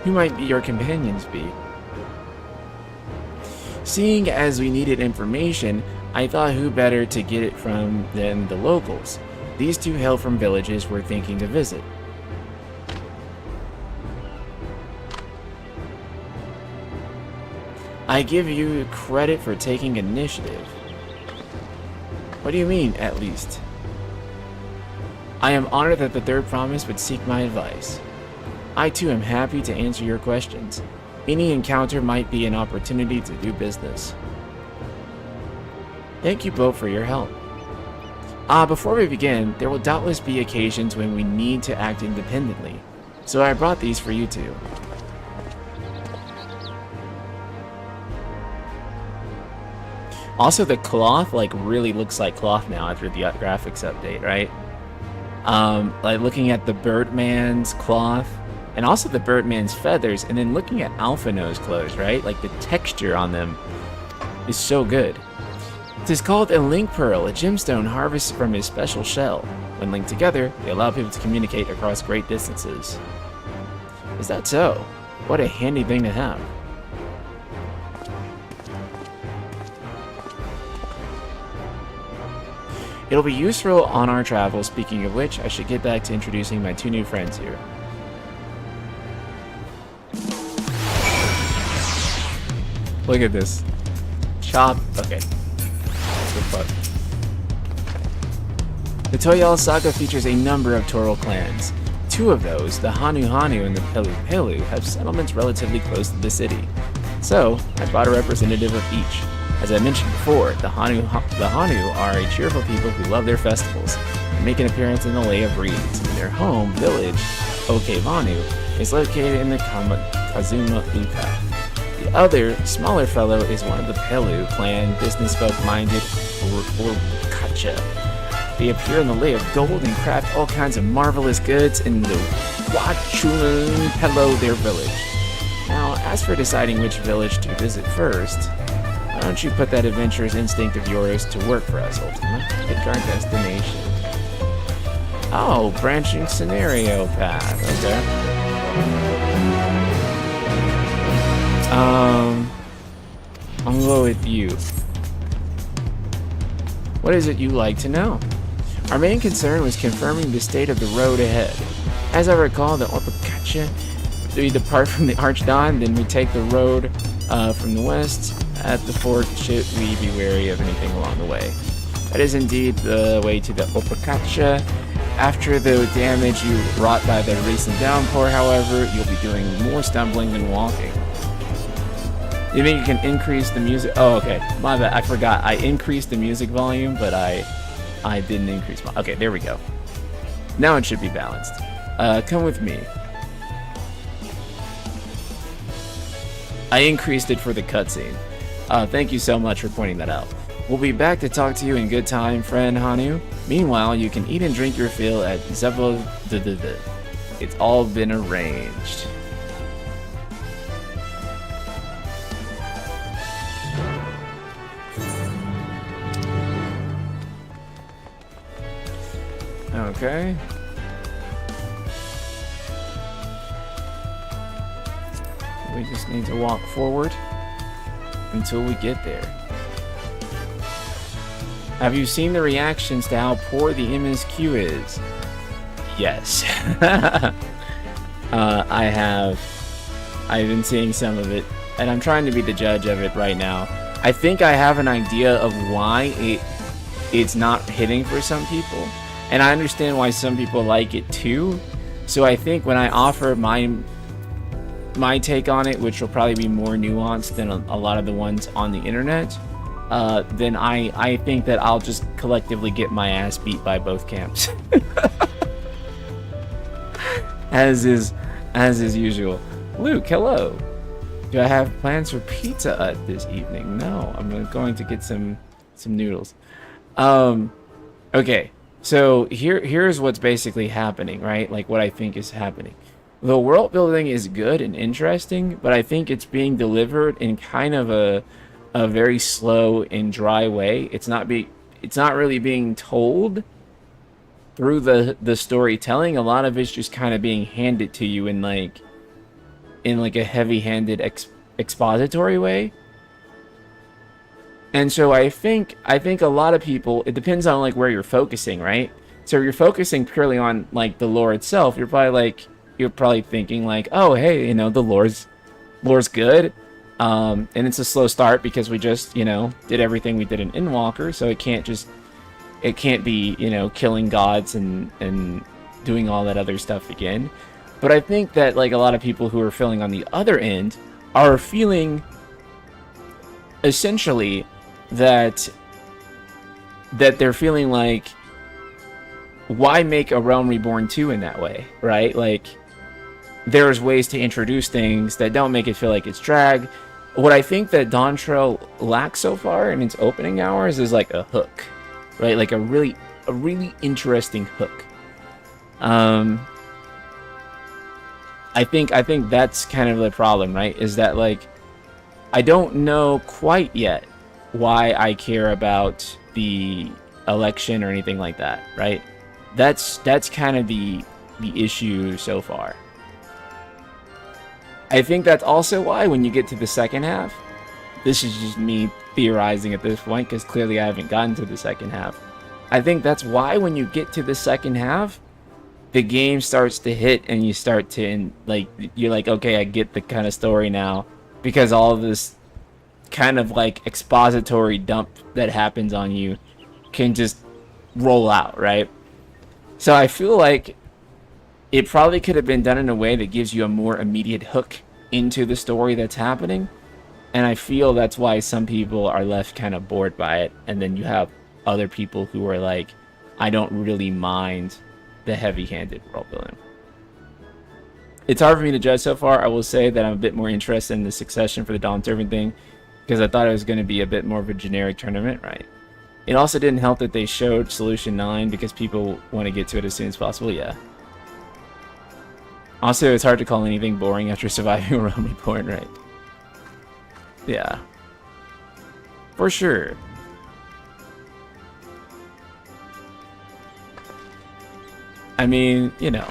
S1: Who might be your companions be? Seeing as we needed information, I thought who better to get it from than the locals. These two hail from villages we're thinking to visit. I give you credit for taking initiative. What do you mean, at least? I am honored that the third promise would seek my advice. I too am happy to answer your questions. Any encounter might be an opportunity to do business. Thank you both for your help. Before we begin, there will doubtless be occasions when we need to act independently, so I brought these for you two. Also, the cloth like really looks like cloth now after the graphics update, right? Like looking at the Birdman's cloth, and also the Birdman's feathers, and then looking at Alphino's clothes, right? Like the texture on them is so good. It is called a link pearl, a gemstone harvested from his special shell. When linked together, they allow people to communicate across great distances. Is that so? What a handy thing to have. It'll be useful on our travels. Speaking of which, I should get back to introducing my two new friends here. Look at this. Chop. Okay. Good fuck. The Tuliyollal saga features a number of Tural clans. Two of those, the Hanu Hanu and the Pelu Pelu, have settlements relatively close to the city. So, I brought a representative of each. As I mentioned before, the Hanu are a cheerful people who love their festivals and make an appearance in the Lay of Reeds. And their home village, Okevanu, is located in the Kazuma Uka. The other, smaller fellow is one of the Pelu clan, business folk-minded Urkacha. They appear in the Lay of Gold and craft all kinds of marvelous goods in the Wachulun Pelo, their village. Now, as for deciding which village to visit first, why don't you put that adventurous instinct of yours to work for us, Ultima? Pick our destination. Oh, branching scenario path. Okay. I'll go with you. What is it you'd like to know? Our main concern was confirming the state of the road ahead. As I recall, the Orpakacha, we depart from the Archdon, then we take the road from the west. At the fort, should we be wary of anything along the way? That is indeed the way to the Orpakacha. After the damage you wrought by the recent downpour, however, you'll be doing more stumbling than walking. You think you can increase the music? Oh, okay. My bad. I forgot. I increased the music volume, but I didn't increase my... Okay, there we go. Now it should be balanced. Come with me. I increased it for the cutscene. Thank you so much for pointing that out. We'll be back to talk to you in good time, friend Hanu. Meanwhile, you can eat and drink your fill at Zebo. It's all been arranged. Okay. We just need to walk forward until we get there. Have you seen the reactions to how poor the MSQ is? Yes. I have. I've been seeing some of it, and I'm trying to be the judge of it right now. I think I have an idea of why it's not hitting for some people, and I understand why some people like it too. So I think when I offer my take on it, which will probably be more nuanced than a lot of the ones on the internet, then I think that I'll just collectively get my ass beat by both camps. as is usual. Luke, hello. Do I have plans for Pizza Hut this evening? No, I'm going to get some noodles. Okay, so here's what's basically happening, right? Like what I think is happening. The world building is good and interesting, but I think it's being delivered in kind of a very slow and dry way. It's not really being told through the storytelling. A lot of it's just kind of being handed to you in like a heavy-handed expository way. And so I think a lot of people, it depends on like where you're focusing, right? So if you're focusing purely on like the lore itself, you're probably thinking like, oh hey, you know, the lore's good. And it's a slow start because we just, you know, did everything we did in Endwalker, so it can't be, you know, killing gods and doing all that other stuff again. But I think that like a lot of people who are feeling on the other end are feeling essentially that they're feeling like why make a Realm Reborn 2 in that way, right? Like, there's ways to introduce things that don't make it feel like it's drag. What I think that Dawntrail lacks so far in its opening hours is like a hook, right? Like a really interesting hook. I think that's kind of the problem, right? Is that like, I don't know quite yet why I care about the election or anything like that, right? That's kind of the issue so far. I think that's also why when you get to the second half, this is just me theorizing at this point because clearly I haven't gotten to the second half. I think that's why when you get to the second half, the game starts to hit and you start to, like, you're like, okay, I get the kind of story now, because all of this kind of like expository dump that happens on you can just roll out, right? So I feel like it probably could have been done in a way that gives you a more immediate hook into the story that's happening. And I feel that's why some people are left kind of bored by it. And then you have other people who are like, I don't really mind the heavy-handed world building. It's hard for me to judge so far. I will say that I'm a bit more interested in the succession for the Dawn Servant thing, because I thought it was going to be a bit more of a generic tournament, right? It also didn't help that they showed Solution 9 because people want to get to it as soon as possible, yeah. Also, it's hard to call anything boring after surviving a Realm Reborn, right? Yeah. For sure. I mean, you know.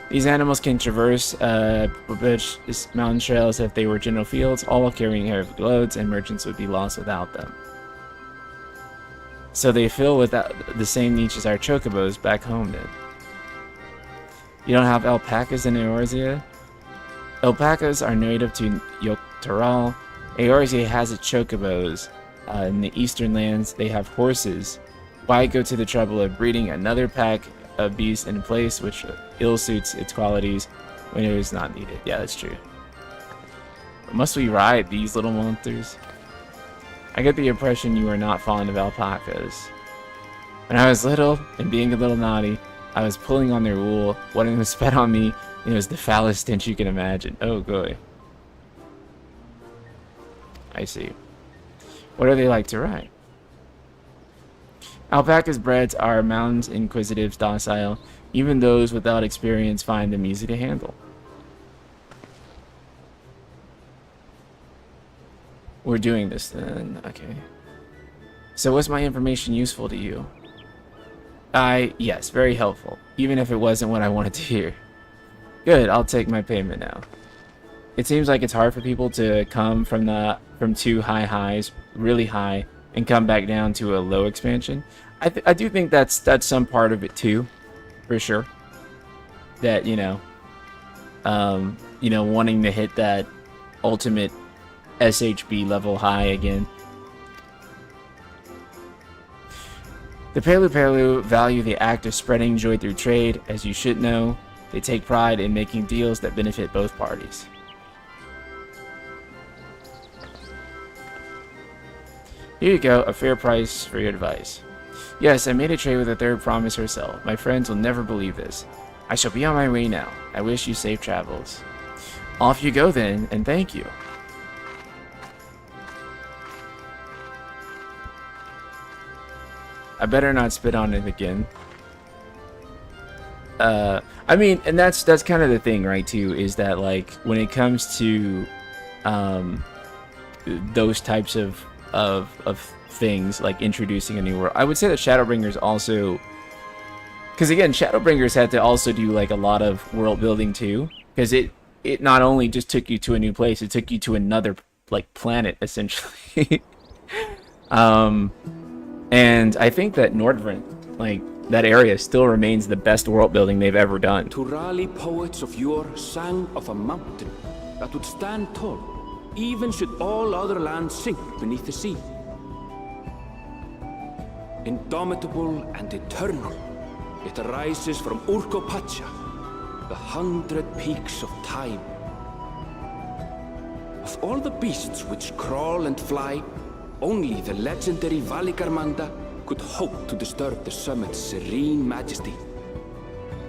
S1: These animals can traverse mountain trails if they were general fields, all while carrying heavy loads, and merchants would be lost without them. So they fill with the same niche as our chocobos back home then. You don't have alpacas in Eorzea? Alpacas are native to Tural. Eorzea has its chocobos. In the eastern lands, they have horses. Why go to the trouble of breeding another pack of beasts in a place which ill suits its qualities when it is not needed? Yeah, that's true. But must we ride these little monsters? I get the impression you are not fond of alpacas. When I was little, and being a little naughty, I was pulling on their wool. One of them spat on me, and it was the foulest stench you can imagine. Oh, boy. I see. What are they like to ride? Alpacas' breds are mountains, inquisitive, docile. Even those without experience find them easy to handle. We're doing this then. Okay. So was my information useful to you? Yes, very helpful. Even if it wasn't what I wanted to hear. Good, I'll take my payment now. It seems like it's hard for people to come from two high highs, really high, and come back down to a low expansion. I do think that's some part of it too, for sure. That, you know, wanting to hit that ultimate SHB level high again. The Palu value the act of spreading joy through trade. As you should know, they take pride in making deals that benefit both parties. Here you go, a fair price for your advice. Yes, I made a trade with a third promise herself. My friends will never believe this. I shall be on my way now. I wish you safe travels. Off you go then, and thank you. I better not spit on it again. I mean, and that's kind of the thing, right, too, is that, like, when it comes to those types of things, like introducing a new world, I would say that Shadowbringers also, because again, Shadowbringers had to also do like a lot of world building too, because it not only just took you to a new place, it took you to another like planet essentially. And I think that Nordvrent, like that area, still remains the best world building they've ever done.
S4: Turali poets of yore sang of a mountain that would stand tall, even should all other lands sink beneath the sea. Indomitable and eternal, it arises from Urkopacha, the 100 peaks of time. Of all the beasts which crawl and fly, only the legendary Valigarmanda could hope to disturb the summit's serene majesty.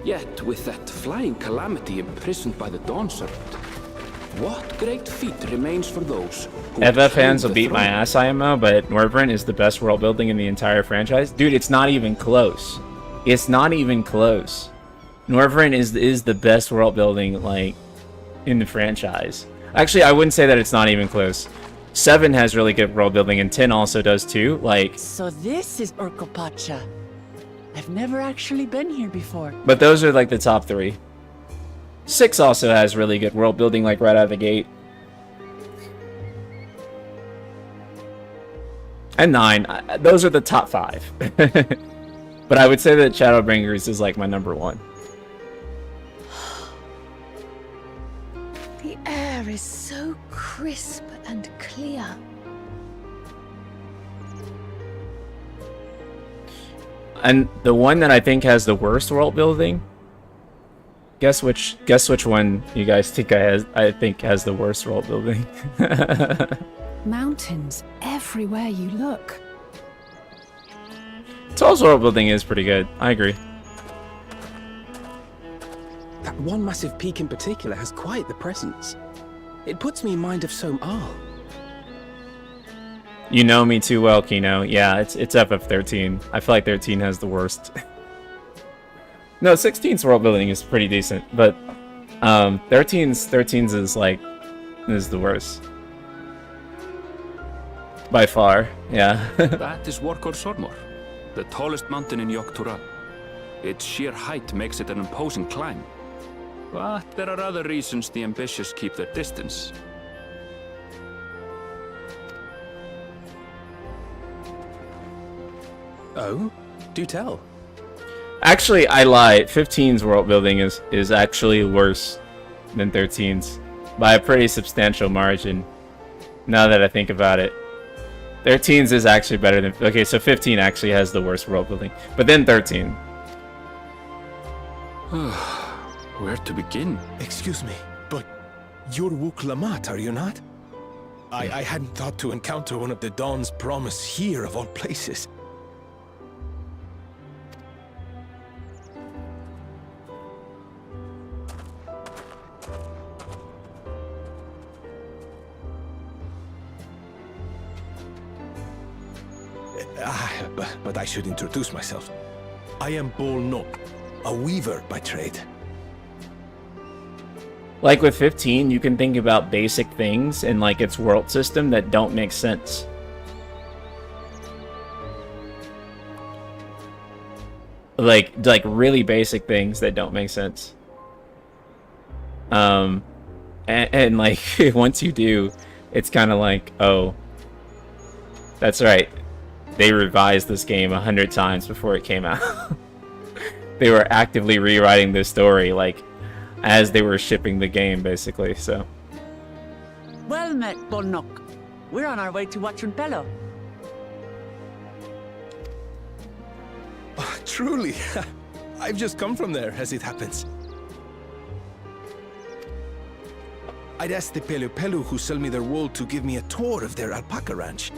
S4: Yet, with that flying calamity imprisoned by the Dawn Serpent, what great feat remains for those who
S1: FF fans
S4: claim
S1: will
S4: the
S1: beat my
S4: throne?
S1: ass, IMO, but Northrend is the best world building in the entire franchise. Dude, it's not even close. It's not even close. Northrend is the best world building, like, in the franchise. Actually, I wouldn't say that it's not even close. 7 has really good world building, and 10 also does too. Like,
S2: So this is Urkopacha. I've never actually been here before.
S1: but those are like the top 3. 6 also has really good world building, like right out of the gate. And 9, those are the top 5. But I would say that Shadowbringers is like my number 1.
S5: The air is so crisp and clear.
S1: And the one that I think has the worst world building. Guess which one you guys think I think has the worst world building.
S3: Mountains everywhere you look.
S1: Tull's world building is pretty good. I agree.
S7: That one massive peak in particular has quite the presence. It puts me in mind of Som Al.
S1: You know me too well, Kino. Yeah, it's FF13. I feel like 13 has the worst. No, 16's world building is pretty decent, but 13's is the worst. By far, yeah.
S8: That is Workor Sormor, the tallest mountain in Tural. Its sheer height makes it an imposing climb. But there are other reasons the ambitious keep their distance.
S7: Oh? Do tell.
S1: Actually, I lied. 15's world building is actually worse than 13's by a pretty substantial margin. Now that I think about it, 13's is actually better than. Okay, so 15 actually has the worst world building, but then 13.
S8: Where to begin?
S9: Excuse me, but you're Wook Lamat, are you not? I hadn't thought to encounter one of the Dawn's promise here of all places. But I should introduce myself. I am Bol Nok, a weaver by trade.
S1: Like with 15, you can think about basic things in like its world system that don't make sense. Like really basic things that don't make sense. And like once you do, it's kind of like, oh, that's right. They revised this game 100 times before it came out. They were actively rewriting this story, like, as they were shipping the game, basically, so.
S2: Well met, Bolnok. We're on our way to Wachunpelo.
S9: Oh, truly. I've just come from there, as it happens. I'd asked the Pelu Pelu who sell me their wool to give me a tour of their alpaca ranch.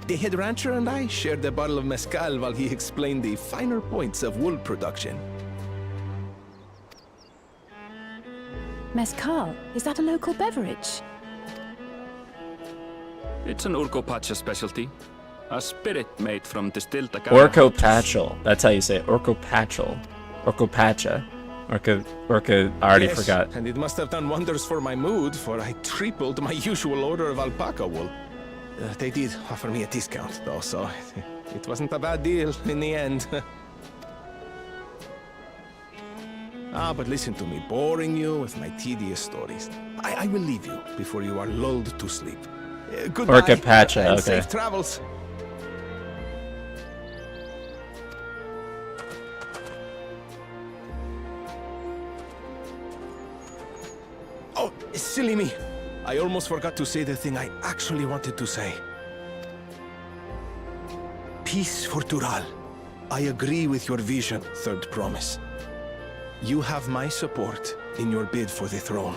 S9: The head rancher and I shared a bottle of mezcal while he explained the finer points of wool production.
S3: Mezcal, is that a local beverage?
S8: It's an Urkopacha specialty. A spirit made from distilled agave.
S1: Orcopachal. That's how you say it. Orcopachal. Orcopacha. Orca, I already forgot.
S9: And it must have done wonders for my mood, for I tripled my usual order of alpaca wool. They did offer me a discount, though, so it wasn't a bad deal in the end. But listen to me, boring you with my tedious stories. I will leave you before you are lulled to sleep. Goodbye.
S1: Orcopacha,
S9: and
S1: okay.
S9: safe travels. Oh, silly me. I almost forgot to say the thing I actually wanted to say. Peace for Tural. I agree with your vision, Third Promise. You have my support in your bid for the throne.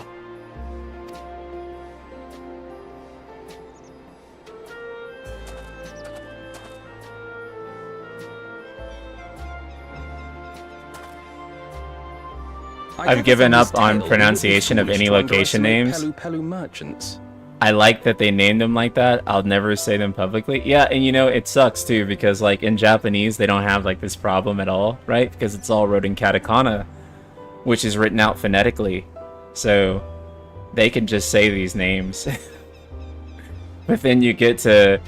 S1: I've given up on pronunciation of any location names.
S7: Pelu merchants.
S1: I like that they named them like that. I'll never say them publicly. Yeah, and you know, it sucks too, because like in Japanese, they don't have like this problem at all, right? Because it's all wrote in katakana, which is written out phonetically. So they can just say these names. But then you get to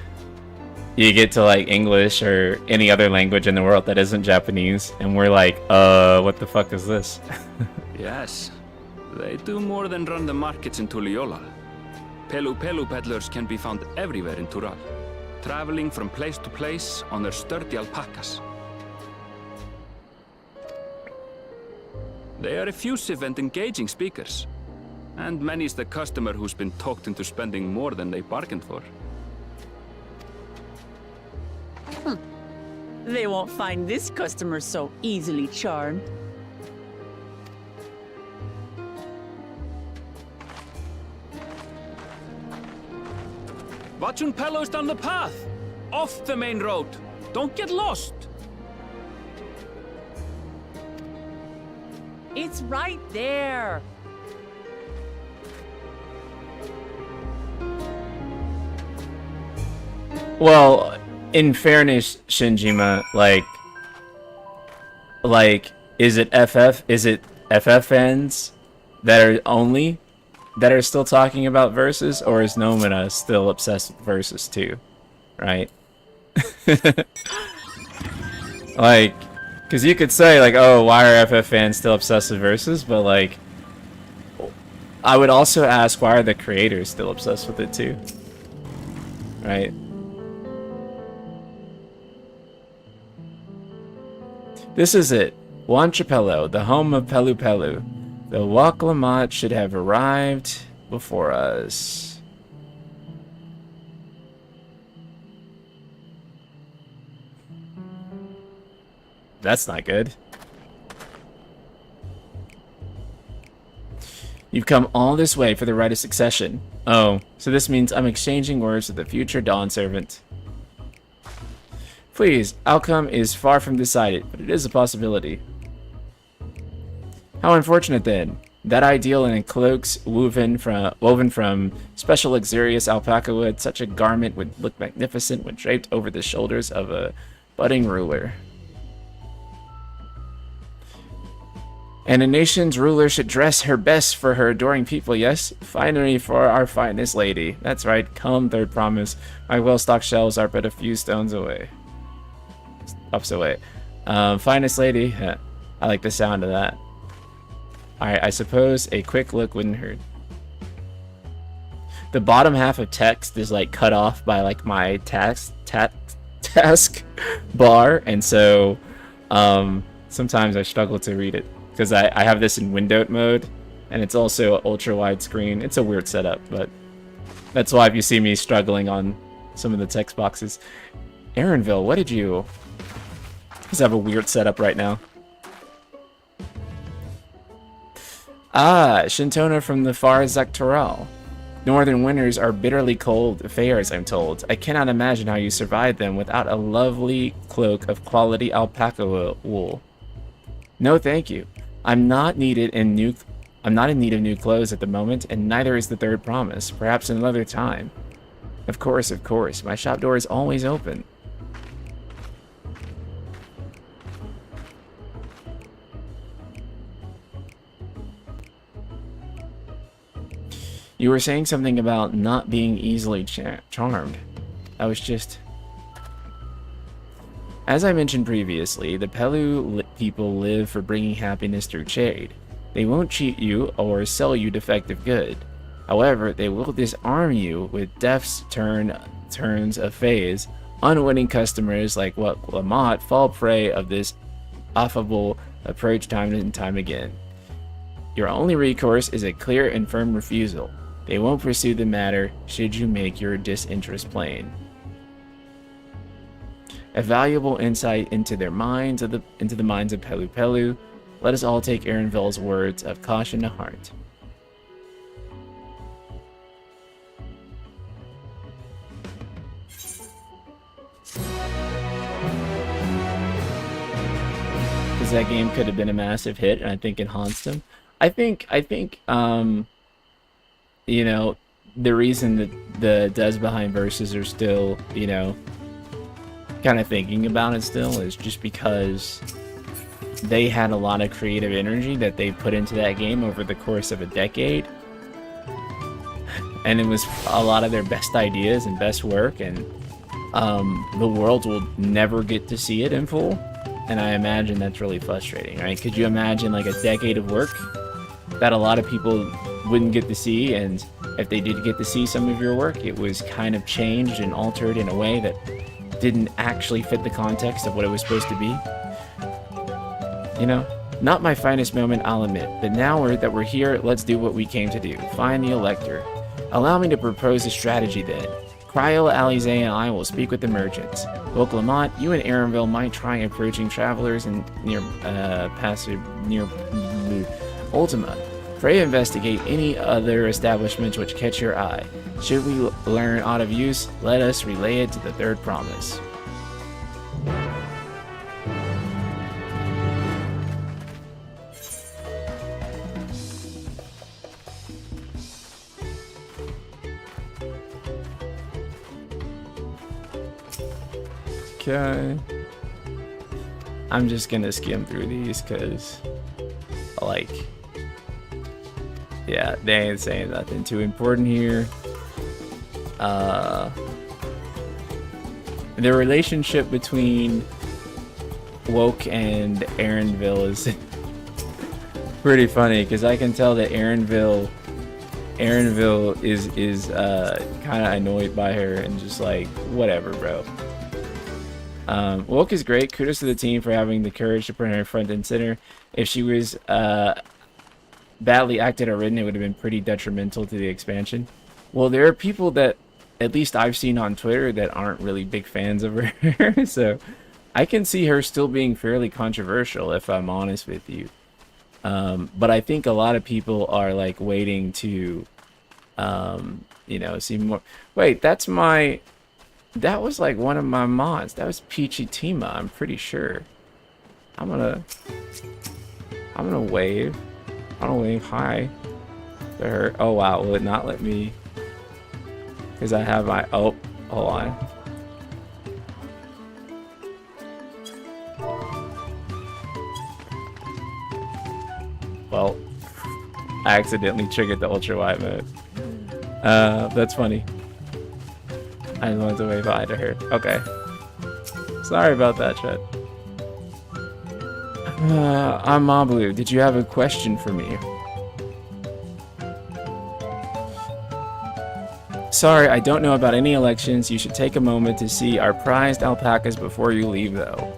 S1: like English or any other language in the world that isn't Japanese, and we're like, what the fuck is this?
S8: Yes, they do more than run the markets in Tuliyollal. Pelu peddlers can be found everywhere in Tural, traveling from place to place on their sturdy alpacas. They are effusive and engaging speakers, and many's the customer who's been talked into spending more than they bargained for.
S2: They won't find this customer so easily charmed.
S8: Watchun Pelo's down the path! Off the main road! Don't get lost!
S2: It's right there!
S1: Well, in fairness, Shinjima, like, is it FF fans that are still talking about verses, or is Nomina still obsessed with verses too, right? Like, because you could say like, oh, why are FF fans still obsessed with verses? But like, I would also ask, why are the creators still obsessed with it too, right? This is it. Wanchapelo, the home of Pelu Pelu. The Waklamat should have arrived before us. That's not good. You've come all this way for the right of succession. Oh, so this means I'm exchanging words with the future Dawn servant. Please, outcome is far from decided, but it is a possibility. How unfortunate then. That ideal in cloaks woven from special luxurious alpaca wood, such a garment would look magnificent when draped over the shoulders of a budding ruler. And a nation's ruler should dress her best for her adoring people, yes? Finery for our finest lady. That's right, come, third promise. My well-stocked shelves are but a few stones away. Ups away. Finest lady. I like the sound of that. Alright, I suppose a quick look wouldn't hurt. The bottom half of text is like cut off by like my task bar, and so sometimes I struggle to read it because I have this in windowed mode, and it's also ultra wide screen. It's a weird setup, but that's why if you see me struggling on some of the text boxes. Aaronville, what did you... I have a weird setup right now. Ah, Shintona from the far Tural. Northern winters are bitterly cold affairs, I'm told. I cannot imagine how you survive them without a lovely cloak of quality alpaca wool. No, thank you. I'm not in need of new clothes at the moment, and neither is the third promise. Perhaps another time. Of course, my shop door is always open. You were saying something about not being easily charmed. I was just... As I mentioned previously, the Pelu people live for bringing happiness through trade. They won't cheat you or sell you defective good. However, they will disarm you with death's turns of phase. Unwitting customers like what Lamont fall prey of this affable approach time and time again. Your only recourse is a clear and firm refusal. They won't pursue the matter should you make your disinterest plain. A valuable insight into the minds of Pelu Pelu. Let us all take Aaronville's words of caution to heart. because that game could have been a massive hit, and I think enhanced him. I think you know, the reason that the devs behind Versus are still, you know, kind of thinking about it still is just because they had a lot of creative energy that they put into that game over the course of a decade. And it was a lot of their best ideas and best work, and the world will never get to see it in full. And I imagine that's really frustrating, right? Could you imagine like a decade of work that a lot of people wouldn't get to see, and if they did get to see some of your work, it was kind of changed and altered in a way that didn't actually fit the context of what it was supposed to be? You know? Not my finest moment, I'll admit, but now that we're here, let's do what we came to do. Find the Elector. Allow me to propose a strategy then. Cryo, Alize, and I will speak with the merchants. Woke Lamont, you and Aaronville might try approaching travelers in near Ultima. Pray investigate any other establishments which catch your eye. Should we learn aught of use, let us relay it to the third promise. Okay. I'm just gonna skim through these because, like, yeah, they ain't saying nothing too important here. The relationship between Woke and Aaronville is pretty funny because I can tell that Aaronville is kind of annoyed by her and just like, whatever, bro. Woke is great. Kudos to the team for having the courage to put her front and center. If she was badly acted or written, it would have been pretty detrimental to the expansion. Well, there are people that, at least I've seen on Twitter, that aren't really big fans of her. So I can see her still being fairly controversial, if I'm honest with you. But I think a lot of people are like waiting to, you know, see more. Wait, that was like one of my mods. That was Peachy Tima, I'm pretty sure. I'm gonna wave. I don't wave hi to her. Oh wow, will it not let me? Because I have my, oh, hold on. Well, I accidentally triggered the ultra wide mode. That's funny. I just wanted to wave hi to her. Okay. Sorry about that, chat. I'm Mablu. Did you have a question for me? Sorry, I don't know about any elections. You should take a moment to see our prized alpacas before you leave, though.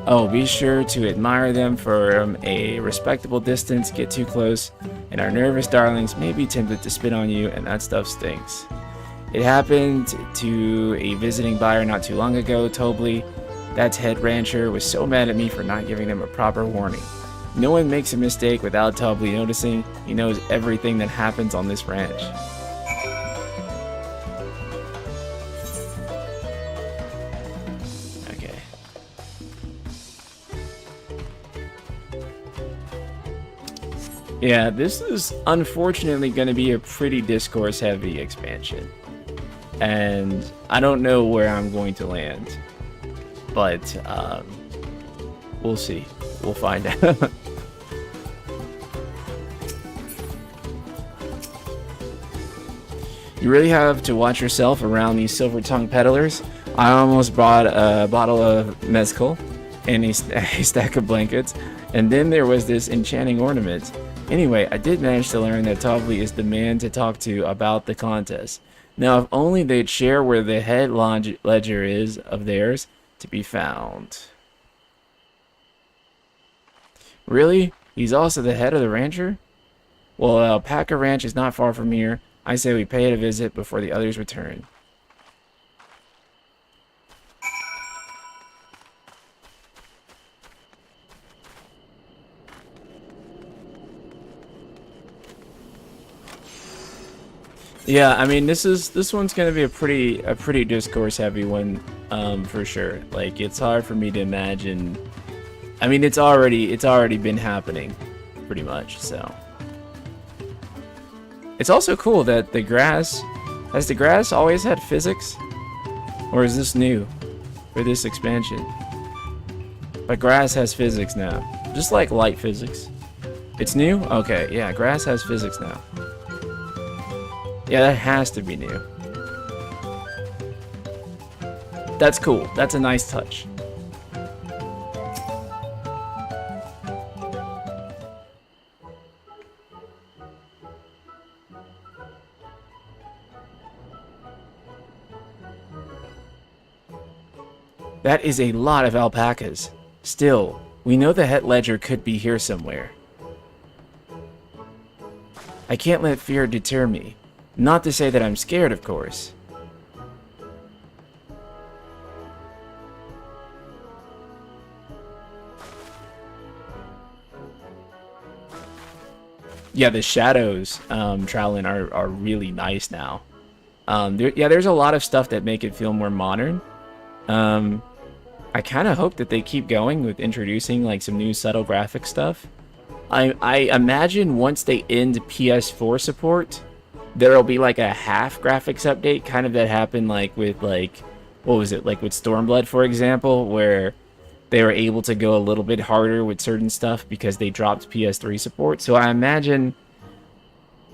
S1: Oh, be sure to admire them from a respectable distance. Get too close, and our nervous darlings may be tempted to spit on you, and that stuff stinks. It happened to a visiting buyer not too long ago, Tobley. That head rancher was so mad at me for not giving them a proper warning. No one makes a mistake without Tobley noticing. He knows everything that happens on this ranch. Okay. Yeah, this is unfortunately going to be a pretty discourse-heavy expansion. And I don't know where I'm going to land. But, we'll see. We'll find out. You really have to watch yourself around these silver-tongued peddlers. I almost bought a bottle of mezcal and a stack of blankets. And then there was this enchanting ornament. Anyway, I did manage to learn that Tobley is the man to talk to about the contest. Now, if only they'd share where the head ledger is of theirs to be found. Really? He's also the head of the rancher? Well, Alpaca Ranch is not far from here. I say we pay it a visit before the others return. Yeah, I mean, this one's gonna be a pretty discourse heavy one, for sure. Like, it's hard for me to imagine I mean, it's already been happening, pretty much. So it's also cool that the grass has the grass always had physics, or is this new for this expansion? But grass has physics now, just like light physics. It's new? Okay, yeah, grass has physics now. Yeah, that has to be new. That's cool. That's a nice touch. That is a lot of alpacas. Still, we know the Het Ledger could be here somewhere. I can't let fear deter me. Not to say that I'm scared, of course. Yeah, the shadows traveling are really nice now. There's a lot of stuff that make it feel more modern. I kind of hope that they keep going with introducing like some new subtle graphic stuff. I imagine once they end PS4 support, there'll be like a half graphics update, kind of that happened like with like, what was it, like with Stormblood, for example, where they were able to go a little bit harder with certain stuff because they dropped PS3 support. So I imagine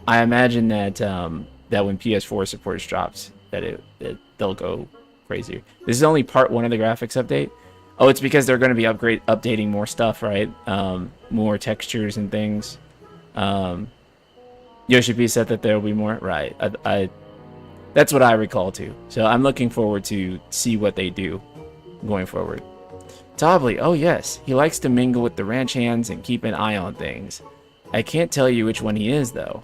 S1: that that when PS4 support drops, that they'll go crazier. This is only part 1 of the graphics update. Oh, it's because they're going to be updating more stuff, right? More textures and things. Yoshi P said that there will be more. Right. That's what I recall too. So I'm looking forward to see what they do going forward. Tobley, oh yes, he likes to mingle with the ranch hands and keep an eye on things. I can't tell you which one he is though.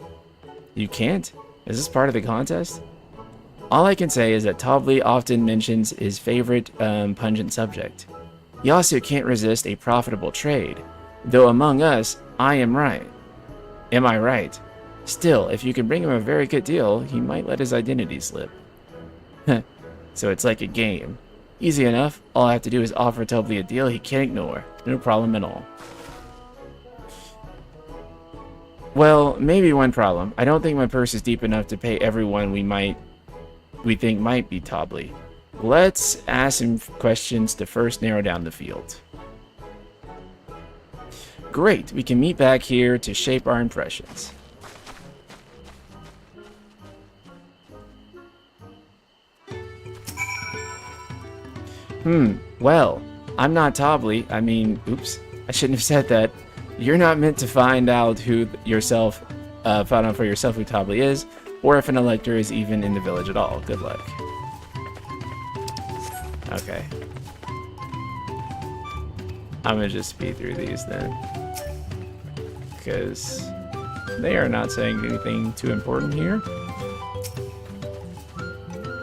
S1: You can't? Is this part of the contest? All I can say is that Tobley often mentions his favorite pungent subject. He also can't resist a profitable trade, though among us, I am right. Am I right? Still, if you can bring him a very good deal, he might let his identity slip. So it's like a game. Easy enough, all I have to do is offer Tobley a deal he can't ignore. No problem at all. Well, maybe one problem. I don't think my purse is deep enough to pay everyone we think might be Tobley. Let's ask him questions to first narrow down the field. Great, we can meet back here to shape our impressions. Well, I'm not Tobley. I mean, oops, I shouldn't have said that. You're not meant to find out for yourself who Tobley is, or if an elector is even in the village at all. Good luck. Okay. I'm gonna just speed through these then, because they are not saying anything too important here.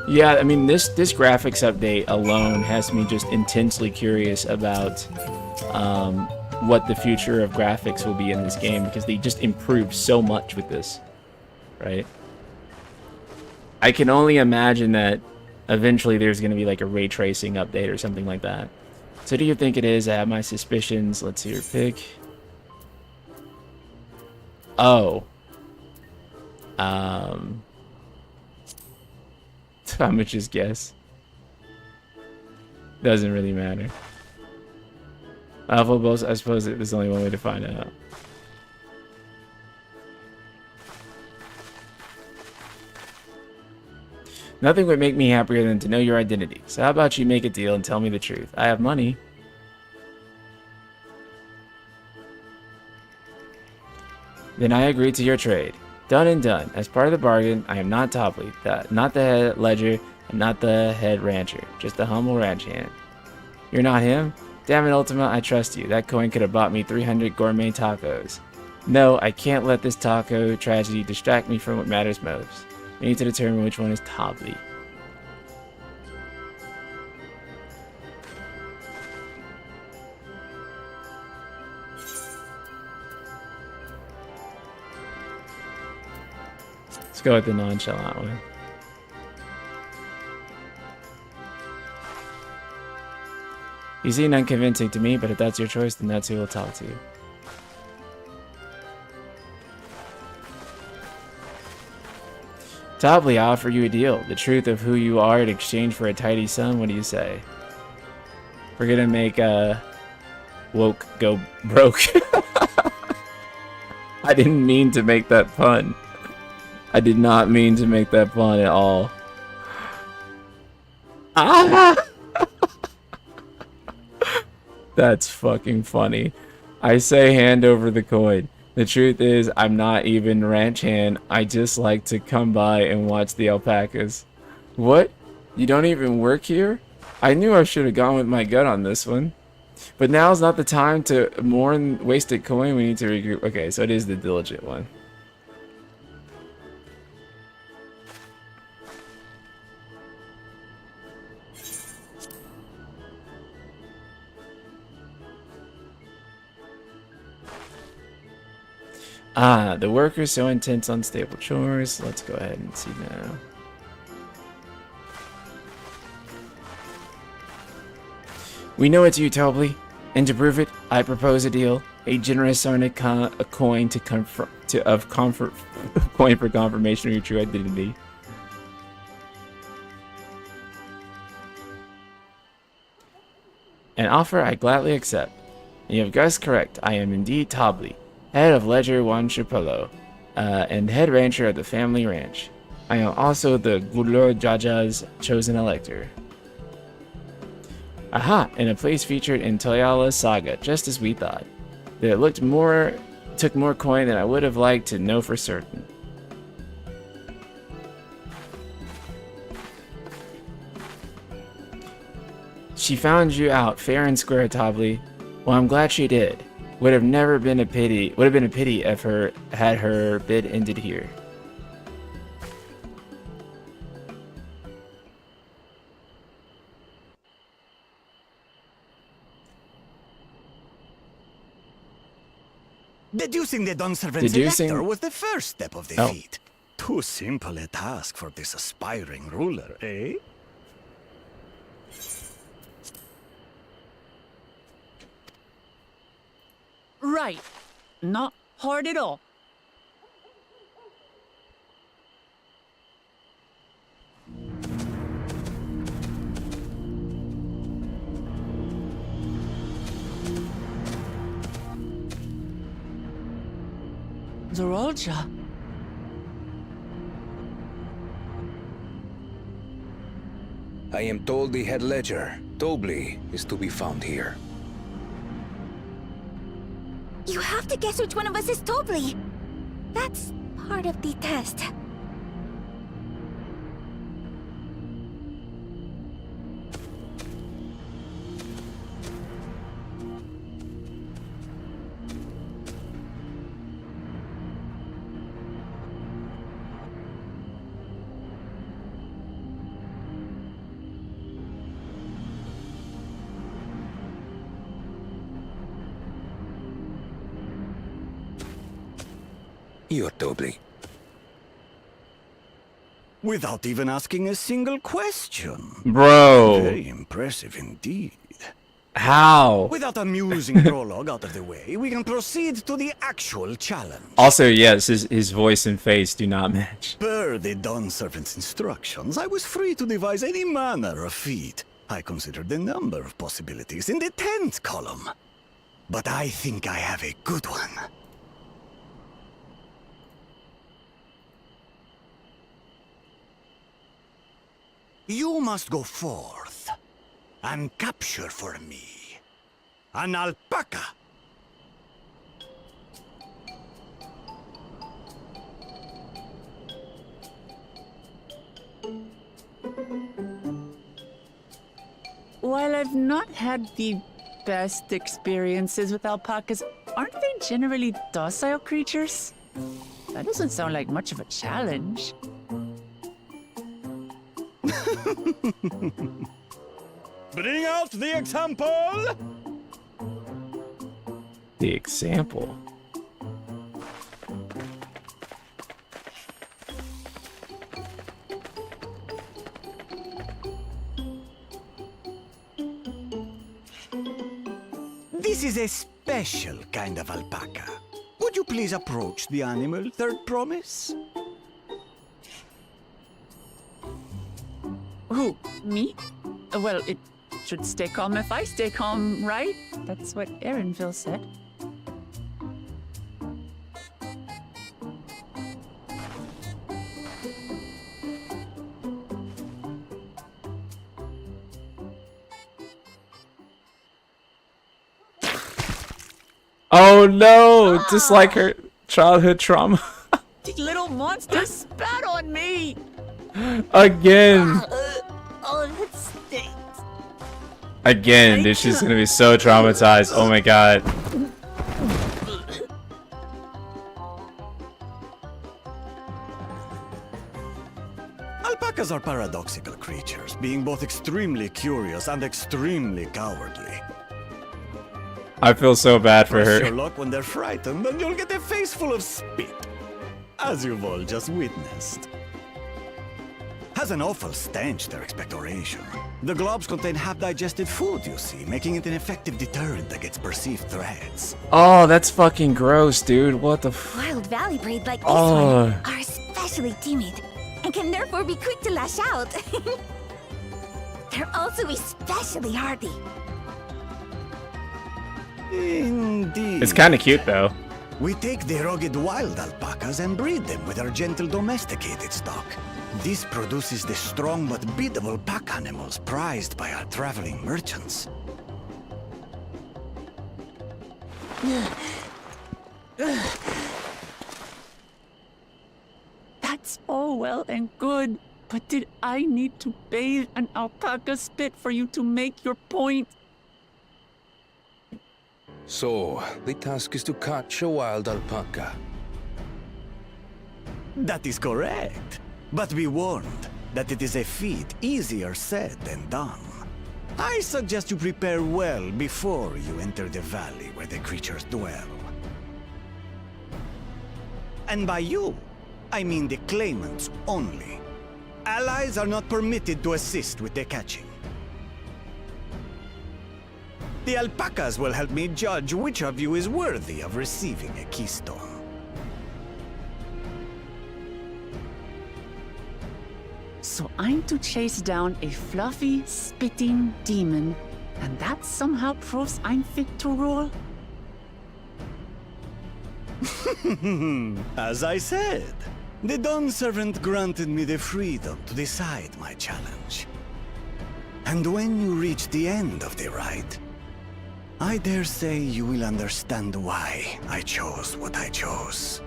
S1: Yeah, I mean, this graphics update alone has me just intensely curious about what the future of graphics will be in this game, because they just improved so much with this, right? I can only imagine that eventually there's going to be like a ray tracing update or something like that. So do you think it is? I have my suspicions. Let's see your pick. Oh. I'm gonna just guess. Doesn't really matter. I suppose there's only one way to find out. Nothing would make me happier than to know your identity. So how about you make a deal and tell me the truth? I have money. Then I agree to your trade. Done and done. As part of the bargain, I am not Tobley, not the head ledger, and not the head rancher. Just a humble ranch hand. You're not him? Damn it, Ultima, I trust you. That coin could have bought me 300 gourmet tacos. No, I can't let this taco tragedy distract me from what matters most. We need to determine which one is Tobley. Let's go with the nonchalant one. You seem unconvincing to me, but if that's your choice, then that's who will talk to you. Tobley, I offer you a deal. The truth of who you are in exchange for a tidy sum. What do you say? We're gonna make woke go broke. I didn't mean to make that pun. I did not mean to make that pun at all. Ah! That's fucking funny. I say hand over the coin. The truth is, I'm not even ranch hand. I just like to come by and watch the alpacas. What? You don't even work here? I knew I should have gone with my gut on this one. But now's not the time to mourn wasted coin. We need to regroup. Okay, so it is the diligent one. Ah, the worker's so intense on stable chores. Let's go ahead and see now. We know it's you, Tobley, and to prove it, I propose a deal. A generous sum a coin to coin for confirmation of your true identity. An offer I gladly accept. You have guessed correct. I am indeed Tobley, head of Ledger Wanchipolo, and head rancher of the family ranch. I am also the Gulur Jaja's chosen elector. Aha, and a place featured in Tuliyollal saga, just as we thought. That it took more coin than I would have liked to know for certain. She found you out fair and square, Tobley. Well, I'm glad she did. Would have been a pity if had her bid ended here.
S6: Deducing the Dunservant's elector was the first step of the feat. Too simple a task for this aspiring ruler, eh?
S2: Right. Not hard at all. Zorolja.
S18: I am told the head ledger, Tobley, is to be found here.
S19: You have to guess which one of us is Tobley. That's part of the test.
S18: You're Tobley.
S6: Without even asking a single question.
S1: Bro.
S6: Very impressive indeed.
S1: How?
S6: With that amusing prologue out of the way, we can proceed to the actual challenge.
S1: Also, yes, his voice and face do not match.
S6: Per the Dawn Servant's instructions, I was free to devise any manner of feat. I considered a number of possibilities in the 10th column. But I think I have a good one. You must go forth and capture for me an alpaca.
S2: While I've not had the best experiences with alpacas, aren't they generally docile creatures? That doesn't sound like much of a challenge.
S6: Bring out the example!
S1: The example?
S20: This is a special kind of alpaca. Would you please approach the animal, Third Promise?
S2: Who? Me? Well, it should stay calm if I stay calm, right? That's what Aaronville said.
S1: Oh no! Just like her childhood trauma.
S2: The little monster spat on me!
S1: Again!
S19: Oh, that stinks.
S1: Again, dude, she's gonna be so traumatized. Oh my god.
S20: Alpacas are paradoxical creatures, being both extremely curious and extremely cowardly.
S1: I feel so bad for
S20: Press
S1: her.
S20: your luck when they're frightened, and you'll get a face full of spit, as you've all just witnessed. Has an awful stench, their expectoration. The globs contain half-digested food, you see, making it an effective deterrent against perceived threats.
S1: Oh, that's fucking gross, dude. What the f-
S19: Wild valley breed like this
S1: Oh.
S19: one are especially timid and can therefore be quick to lash out. They're also especially hardy.
S20: Indeed.
S1: It's kind of cute, though.
S20: We take the rugged wild alpacas and breed them with our gentle domesticated stock. This produces the strong but biddable pack animals prized by our traveling merchants.
S2: That's all well and good, but did I need to bathe an alpaca spit for you to make your point?
S18: So, the task is to catch a wild alpaca.
S20: That is correct. But be warned that it is a feat easier said than done. I suggest you prepare well before you enter the valley where the creatures dwell. And by you, I mean the claimants only. Allies are not permitted to assist with their catching. The alpacas will help me judge which of you is worthy of receiving a keystone.
S2: So I'm to chase down a fluffy, spitting demon, and that somehow proves I'm fit to rule?
S20: As I said, the Dawn Servant granted me the freedom to decide my challenge. And when you reach the end of the ride, I dare say you will understand why I chose what I chose.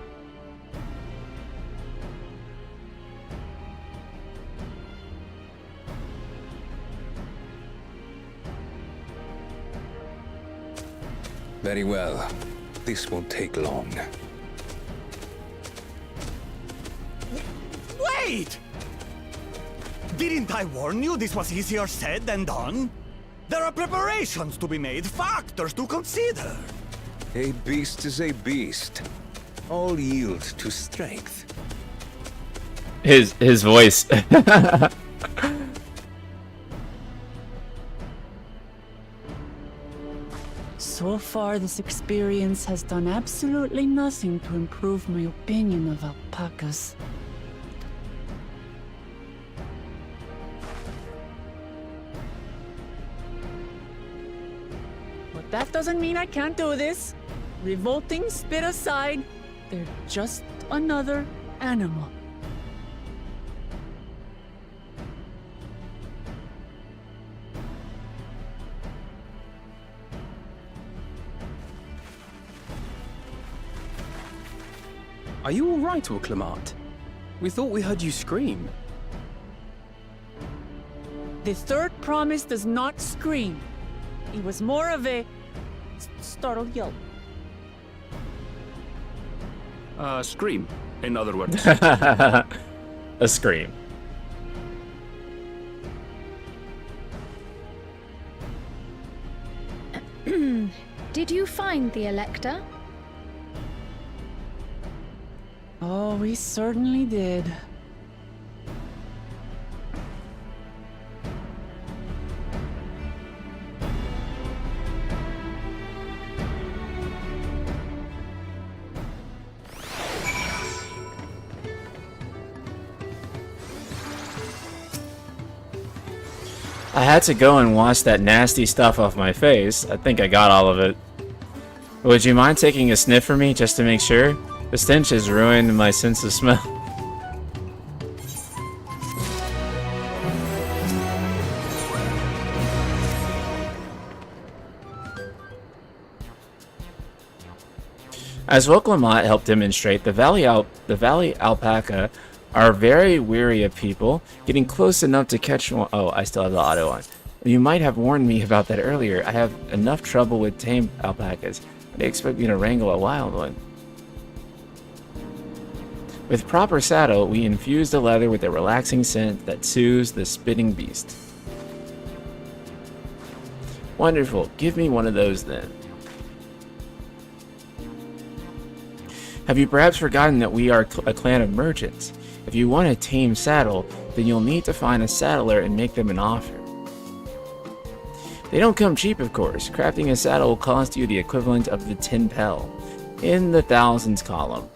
S18: Very well. This won't take long.
S20: Wait! Didn't I warn you this was easier said than done? There are preparations to be made, factors to consider.
S18: A beast is a beast. All yield to strength.
S1: His voice.
S2: So far, this experience has done absolutely nothing to improve my opinion of alpacas. But that doesn't mean I can't do this. Revolting spit aside, they're just another animal.
S7: Are you all right, Orclamart? We thought we heard you scream.
S2: The third promise does not scream. It was more of a startled yelp.
S8: Scream, in other words.
S1: A scream.
S5: Did you find the Elector?
S2: Oh, we certainly did.
S1: I had to go and wash that nasty stuff off my face. I think I got all of it. Would you mind taking a sniff for me just to make sure? The stench has ruined my sense of smell. As Woklamat helped demonstrate, the valley alpaca are very weary of people getting close enough to catch one. Oh, I still have the auto on. You might have warned me about that earlier. I have enough trouble with tame alpacas. They expect me to wrangle a wild one. With proper saddle, we infuse the leather with a relaxing scent that soothes the spitting beast. Wonderful. Give me one of those then. Have you perhaps forgotten that we are a clan of merchants? If you want a tame saddle, then you'll need to find a saddler and make them an offer. They don't come cheap, of course. Crafting a saddle will cost you the equivalent of the 10 pel, in the thousands column.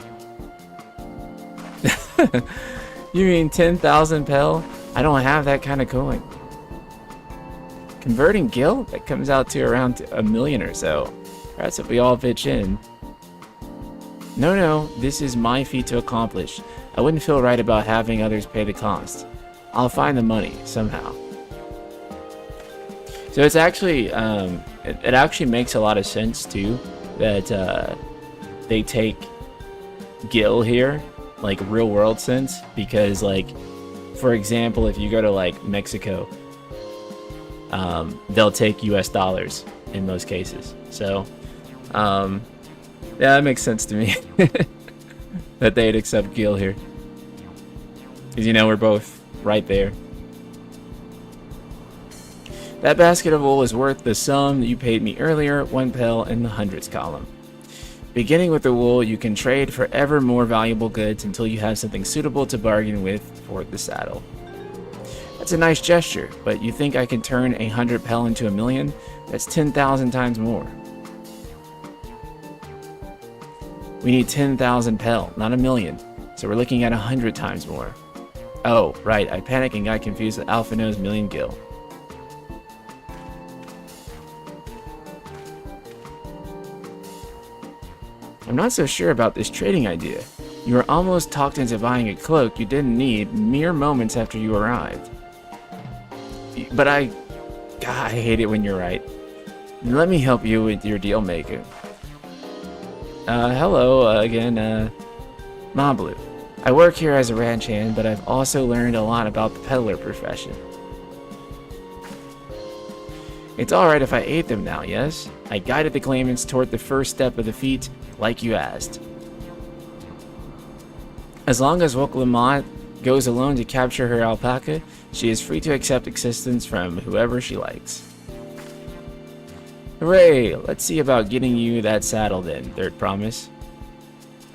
S1: You mean 10,000 pel? I don't have that kind of coin. Converting gil? That comes out to around $1 million or so. Perhaps if we all pitch in. No, this is my feat to accomplish. I wouldn't feel right about having others pay the cost. I'll find the money, somehow. So it's actually, it actually makes a lot of sense, too, that they take gil here, like, real-world sense, because, like, for example, if you go to, like, Mexico, they'll take US dollars in most cases. So, yeah, that makes sense to me that they'd accept gil here. Because, you know, we're both right there. That basket of wool is worth the sum that you paid me earlier, 1 pel in the hundreds column. Beginning with the wool, you can trade for ever more valuable goods until you have something suitable to bargain with for the saddle. That's a nice gesture, but you think I can turn 100 pel into $1 million? That's 10,000 times more. We need 10,000 pel, not $1 million, so we're looking at 100 times more. Oh, right, I panicked and got confused with Alphino's million gil. I'm not so sure about this trading idea. You were almost talked into buying a cloak you didn't need mere moments after you arrived. But God, I hate it when you're right. Let me help you with your deal maker. Hello again, Mablu. I work here as a ranch hand, but I've also learned a lot about the peddler profession. It's alright if I aid them now, yes? I guided the claimants toward the first step of the feat, like you asked. As long as Woklamat goes alone to capture her alpaca, she is free to accept assistance from whoever she likes. Hooray! Let's see about getting you that saddle then, Third Promise.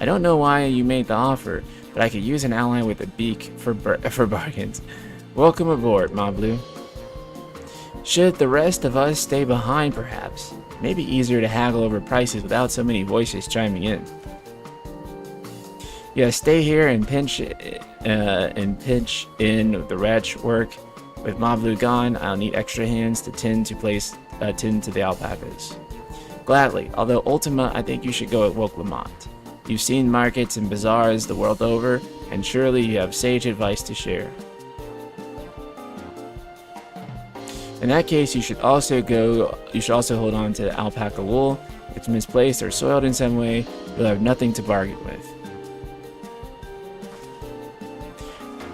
S1: I don't know why you made the offer, but I could use an ally with a beak for bargains. Welcome aboard, Mablu. Should the rest of us stay behind, perhaps? Maybe easier to haggle over prices without so many voices chiming in. Yeah, stay here and pinch in the ranch work. With Mablu gone, I'll need extra hands to tend to the alpacas. Gladly, although Ultima, I think you should go with Woklamat. You've seen markets and bazaars the world over, and surely you have sage advice to share. In that case, you should also hold on to the alpaca wool. If it's misplaced or soiled in some way, you'll have nothing to bargain with.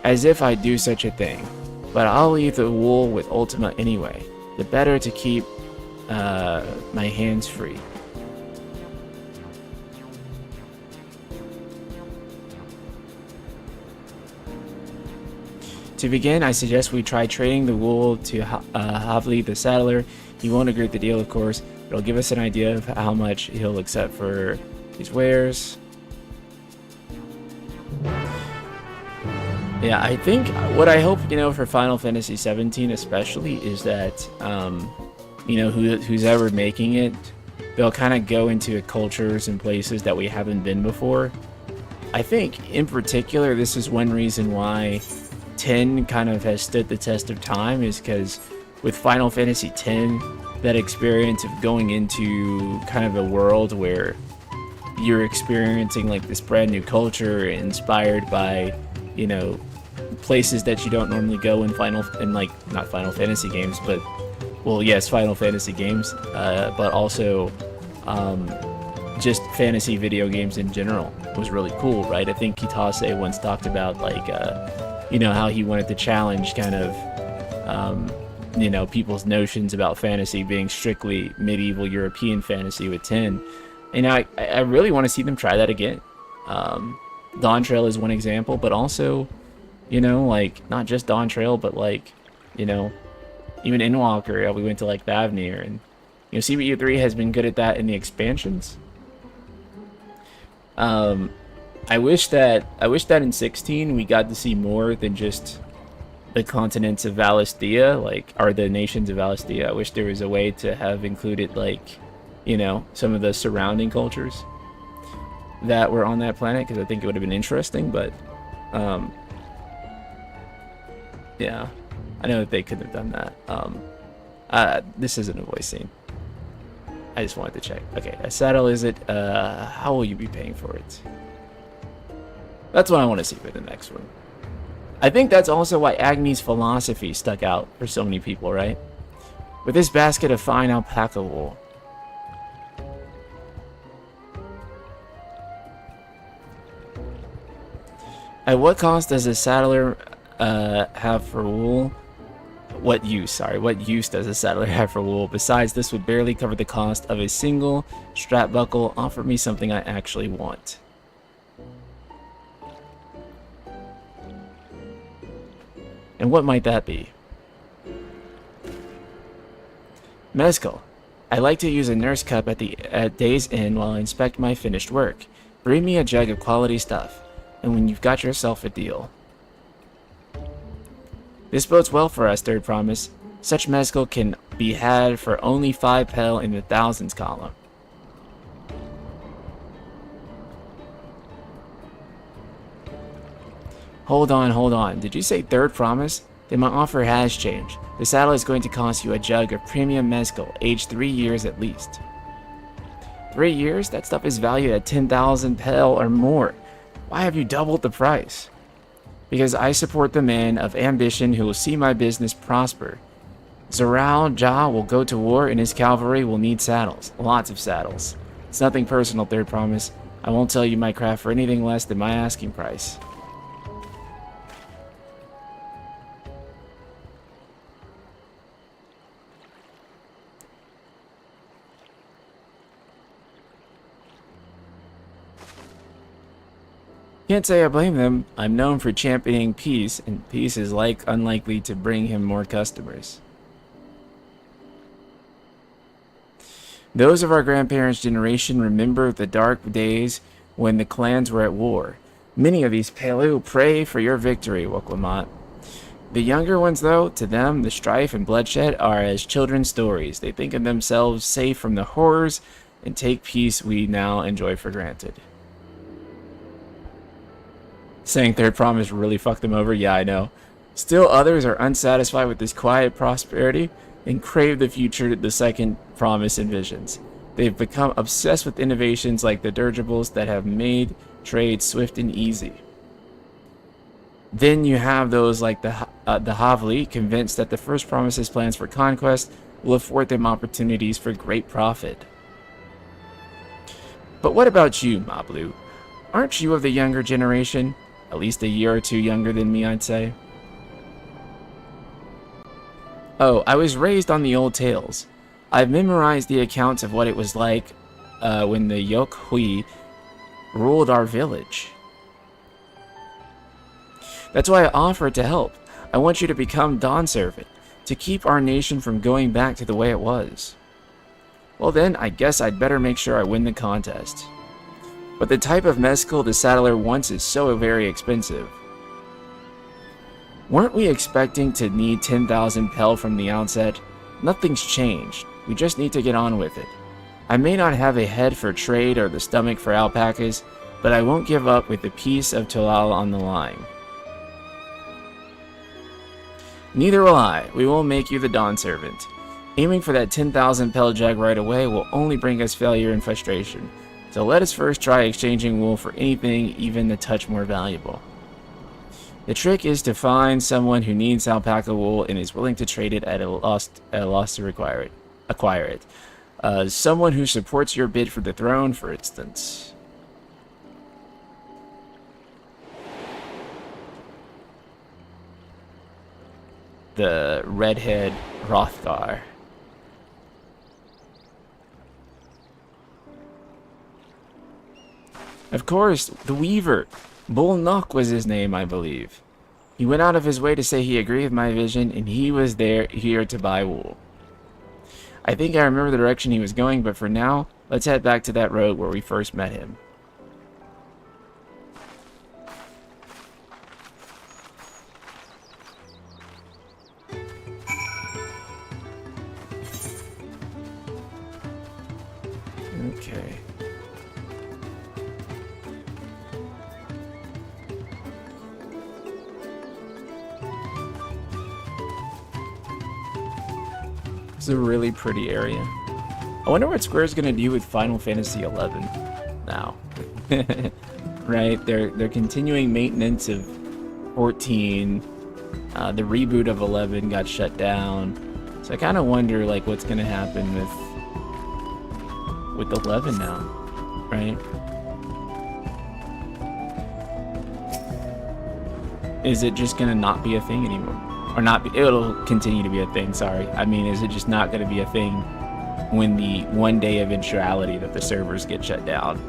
S1: As if I'd do such a thing. But I'll leave the wool with Ultima anyway. The better to keep my hands free. To begin, I suggest we try trading the wool to Havli the saddler. He won't agree with the deal, of course. It'll give us an idea of how much he'll accept for these wares. Yeah, I think what I hope, for Final Fantasy XVII especially, is that, who's ever making it, they'll kind of go into cultures and places that we haven't been before. I think, in particular, this is one reason why 10 kind of has stood the test of time, is because with Final Fantasy X, that experience of going into kind of a world where you're experiencing like this brand new culture inspired by, you know, places that you don't normally go in not Final Fantasy games, but well, yes, Final Fantasy games, but also just fantasy video games in general was really cool, right? I think Kitase once talked about like, you know, how he wanted to challenge kind of, you know, people's notions about fantasy being strictly medieval European fantasy with 10. And I really want to see them try that again. Dawntrail is one example, but also, you know, like, not just Dawntrail, but like, you know, even Endwalker, we went to like Thavnir, and, you know, CBU3 has been good at that in the expansions. I wish that in 16 we got to see more than just the continents of Valisthea, like, or the nations of Valisthea. I wish there was a way to have included, like, you know, some of the surrounding cultures that were on that planet, because I think it would have been interesting, but, yeah, I know that they couldn't have done that. This isn't a voice scene. I just wanted to check. Okay, a saddle, is it? How will you be paying for it? That's what I want to see for the next one. I think that's also why Agni's philosophy stuck out for so many people, right? With this basket of fine alpaca wool. At what cost does a saddler have for wool? What use does a saddler have for wool? Besides, this would barely cover the cost of a single strap buckle. Offer me something I actually want. And what might that be? Mezcal. I like to use a nurse cup at day's end while I inspect my finished work. Bring me a jug of quality stuff, and when you've got yourself a deal. This bodes well for us, Third Promise. Such mezcal can be had for only 5 pel in the thousands column. Hold on. Did you say Third Promise? Then my offer has changed. The saddle is going to cost you a jug of premium mezcal, aged 3 years at least. 3 years? That stuff is valued at 10,000 pel or more. Why have you doubled the price? Because I support the man of ambition who will see my business prosper. Zoral Ja will go to war and his cavalry will need saddles. Lots of saddles. It's nothing personal, Third Promise. I won't sell you my craft for anything less than my asking price. Can't say I blame them. I'm known for championing peace, and peace is unlikely to bring him more customers. Those of our grandparents' generation remember the dark days when the clans were at war. Many of these Pelu pray for your victory, Wokwamat. The younger ones, though, to them, the strife and bloodshed are as children's stories. They think of themselves safe from the horrors and take peace we now enjoy for granted. Saying Third Promise really fucked them over? Yeah, I know. Still others are unsatisfied with this quiet prosperity and crave the future the Second Promise envisions. They've become obsessed with innovations like the dirigibles that have made trade swift and easy. Then you have those like the Havli, convinced that the First Promise's plans for conquest will afford them opportunities for great profit. But what about you, Mablu? Aren't you of the younger generation? At least a year or two younger than me, I'd say. Oh, I was raised on the old tales. I've memorized the accounts of what it was like when the Yok Hui ruled our village. That's why I offered to help. I want you to become Dawn Servant, to keep our nation from going back to the way it was. Well then, I guess I'd better make sure I win the contest. But the type of mezcal the saddler wants is so very expensive. Weren't we expecting to need 10,000 pel from the outset? Nothing's changed. We just need to get on with it. I may not have a head for trade or the stomach for alpacas, but I won't give up with the peace of Tuliyollal on the line. Neither will I. We won't make you the Dawn Servant. Aiming for that 10,000 pel jug right away will only bring us failure and frustration. So let us first try exchanging wool for anything even a touch more valuable. The trick is to find someone who needs alpaca wool and is willing to trade it at a loss to acquire it. Someone who supports your bid for the throne, for instance. The redhead Hrothgar. Of course, the Weaver. Bull Nock was his name, I believe. He went out of his way to say he agreed with my vision, and he was here to buy wool. I think I remember the direction he was going, but for now, let's head back to that road where we first met him. Okay. It's a really pretty area. I wonder what Square's gonna do with Final Fantasy XI now. Right? They're continuing maintenance of 14. The reboot of 11 got shut down. So I kind of wonder like what's gonna happen with 11 now, right? Is it just gonna not be a thing anymore? Or not be, it'll continue to be a thing, sorry. I mean, is it just not gonna be a thing when the one day eventuality that the servers get shut down?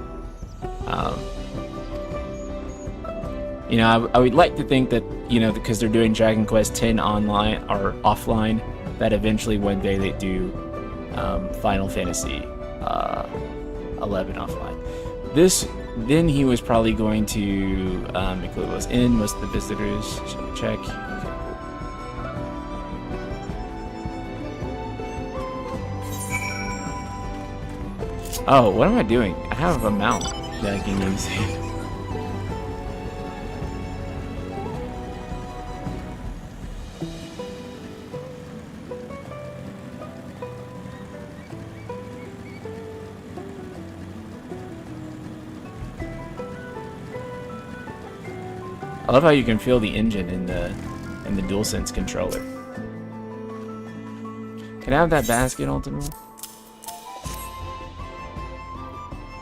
S1: You know, I would like to think that, you know, because they're doing Dragon Quest X online or offline, that eventually one day they do Final Fantasy 11 offline. Then he was probably going to include was in most of the visitors. Check. Okay, cool. Oh, what am I doing? I have a mount that I can use. I love how you can feel the engine in the DualSense controller. Can I have that basket ultimately?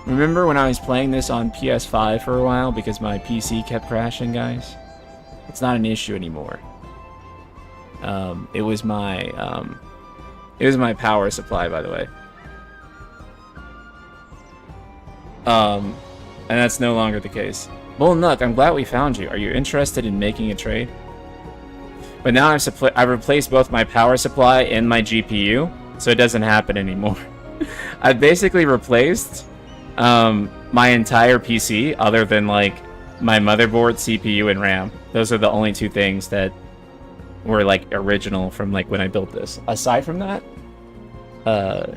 S1: Remember when I was playing this on PS5 for a while because my PC kept crashing, guys? It's not an issue anymore. It was my power supply, by the way. And that's no longer the case. Bull Nook, I'm glad we found you. Are you interested in making a trade? But now I've replaced both my power supply and my GPU, so it doesn't happen anymore. I've basically replaced my entire PC, other than like my motherboard, CPU, and RAM. Those are the only two things that were like original from like when I built this. Aside from that, I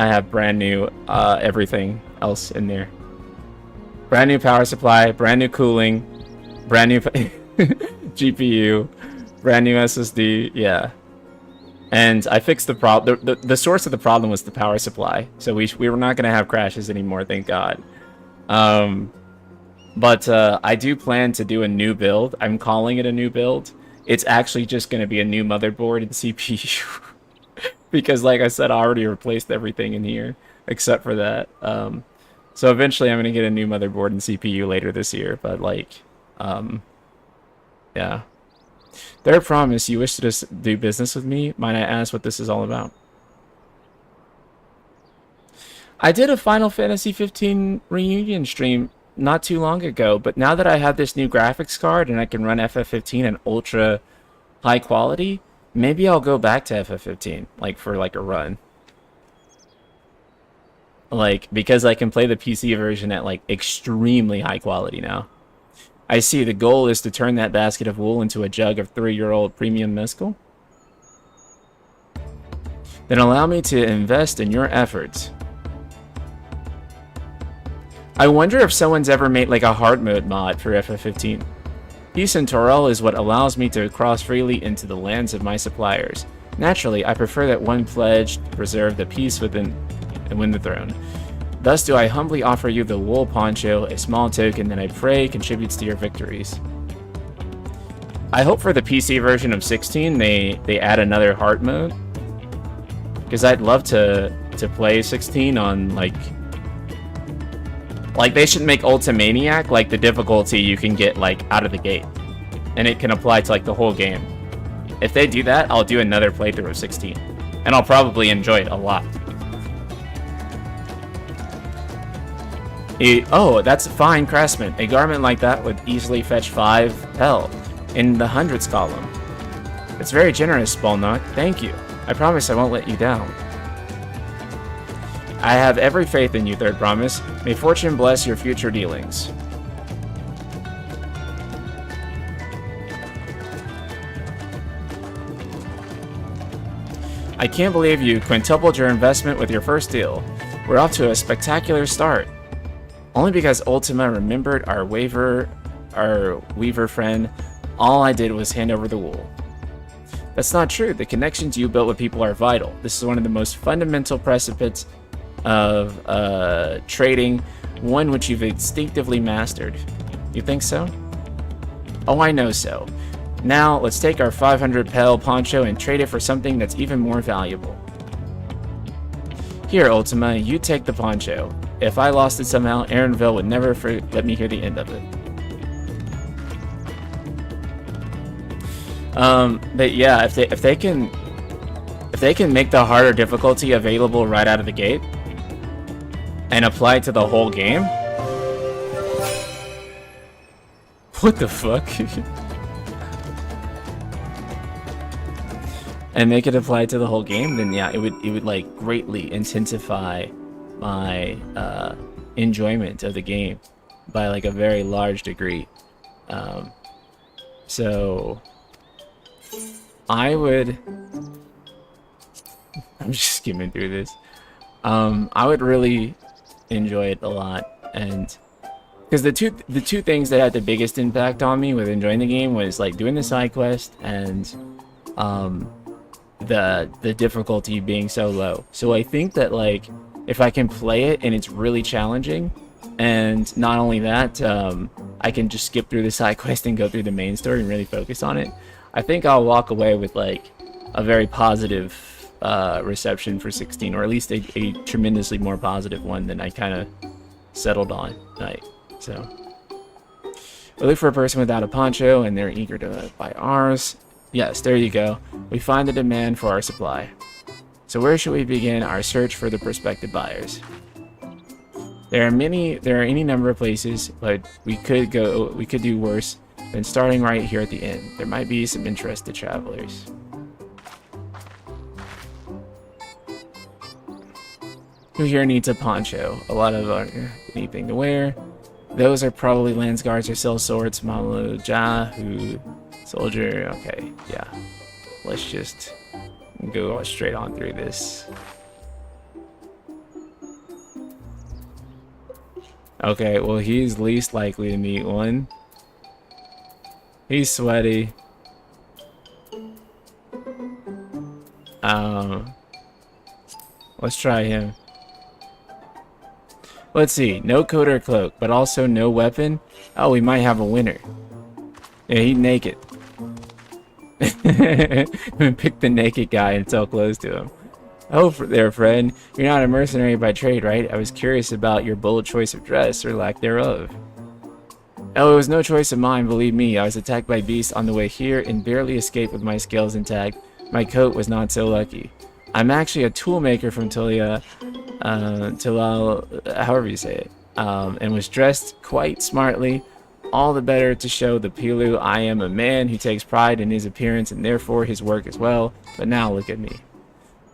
S1: have brand new everything else in there. Brand new power supply, brand new cooling, brand new GPU, brand new SSD, yeah. And I fixed the problem. The source of the problem was the power supply, so we were not going to have crashes anymore, thank God. But I do plan to do a new build. I'm calling it a new build. It's actually just going to be a new motherboard and CPU. Because like I said, I already replaced everything in here, except for that. So eventually I'm going to get a new motherboard and CPU later this year, but like, yeah. Their promise, you wish to do business with me? Might I ask what this is all about? I did a Final Fantasy XV reunion stream not too long ago, but now that I have this new graphics card and I can run FF15 in ultra high quality, maybe I'll go back to FF15, like for like a run. Like, because I can play the PC version at like extremely high quality now. I see the goal is to turn that basket of wool into a jug of 3-year-old premium mezcal. Then allow me to invest in your efforts. I wonder if someone's ever made like a hard mode mod for FF15. Peace in Tural is what allows me to cross freely into the lands of my suppliers. Naturally, I prefer that one pledge to preserve the peace within and win the throne. Thus do I humbly offer you the wool poncho, a small token that I pray contributes to your victories. I hope for the PC version of 16 they add another heart mode, because I'd love to play 16 on like they should make Ultimaniac like the difficulty you can get like out of the gate, and it can apply to like the whole game. If they do that, I'll do another playthrough of 16, and I'll probably enjoy it a lot. Oh, that's a fine craftsman. A garment like that would easily fetch 5 pel in the hundreds column. It's very generous, Spolnock. Thank you. I promise I won't let you down. I have every faith in you, Third Promise. May fortune bless your future dealings. I can't believe you quintupled your investment with your first deal. We're off to a spectacular start. Only because Ultima remembered our weaver friend, all I did was hand over the wool. That's not true. The connections you built with people are vital. This is one of the most fundamental precipices of trading, one which you've instinctively mastered. You think so? Oh, I know so. Now, let's take our 500 pel poncho and trade it for something that's even more valuable. Here, Ultima, you take the poncho. If I lost it somehow, Aaronville would never let me hear the end of it. But yeah, if they can make the harder difficulty available right out of the gate and apply it to the whole game, what the fuck? And make it apply to the whole game, then yeah, it would like greatly intensify my enjoyment of the game by like a very large degree. So I'm just skimming through this. I would really enjoy it a lot, and because the two things that had the biggest impact on me with enjoying the game was like doing the side quest and the difficulty being so low. So I think that like if I can play it and it's really challenging, and not only that, I can just skip through the side quest and go through the main story and really focus on it, I think I'll walk away with like a very positive reception for 16, or at least a tremendously more positive one than I kind of settled on tonight. So we look for a person without a poncho and they're eager to buy ours. Yes, there you go. We find the demand for our supply. So where should we begin our search for the prospective buyers? There are any number of places, but we could do worse than starting right here at the inn. There might be some interested travelers. Who here needs a poncho? A lot of anything to wear. Those are probably Landsguards who sell swords. Mamuja, who soldier. Okay, yeah. Let's just go straight on through this. Okay, well, he's least likely to meet one. He's sweaty. Let's try him. Let's see. No coat or cloak, but also no weapon. Oh, we might have a winner. Yeah, he's naked. Pick the naked guy and sell clothes to him. Oh, there, friend. You're not a mercenary by trade, right? I was curious about your bold choice of dress, or lack thereof. Oh, it was no choice of mine, believe me. I was attacked by beasts on the way here and barely escaped with my scales intact. My coat was not so lucky. I'm actually a tool maker from Tuliyollal, however you say it, and was dressed quite smartly. All the better to show the Pilu I am a man who takes pride in his appearance and therefore his work as well. But now look at me.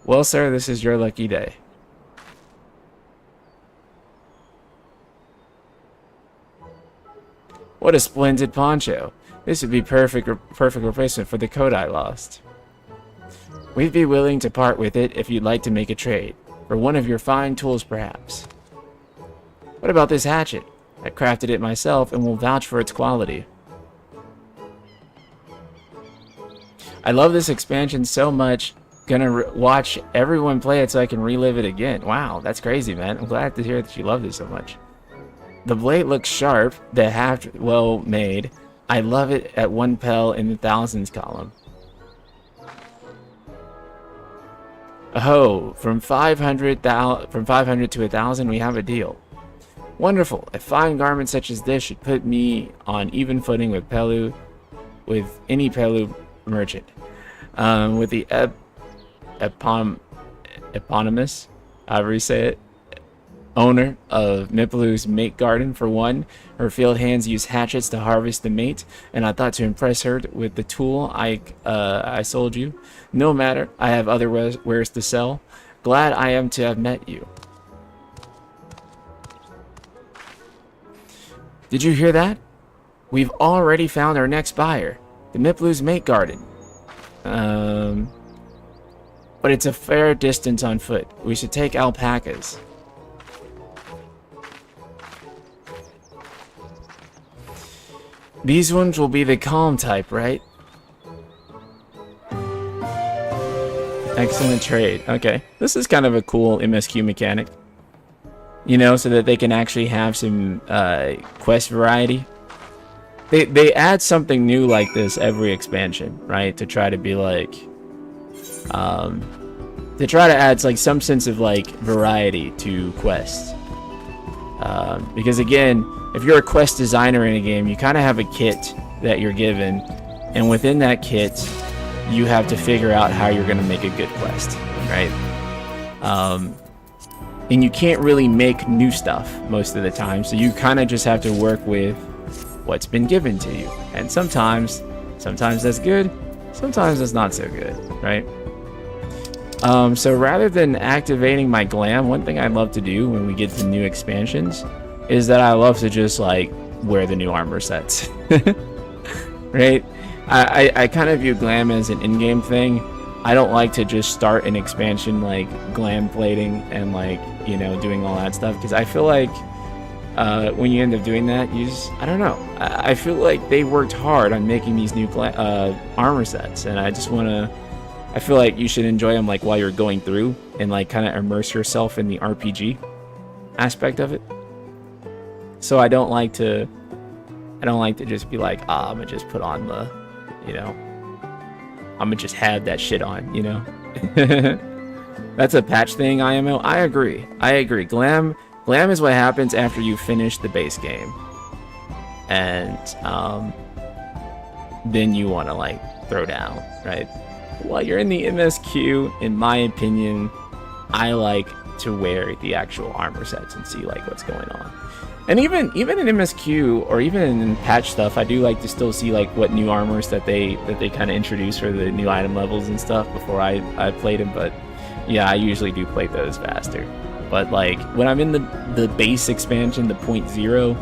S1: Well, sir, this is your lucky day. What a splendid poncho. This would be perfect replacement for the coat I lost. We'd be willing to part with it if you'd like to make a trade. For one of your fine tools, perhaps. What about this hatchet? I crafted it myself and will vouch for its quality. I love this expansion so much. Gonna watch everyone play it so I can relive it again. Wow, that's crazy, man. I'm glad to hear that you love this so much. The blade looks sharp. The haft well made. I love it at 1 pel in the thousands column. Oh, from 500 to 1,000, we have a deal. Wonderful. A fine garment such as this should put me on even footing with any Pelu merchant. With the eponymous, however you say it, owner of Mipalu's mate garden. For one, her field hands use hatchets to harvest the mate, and I thought to impress her with the tool I sold you. No matter, I have other wares to sell. Glad I am to have met you. Did you hear that? We've already found our next buyer, the Mipalu's mate garden. But it's a fair distance on foot. We should take alpacas. These ones will be the calm type, right? Excellent trade. Okay. This is kind of a cool MSQ mechanic. You know, so that they can actually have some quest variety. They add something new like this every expansion, right? To try to be like... to try to add like some sense of like variety to quests. Because again, if you're a quest designer in a game, you kind of have a kit that you're given, and within that kit, you have to figure out how you're going to make a good quest, right? And you can't really make new stuff most of the time, so you kind of just have to work with what's been given to you. And sometimes that's good, sometimes it's not so good, right? So rather than activating my glam, one thing I love to do when we get to new expansions is that I love to just like wear the new armor sets. Right? I kind of view glam as an in-game thing. I don't like to just start an expansion like glam plating and like, you know, doing all that stuff, because I feel like when you end up doing that, you just, I don't know. I feel like they worked hard on making these new armor sets, and I just want to, I feel like you should enjoy them like while you're going through and like kind of immerse yourself in the RPG aspect of it. So I don't like to just be like, I'm gonna just put on the, you know, I'm gonna just have that shit on, you know. That's a patch thing, IMO. I agree. Glam is what happens after you finish the base game, and then you want to like throw down, right? While you're in the MSQ, in my opinion, I like to wear the actual armor sets and see like what's going on. And even in MSQ or even in patch stuff, I do like to still see like what new armors that they kind of introduce for the new item levels and stuff before I played them. But yeah, I usually do play those faster. But like when I'm in the base expansion, the 0.0,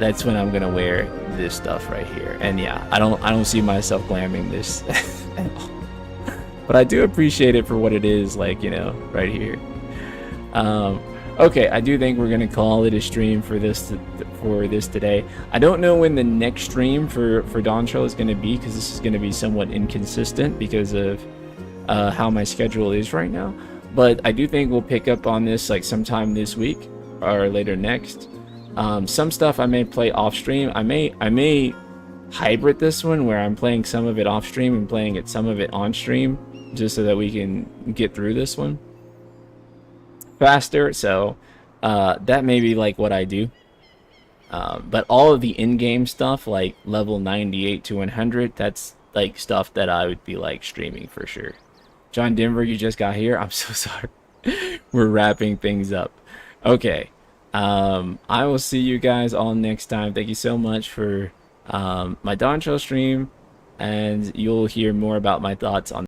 S1: that's when I'm gonna wear this stuff right here. And yeah, I don't see myself glamming this at all. But I do appreciate it for what it is, like, you know, right here. Okay, I do think we're gonna call it a stream for this today. I don't know when the next stream for Dawntrail is gonna be, because this is gonna be somewhat inconsistent because of how my schedule is right now. But I do think we'll pick up on this like sometime this week or later next. Some stuff I may play off stream. I may hybrid this one where I'm playing some of it off stream and playing some of it on stream, just so that we can get through this one faster. So that may be like what I do. But all of the in-game stuff, like level 98 to 100, that's like stuff that I would be like streaming for sure. John Denver, you just got here. I'm so sorry. We're wrapping things up. Okay. I will see you guys all next time. Thank you so much for my Dawntrail stream, and you'll hear more about my thoughts on